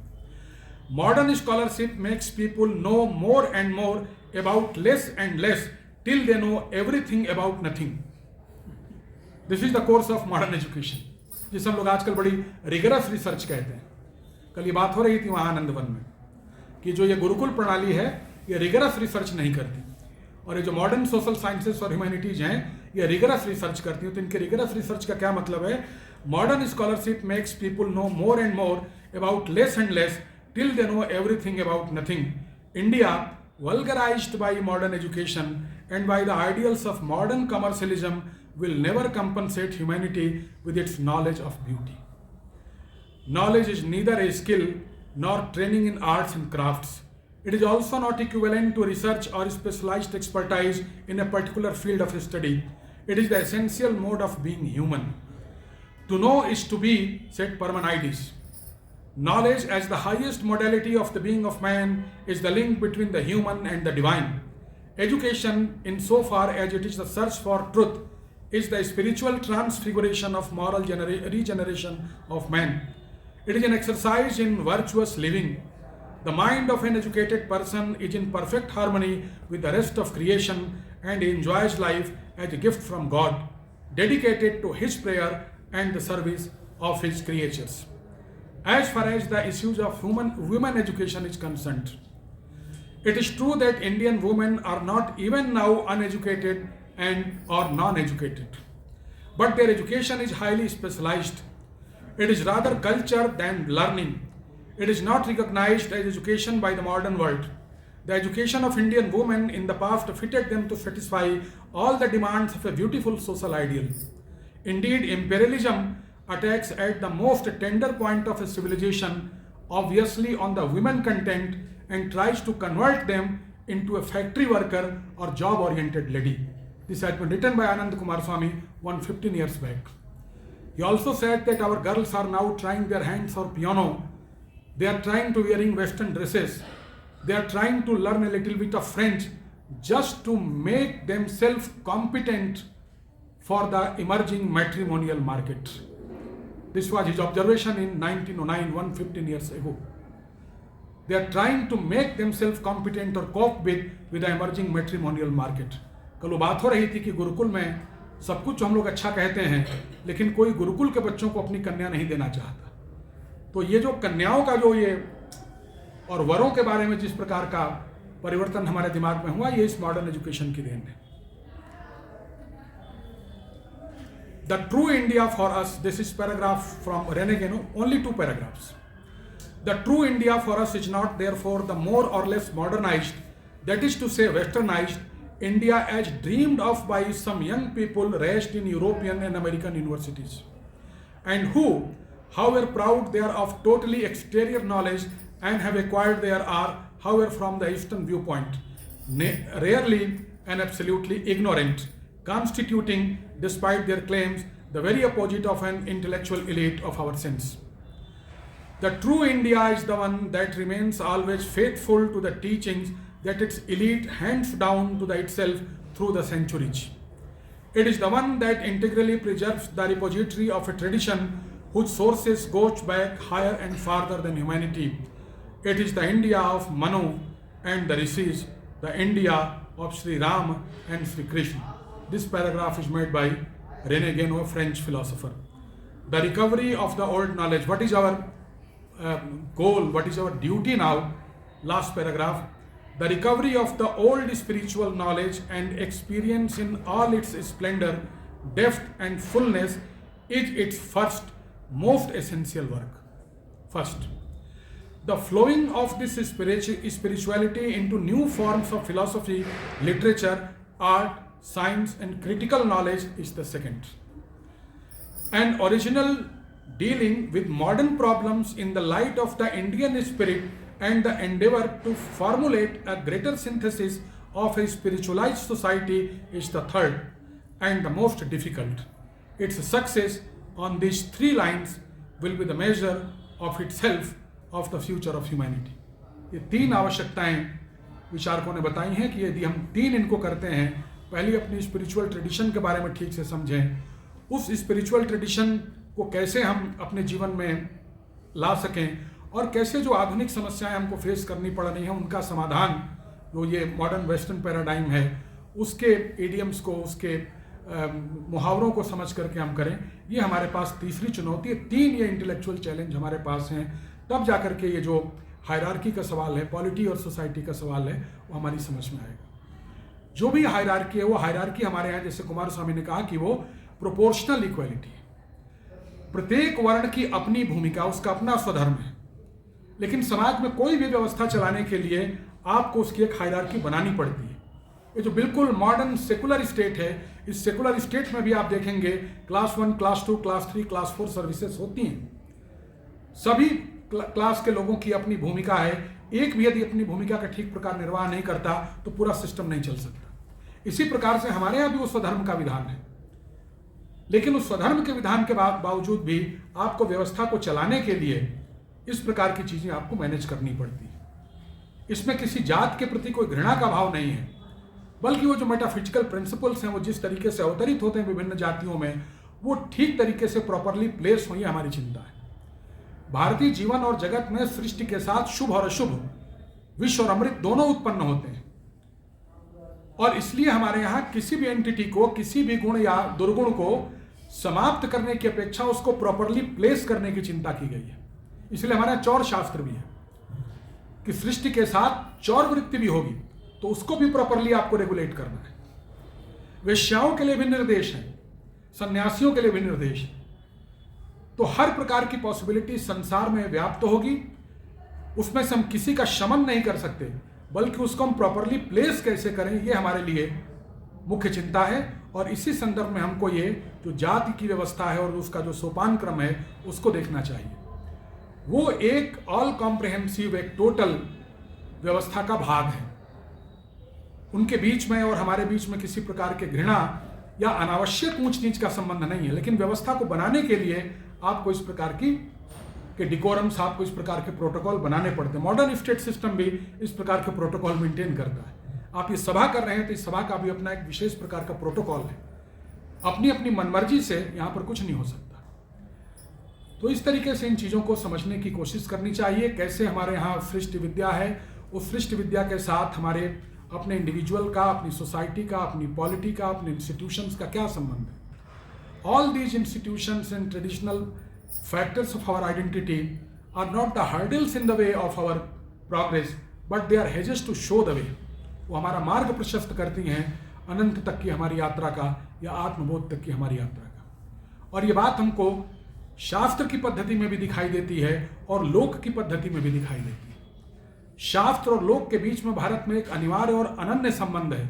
Modern scholarship makes people know more and more about less and less till they know everything about nothing. This is the course of modern education, जिसे हम लोग आजकल बड़ी रिगरस रिसर्च कहते हैं। कल ये बात हो रही थी वहाँ आनंद वन में कि जो ये गुरुकुल प्रणाली है, ये रिगरस रिसर्च नहीं करती, और ये जो मॉडर्न सोशल साइंसेस और ह्यूमैनिटीज हैं, ये रिगरस रिसर्च करती हैं। तो इनके रिगरस रिसर्च का क्या मतलब है? Modern scholarship makes people know more and more about less and less till they know everything about nothing. India, vulgarized by modern education and by the ideals of modern commercialism, will never compensate humanity with its knowledge of beauty. Knowledge is neither a skill nor training in arts and crafts. It is also not equivalent to research or specialized expertise in a particular field of study. It is the essential mode of being human. To know is to be, said Parmenides. Knowledge as the highest modality of the being of man is the link between the human and the divine. Education, in so far as it is the search for truth, is the spiritual transfiguration of moral regeneration of man. It is an exercise in virtuous living. The mind of an educated person is in perfect harmony with the rest of creation and enjoys life as a gift from God, dedicated to his prayer and the service of his creatures. As far as the issues of women education is concerned, It is true that Indian women are not even now uneducated and or non-educated, but their education is highly specialized. It is rather culture than learning. It is not recognized as education by the modern world. The education of Indian women in the past fitted them to satisfy all the demands of a beautiful social ideal. Indeed, imperialism attacks at the most tender point of a civilization, obviously on the women content, and tries to convert them into a factory worker or job-oriented lady. This had been written by Anand Kumar Swami 115 years back. He also said that our girls are now trying their hands for piano. They are trying to wearing Western dresses. They are trying to learn a little bit of French just to make themselves competent for the emerging matrimonial market. This was his observation in 1909, 115 years ago. They are trying to make themselves competent or cope with the emerging matrimonial market. कल वो बात हो रही थी कि गुरुकुल में सब कुछ हम लोग अच्छा कहते हैं, लेकिन कोई गुरुकुल के बच्चों को अपनी कन्या नहीं देना चाहता। तो ये जो कन्याओं का जो ये और वरों के बारे में जिस प्रकार का परिवर्तन हमारे दिमाग में हुआ, ये इस मॉडर्न एजुकेशन की देन है। The true India for us, this is paragraph from Rene Guénon, only 2 paragraphs. The true India for us is not therefore the more or less modernized, that is to say westernized, India as dreamed of by some young people raised in European and American universities, and who, however proud they are of totally exterior knowledge and have acquired their are, however from the Eastern viewpoint, rarely and absolutely ignorant, constituting, despite their claims, the very opposite of an intellectual elite of our sense. The true India is the one that remains always faithful to the teachings that its elite hands down to itself through the centuries. It is the one that integrally preserves the repository of a tradition whose sources go back higher and farther than humanity. It is the India of Manu and the Rishis, the India of Sri Ram and Sri Krishna. This paragraph is made by René Guénon, a French philosopher. The recovery of the old knowledge. What is our goal? What is our duty now? Last paragraph. The recovery of the old spiritual knowledge and experience in all its splendor, depth and fullness is its first, most essential work. First, the flowing of this spirituality into new forms of philosophy, literature, art, science and critical knowledge is the second. An original dealing with modern problems in the light of the Indian spirit and the endeavor to formulate a greater synthesis of a spiritualized society is the third and the most difficult. Its success on these 3 lines will be the measure of itself of the future of humanity. ये 3 आवश्यकताएं विचारकों ने बताई हैं कि यदि हम 3 इनको करते हैं, पहले अपनी स्पिरिचुअल ट्रेडिशन के बारे में ठीक से समझें, उस स्पिरिचुअल ट्रेडिशन को कैसे हम अपने जीवन में ला सकें और कैसे जो आधुनिक समस्याएं हमको फेस करनी पड़ रही हैं उनका समाधान, जो ये मॉडर्न वेस्टर्न पैराडाइम है, उसके इडियम्स को, उसके मुहावरों को समझ करके हम करें। ये हमारे पास तीसरी चुनौती है। 3 ये इंटेलेक्चुअल चैलेंज हमारे पास हैं, तब जा करके ये जो हायरार्की का सवाल है, पॉलिटी और सोसाइटी का सवाल है, वो हमारी समझ में आएगा। जो भी हायरार्की है, वो हायरार्की हमारे यहाँ जैसे कुमार स्वामी ने कहा कि वो प्रोपोर्शनल इक्वालिटी है। प्रत्येक वर्ण की अपनी भूमिका, उसका अपना स्वधर्म है, लेकिन समाज में कोई भी व्यवस्था चलाने के लिए आपको उसकी एक हायरार्की बनानी पड़ती है। ये जो बिल्कुल मॉडर्न सेकुलर स्टेट है, इस सेकुलर स्टेट में भी आप देखेंगे class 1, class 2, class 3, class 4 services होती हैं। सभी क्लास के लोगों की अपनी भूमिका है। एक भी यदि अपनी भूमिका का ठीक प्रकार निर्वाह नहीं करता तो पूरा सिस्टम नहीं चल सकता। इसी प्रकार से हमारे यहाँ भी उस स्वधर्म का विधान है, लेकिन उस स्वधर्म के विधान के बावजूद भी आपको व्यवस्था को चलाने के लिए इस प्रकार की चीजें आपको मैनेज करनी पड़ती है। इसमें किसी जात के प्रति कोई घृणा का भाव नहीं है, बल्कि वो जो मेटाफिजिकल प्रिंसिपल्स हैं, वो जिस तरीके से अवतरित होते हैं विभिन्न जातियों में, वो ठीक तरीके से प्रॉपरली प्लेस हो, ये हमारी चिंता है। भारतीय जीवन और जगत में सृष्टि के साथ शुभ और अशुभ, विश्व और अमृत दोनों उत्पन्न होते हैं, और इसलिए हमारे यहाँ किसी भी एंटिटी को, किसी भी गुण या दुर्गुण को समाप्त करने की अपेक्षा उसको प्रॉपरली प्लेस करने की चिंता की गई है। इसलिए हमारे यहाँ चौर शास्त्र भी है कि सृष्टि के साथ चौर वृत्ति भी होगी तो उसको भी प्रॉपरली आपको रेगुलेट करना है। वेश्याओं के लिए भी निर्देश है, सन्यासियों के लिए भी निर्देश है। तो हर प्रकार की पॉसिबिलिटी संसार में व्याप्त होगी, उसमें से हम किसी का शमन नहीं कर सकते, बल्कि उसको हम प्रॉपरली प्लेस कैसे करें ये हमारे लिए मुख्य चिंता है। और इसी संदर्भ में हमको ये जो जाति की व्यवस्था है और उसका जो सोपान क्रम है उसको देखना चाहिए। वो एक ऑल कॉम्प्रिहेंसिव, एक टोटल व्यवस्था का भाग है। उनके बीच में और हमारे बीच में किसी प्रकार के घृणा या अनावश्यक ऊंच नीच का संबंध नहीं है, लेकिन व्यवस्था को बनाने के लिए आपको इस प्रकार के डिकोरम्स, आपको इस प्रकार के प्रोटोकॉल बनाने पड़ते हैं। मॉडर्न स्टेट सिस्टम भी इस प्रकार के प्रोटोकॉल मेंटेन करता है। आप ये सभा कर रहे हैं तो इस सभा का भी अपना एक विशेष प्रकार का प्रोटोकॉल है। अपनी अपनी मनमर्जी से यहाँ पर कुछ नहीं हो सकता। तो इस तरीके से इन चीज़ों को समझने की कोशिश करनी चाहिए। कैसे हमारे यहाँ सृष्टि विद्या है, उस सृष्टि विद्या के साथ हमारे अपने इंडिविजुअल का, अपनी सोसाइटी का, अपनी पॉलिटी का, अपने इंस्टीट्यूशंस का क्या संबंध है। All these institutions and traditional factors of our identity are not the hurdles in the way of our progress, but they are hedges to show the way. वो हमारा मार्ग प्रशस्त करती हैं अनंत तक की हमारी यात्रा का या आत्मबोध तक की हमारी यात्रा का। और ये बात हमको शास्त्र की पद्धति में भी दिखाई देती है और लोक की पद्धति में भी दिखाई देती है। शास्त्र और लोक के बीच में भारत में एक अनिवार्य और अनन्य संबंध है।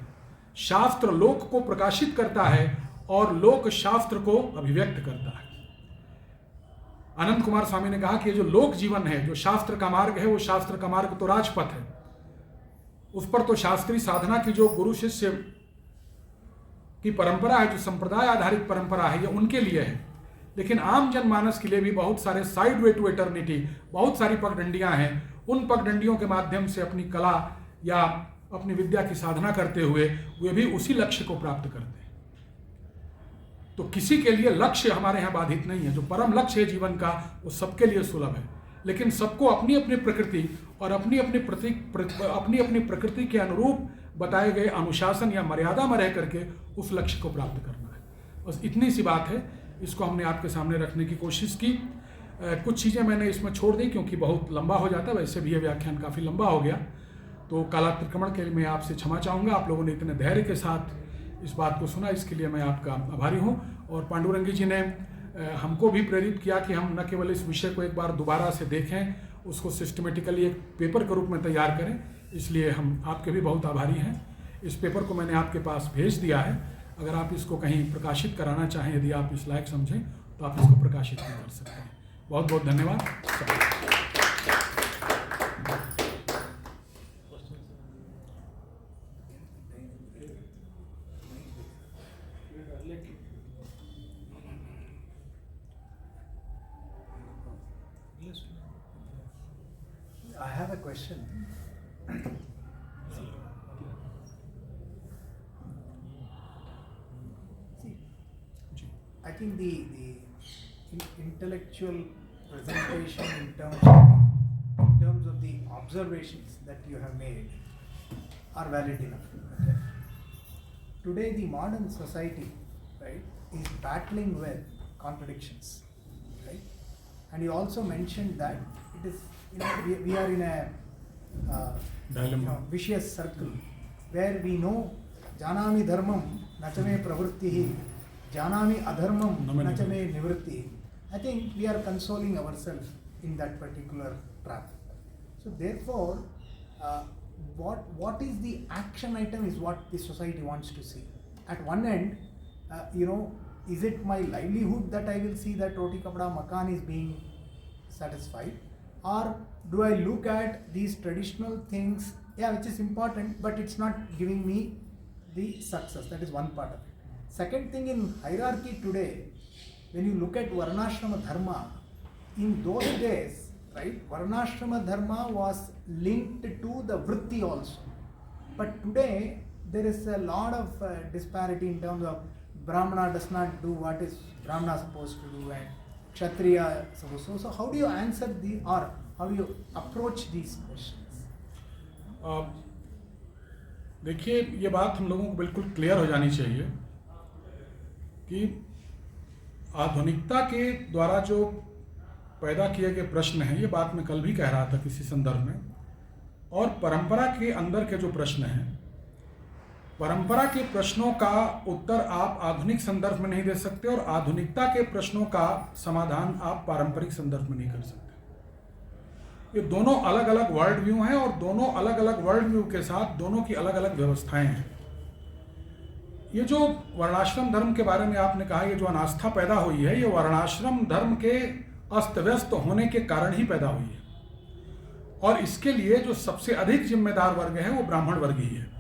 शास्त्र लोक को प्रकाशित करता है और लोक शास्त्र को अभिव्यक्त करता है। अनंत कुमार स्वामी ने कहा कि ये जो लोक जीवन है, जो शास्त्र का मार्ग है, वो शास्त्र का मार्ग तो राजपथ है, उस पर तो शास्त्रीय साधना की जो गुरु शिष्य की परंपरा है, जो संप्रदाय आधारित परंपरा है, ये उनके लिए है। लेकिन आम जनमानस के लिए भी बहुत सारे साइड वे टू एटर्निटी, बहुत सारी पगडंडियां हैं। उन पगडंडियों के माध्यम से अपनी कला या अपनी विद्या की साधना करते हुए वे भी उसी लक्ष्य को प्राप्त करते हैं। तो किसी के लिए लक्ष्य हमारे यहाँ बाधित नहीं है। जो परम लक्ष्य है जीवन का वो सबके लिए सुलभ है, लेकिन सबको अपनी अपनी प्रकृति और अपनी अपनी प्रकृति के अनुरूप बताए गए अनुशासन या मर्यादा में रह करके उस लक्ष्य को प्राप्त करना है। बस इतनी सी बात है, इसको हमने आपके सामने रखने की कोशिश की। कुछ चीज़ें मैंने इसमें छोड़ दी क्योंकि बहुत लंबा हो जाता, वैसे भी ये व्याख्यान काफ़ी लंबा हो गया, तो कालातिक्रमण के लिए मैं आपसे क्षमा चाहूँगा। आप लोगों ने इतने धैर्य के साथ इस बात को सुना, इसके लिए मैं आपका आभारी हूँ। और पांडुरंगी जी ने हमको भी प्रेरित किया कि हम न केवल इस विषय को एक बार दोबारा से देखें, उसको सिस्टमेटिकली एक पेपर के रूप में तैयार करें, इसलिए हम आपके भी बहुत आभारी हैं। इस पेपर को मैंने आपके पास भेज दिया है, अगर आप इसको कहीं प्रकाशित कराना चाहें, यदि आप इस लायक समझें तो आप इसको प्रकाशित भी कर सकते हैं। बहुत बहुत धन्यवाद। I have a question. See, I think the intellectual presentation in terms of the observations that you have made are valid enough. Okay? Today, the modern society, right, is battling with contradictions, right? And you also mentioned that it is, we are in a vicious circle where we know janami dharmam nachame pravrittihi, janami adharmam nachame nivritti. I think we are consoling ourselves in that particular trap. So therefore, what is the action item is what the society wants to see. At one end, is it my livelihood that I will see that roti kapda makan is being satisfied, or do I look at these traditional things, which is important, but it's not giving me the success. That is one part of it. Second thing, in hierarchy today, when you look at Varnashrama Dharma, in those days, right, Varnashrama Dharma was linked to the vritti also. But today, there is a lot of disparity in terms of Brahmana does not do what is Brahmana supposed to do and Kshatriya supposed to. So how do you answer or how do you approach these questions? देखिए, ये बात हम लोगों को बिल्कुल clear हो जानी चाहिए कि आधुनिकता के द्वारा जो पैदा किए गए प्रश्न हैं, ये बात मैं कल भी कह रहा था किसी संदर्भ में, और परंपरा के अंदर के जो प्रश्न हैं, परंपरा के प्रश्नों का उत्तर आप आधुनिक संदर्भ में नहीं दे सकते और आधुनिकता के प्रश्नों का समाधान आप पारंपरिक संदर्भ में नहीं कर सकते। ये दोनों अलग अलग वर्ल्ड व्यू हैं और दोनों अलग अलग वर्ल्ड व्यू के साथ दोनों की अलग अलग व्यवस्थाएं हैं। ये जो वर्णाश्रम धर्म के बारे में आपने कहा, ये जो अनास्था पैदा हुई है, ये वर्णाश्रम धर्म के अस्त व्यस्त होने के कारण ही पैदा हुई है और इसके लिए जो सबसे अधिक जिम्मेदार वर्ग है वो ब्राह्मण वर्ग ही है।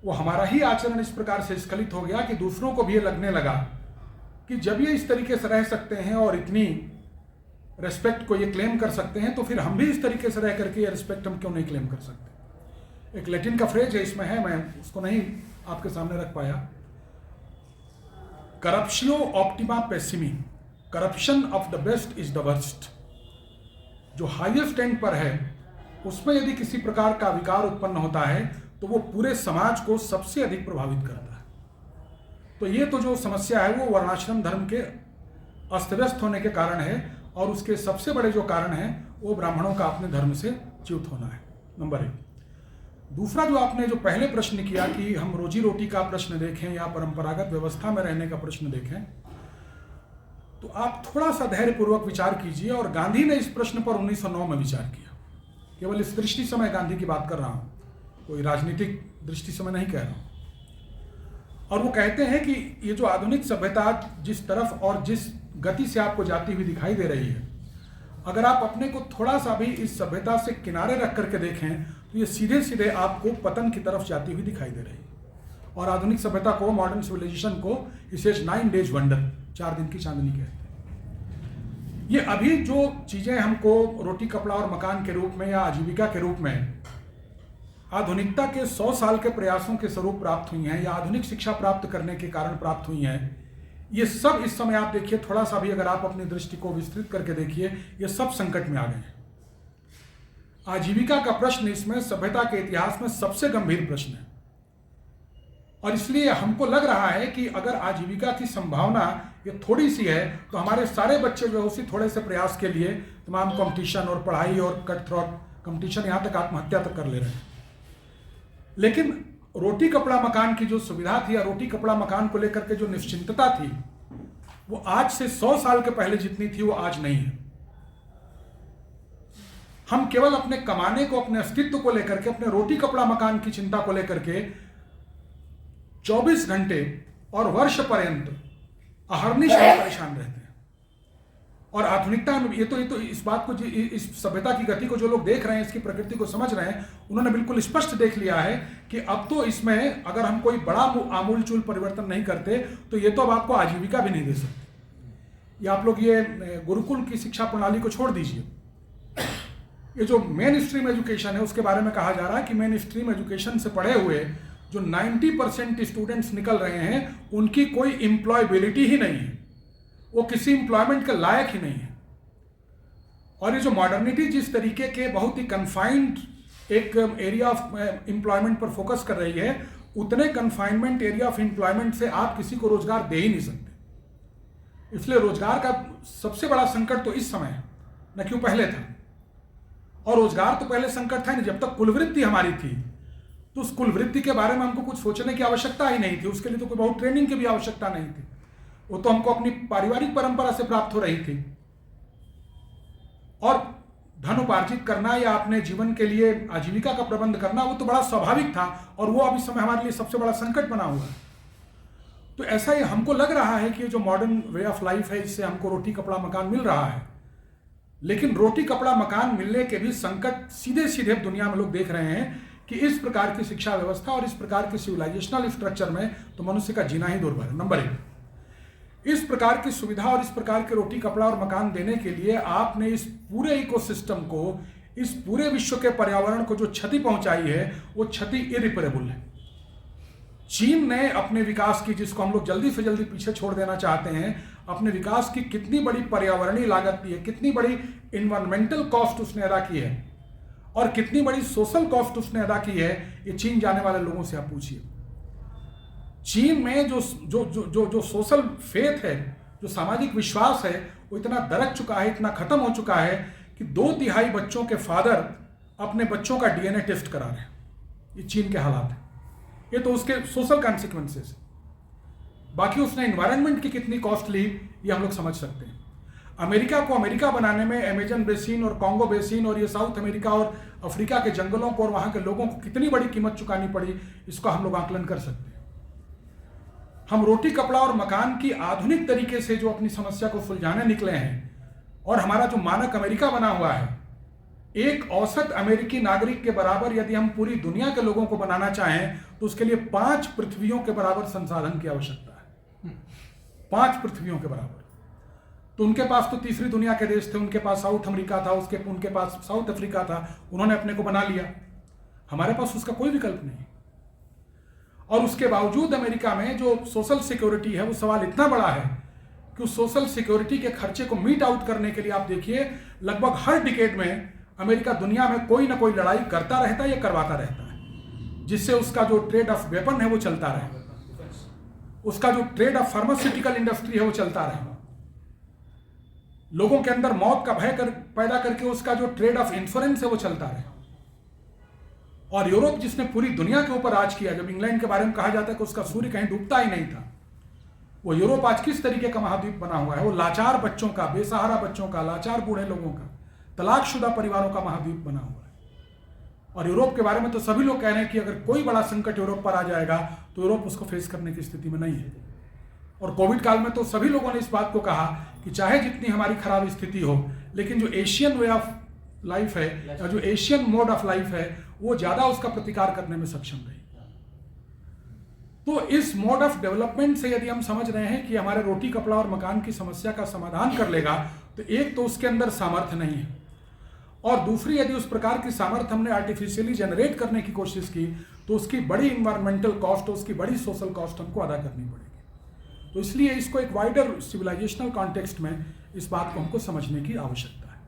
वो हमारा ही आचरण इस प्रकार से स्खलित हो गया कि दूसरों को भी ये लगने लगा कि जब ये इस तरीके से रह सकते हैं और इतनी रेस्पेक्ट को ये क्लेम कर सकते हैं, तो फिर हम भी इस तरीके से रह करके ये रेस्पेक्ट हम क्यों नहीं क्लेम कर सकते। एक लैटिन का फ्रेज है इसमें है, मैं उसको नहीं आपके सामने रख पाया। Corruptio optimi pessima, corruption of the best is the worst. जो हाईएस्ट एंड पर है उसमें यदि किसी प्रकार का विकार उत्पन्न होता है तो वो पूरे समाज को सबसे अधिक प्रभावित करता है। तो ये तो जो समस्या है वो वर्णाश्रम धर्म के अस्त व्यस्त होने के कारण है और उसके सबसे बड़े जो कारण है वो ब्राह्मणों का अपने धर्म से च्युत होना है, नंबर 1। दूसरा जो आपने जो पहले प्रश्न किया कि हम रोजी रोटी का प्रश्न देखें या परंपरागत व्यवस्था में रहने का प्रश्न देखें, तो आप थोड़ा सा धैर्यपूर्वक विचार कीजिए। और गांधी ने इस प्रश्न पर 1909 में विचार किया। केवल इस दृष्टि से मैं गांधी की बात कर रहा हूं, कोई राजनीतिक दृष्टि से मैं नहीं कह रहा हूं। और वो कहते हैं कि ये जो आधुनिक सभ्यता जिस तरफ और जिस गति से आपको जाती हुई दिखाई दे रही है, अगर आप अपने को थोड़ा सा भी इस सभ्यता से किनारे रख करके देखें तो ये सीधे सीधे आपको पतन की तरफ जाती हुई दिखाई दे रही है। और आधुनिक सभ्यता को, मॉडर्न सिविलाइजेशन को इसे 9 डेज वंडर, 4 दिन की चांदनी कहते हैं। ये अभी जो चीजें हमको रोटी कपड़ा और मकान के रूप में या आजीविका के रूप में आधुनिकता के 100 साल के प्रयासों के स्वरूप प्राप्त हुई हैं या आधुनिक शिक्षा प्राप्त करने के कारण प्राप्त हुई हैं, ये सब इस समय आप देखिए, थोड़ा सा भी अगर आप अपनी दृष्टि को विस्तृत करके देखिए, ये सब संकट में आ गए हैं। आजीविका का प्रश्न इसमें सभ्यता के इतिहास में सबसे गंभीर प्रश्न है और इसलिए हमको लग रहा है कि अगर आजीविका की संभावना ये थोड़ी सी है तो हमारे सारे बच्चे जो है उसी थोड़े से प्रयास के लिए तमाम कंपटीशन और पढ़ाई और कट थ्रोट कंपटीशन, यहाँ तक आत्महत्या तक कर ले रहे हैं। लेकिन रोटी कपड़ा मकान की जो सुविधा थी या रोटी कपड़ा मकान को लेकर के जो निश्चिंतता थी, वो आज से 100 साल के पहले जितनी थी वो आज नहीं है। हम केवल अपने कमाने को, अपने अस्तित्व को लेकर के, अपने रोटी कपड़ा मकान की चिंता को लेकर के 24 घंटे और वर्ष पर्यंत अहर्निश परेशान रहते हैं। और आधुनिकता में ये तो इस बात को, इस सभ्यता की गति को जो लोग देख रहे हैं, इसकी प्रकृति को समझ रहे हैं, उन्होंने बिल्कुल स्पष्ट देख लिया है कि अब तो इसमें अगर हम कोई बड़ा आमूलचूल परिवर्तन नहीं करते तो ये तो अब आपको आजीविका भी नहीं दे सकते। या आप लोग ये गुरुकुल की शिक्षा प्रणाली को छोड़ दीजिए, ये जो मेन स्ट्रीम एजुकेशन है उसके बारे में कहा जा रहा है कि मेन स्ट्रीम एजुकेशन से पढ़े हुए जो 90% स्टूडेंट्स निकल रहे हैं उनकी कोई एम्प्लॉयबिलिटी ही नहीं है, वो किसी एम्प्लॉयमेंट के लायक ही नहीं है। और ये जो मॉडर्निटी जिस तरीके के बहुत ही कन्फाइंड एक एरिया ऑफ एम्प्लॉयमेंट पर फोकस कर रही है, उतने कन्फाइनमेंट एरिया ऑफ एम्प्लॉयमेंट से आप किसी को रोजगार दे ही नहीं सकते। इसलिए रोजगार का सबसे बड़ा संकट तो इस समय है, न क्यों पहले था। और रोजगार तो पहले संकट था नहीं, जब तक कुलवृत्ति हमारी थी तो उस कुलवृत्ति के बारे में हमको कुछ सोचने की आवश्यकता ही नहीं थी, उसके लिए तो कोई बहुत ट्रेनिंग की भी आवश्यकता नहीं थी, वो तो हमको अपनी पारिवारिक परंपरा से प्राप्त हो रही थी। और धन उपार्जित करना या अपने जीवन के लिए आजीविका का प्रबंध करना वो तो बड़ा स्वाभाविक था और वो अब इस समय हमारे लिए सबसे बड़ा संकट बना हुआ है। तो ऐसा ही हमको लग रहा है कि जो मॉडर्न वे ऑफ लाइफ है इससे हमको रोटी कपड़ा मकान मिल रहा है, लेकिन रोटी कपड़ा मकान मिलने के भी संकट सीधे सीधे दुनिया में लोग देख रहे हैं कि इस प्रकार की शिक्षा व्यवस्था और इस प्रकार के सिविलाइजेशनल स्ट्रक्चर में तो मनुष्य का जीना ही दुर्भर है। नंबर 1, इस प्रकार की सुविधा और इस प्रकार के रोटी कपड़ा और मकान देने के लिए आपने इस पूरे इकोसिस्टम को, इस पूरे विश्व के पर्यावरण को जो क्षति पहुंचाई है वो क्षति इरिपेरेबल है। चीन ने अपने विकास की, जिसको हम लोग जल्दी से जल्दी पीछे छोड़ देना चाहते हैं, अपने विकास की कितनी बड़ी पर्यावरणीय लागत की है, कितनी बड़ी इन्वायरमेंटल कॉस्ट उसने अदा की है और कितनी बड़ी सोशल कॉस्ट उसने अदा की है, ये चीन जाने वाले लोगों से आप पूछिए। चीन में जो सोशल फेथ है, जो सामाजिक विश्वास है, वो इतना दरक चुका है, इतना खत्म हो चुका है कि 2/3 बच्चों के फादर अपने बच्चों का डीएनए टेस्ट करा रहे हैं। ये चीन के हालात हैं, ये तो उसके सोशल कॉन्सिक्वेंसेस। बाकी उसने एनवायरनमेंट की कितनी कॉस्ट ली ये हम लोग समझ सकते हैं। अमेरिका को अमेरिका बनाने में अमेजन बेसिन और कॉन्गो बेसिन और ये साउथ अमेरिका और अफ्रीका के जंगलों को और वहां के लोगों को कितनी बड़ी कीमत चुकानी पड़ी, इसको हम लोग आकलन कर सकते हैं। हम रोटी कपड़ा और मकान की आधुनिक तरीके से जो अपनी समस्या को सुलझाने निकले हैं और हमारा जो मानक अमेरिका बना हुआ है, एक औसत अमेरिकी नागरिक के बराबर यदि हम पूरी दुनिया के लोगों को बनाना चाहें तो उसके लिए 5 पृथ्वियों के बराबर संसाधन की आवश्यकता है। 5 पृथ्वियों के बराबर। तो उनके पास तो तीसरी दुनिया के देश थे, उनके पास साउथ अमेरिका था, उनके पास साउथ अफ्रीका था, उन्होंने अपने को बना लिया। हमारे पास उसका कोई विकल्प नहीं। और उसके बावजूद अमेरिका में जो सोशल सिक्योरिटी है वो सवाल इतना बड़ा है कि उस सोशल सिक्योरिटी के खर्चे को मीट आउट करने के लिए आप देखिए लगभग हर डिकेड में अमेरिका दुनिया में कोई ना कोई लड़ाई करता रहता है या करवाता रहता है, जिससे उसका जो ट्रेड ऑफ वेपन है वो चलता रहे, उसका जो ट्रेड ऑफ फार्मास्यूटिकल इंडस्ट्री है वो चलता रहे, लोगों के अंदर मौत का भय पैदा करके उसका जो ट्रेड ऑफ इंश्योरेंस है वो चलता रहे। और यूरोप जिसने पूरी दुनिया के ऊपर राज किया, जब इंग्लैंड के बारे में कहा जाता है कि उसका सूर्य कहीं डूबता ही नहीं था, वो यूरोप आज किस तरीके का महाद्वीप बना हुआ है। वो लाचार बच्चों का, बेसहारा बच्चों का, लाचार बूढ़े लोगों का, तलाकशुदा परिवारों का महाद्वीप बना हुआ है। और यूरोप के बारे में तो सभी लोग कह रहे हैं कि अगर कोई बड़ा संकट यूरोप पर आ जाएगा तो यूरोप उसको फेस करने की स्थिति में नहीं है। और कोविड काल में तो सभी लोगों ने इस बात को कहा कि चाहे जितनी हमारी खराब स्थिति हो, लेकिन जो एशियन वे ऑफ लाइफ है या जो एशियन मोड ऑफ लाइफ है वो ज्यादा उसका प्रतिकार करने में सक्षम रही। तो इस मोड ऑफ डेवलपमेंट से यदि हम समझ रहे हैं कि हमारे रोटी कपड़ा और मकान की समस्या का समाधान कर लेगा, तो एक तो उसके अंदर सामर्थ्य नहीं है, और दूसरी यदि उस प्रकार की सामर्थ्य हमने आर्टिफिशियली जनरेट करने की कोशिश की तो उसकी बड़ी इन्वायरमेंटल कॉस्ट, उसकी बड़ी सोशल कॉस्ट हमको अदा करनी पड़ेगी। तो इसलिए इसको एक वाइडर सिविलाइजेशनल कॉन्टेक्स्ट में इस बात को हमको समझने की आवश्यकता है।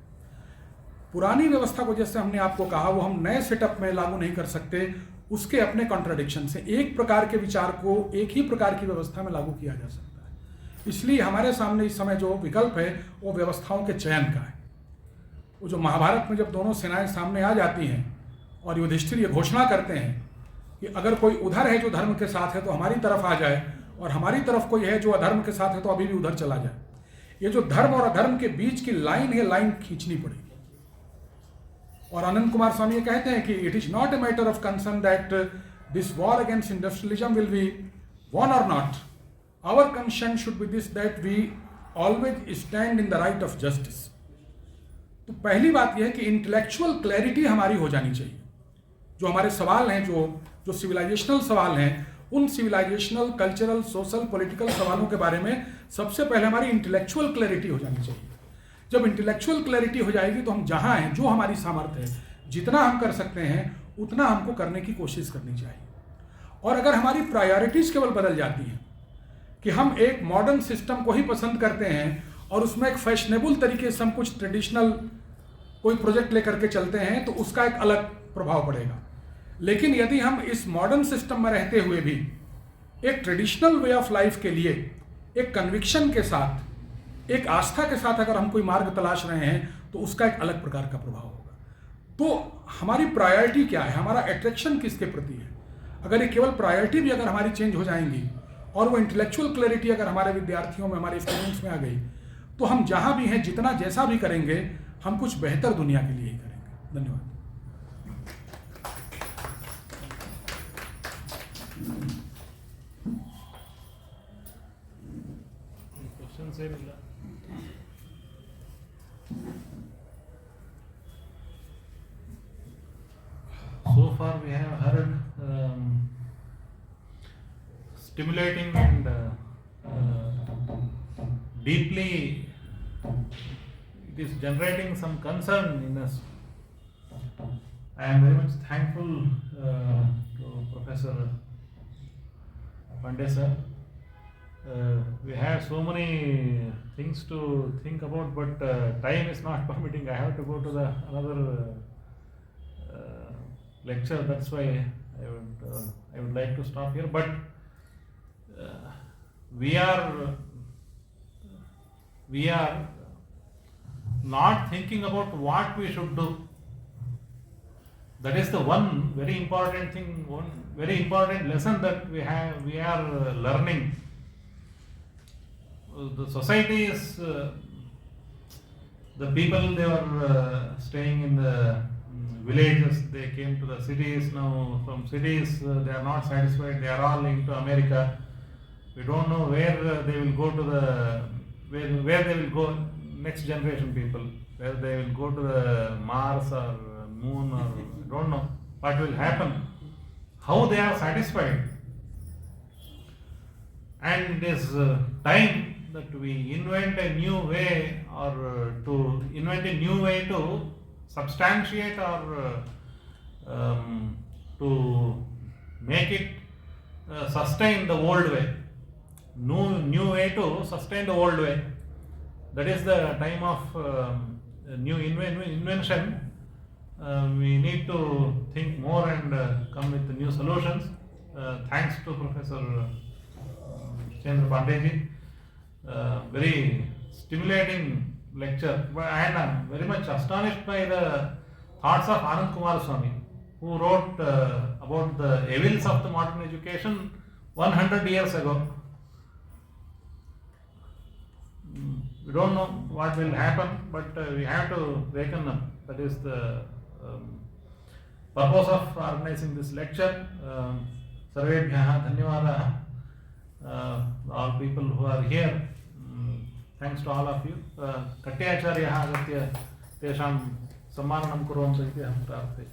पुरानी व्यवस्था को जैसे हमने आपको कहा वो हम नए सेटअप में लागू नहीं कर सकते, उसके अपने कॉन्ट्राडिक्शन से एक प्रकार के विचार को एक ही प्रकार की व्यवस्था में लागू किया जा सकता है। इसलिए हमारे सामने इस समय जो विकल्प है वो व्यवस्थाओं के चयन का है। वो जो महाभारत में जब दोनों सेनाएं सामने आ जाती हैं और युधिष्ठिर ये घोषणा करते हैं कि अगर कोई उधर है जो धर्म के साथ है तो हमारी तरफ आ जाए, और हमारी तरफ कोई है जो अधर्म के साथ है तो अभी भी उधर चला जाए। ये जो धर्म और अधर्म के बीच की लाइन है, लाइन खींचनी पड़ेगी। और आनंद कुमार स्वामी ये कहते हैं कि it is not a matter of concern that this war against industrialism will be won और not, our concern should be this that we always stand in the right of justice. तो पहली बात यह है कि इंटेलेक्चुअल क्लैरिटी हमारी हो जानी चाहिए। जो हमारे सवाल हैं, जो सिविलाइजेशनल सवाल हैं, उन सिविलाइजेशनल, कल्चरल, सोशल, पॉलिटिकल सवालों के बारे में सबसे पहले हमारी इंटेलेक्चुअल क्लैरिटी हो जानी चाहिए। जब इंटेलेक्चुअल क्लैरिटी हो जाएगी तो हम जहां हैं, जो हमारी सामर्थ्य है, जितना हम कर सकते हैं उतना हमको करने की कोशिश करनी चाहिए। और अगर हमारी प्रायोरिटीज केवल बदल जाती हैं कि हम एक मॉडर्न सिस्टम को ही पसंद करते हैं और उसमें एक फैशनेबल तरीके से हम कुछ ट्रेडिशनल कोई प्रोजेक्ट लेकर के चलते हैं, तो उसका एक अलग प्रभाव पड़ेगा। लेकिन यदि हम इस मॉडर्न सिस्टम में रहते हुए भी एक ट्रेडिशनल वे ऑफ लाइफ के लिए एक कन्विक्शन के साथ, एक आस्था के साथ अगर हम कोई मार्ग तलाश रहे हैं तो उसका एक अलग प्रकार का प्रभाव होगा। तो हमारी प्रायोरिटी क्या है, हमारा अट्रैक्शन किसके प्रति है? अगर ये केवल प्रायोरिटी भी अगर हमारी चेंज हो जाएंगी और वो इंटेलेक्चुअल क्लैरिटी अगर हमारे विद्यार्थियों में, हमारे स्टूडेंट्स में आ गई, तो हम जहां भी हैं, जितना जैसा भी करेंगे, हम कुछ बेहतर दुनिया के लिए ही करेंगे। धन्यवाद। So far we have heard stimulating and deeply it is generating some concern in us. I am very much thankful to Professor Pandey sir. We have so many things to think about, but time is not permitting. I have to go to the another lecture. That's why I would like to stop here. But we are not thinking about what we should do. That is the one very important thing, one very important lesson that we are learning. The society is, the people, they were staying in the villages, they came to the cities. Now from cities they are not satisfied, they are all into America. We don't know where they will go to where they will go, next generation people, where they will go to the Mars or moon, or don't know what will happen, how they are satisfied. And it is time that we invent a new way, or to invent a new way to substantiate, or to make it sustain the old way. New way to sustain the old way. That is the time of new invention. We need to think more and come with new solutions. Thanks to Professor Chandra Pandey. Very stimulating lecture, and I am very much astonished by the thoughts of Anand Kumar Swami, who wrote about the evils of the modern education 100 years ago. We don't know what will happen, but we have to waken up. That is the purpose of organizing this lecture. Sarvebhyah dhanyavadah. All people who are here, thanks to all of you. Katyacharyaः agatya tesham sammananam kuर्वन्तु इति अहं प्रार्थये.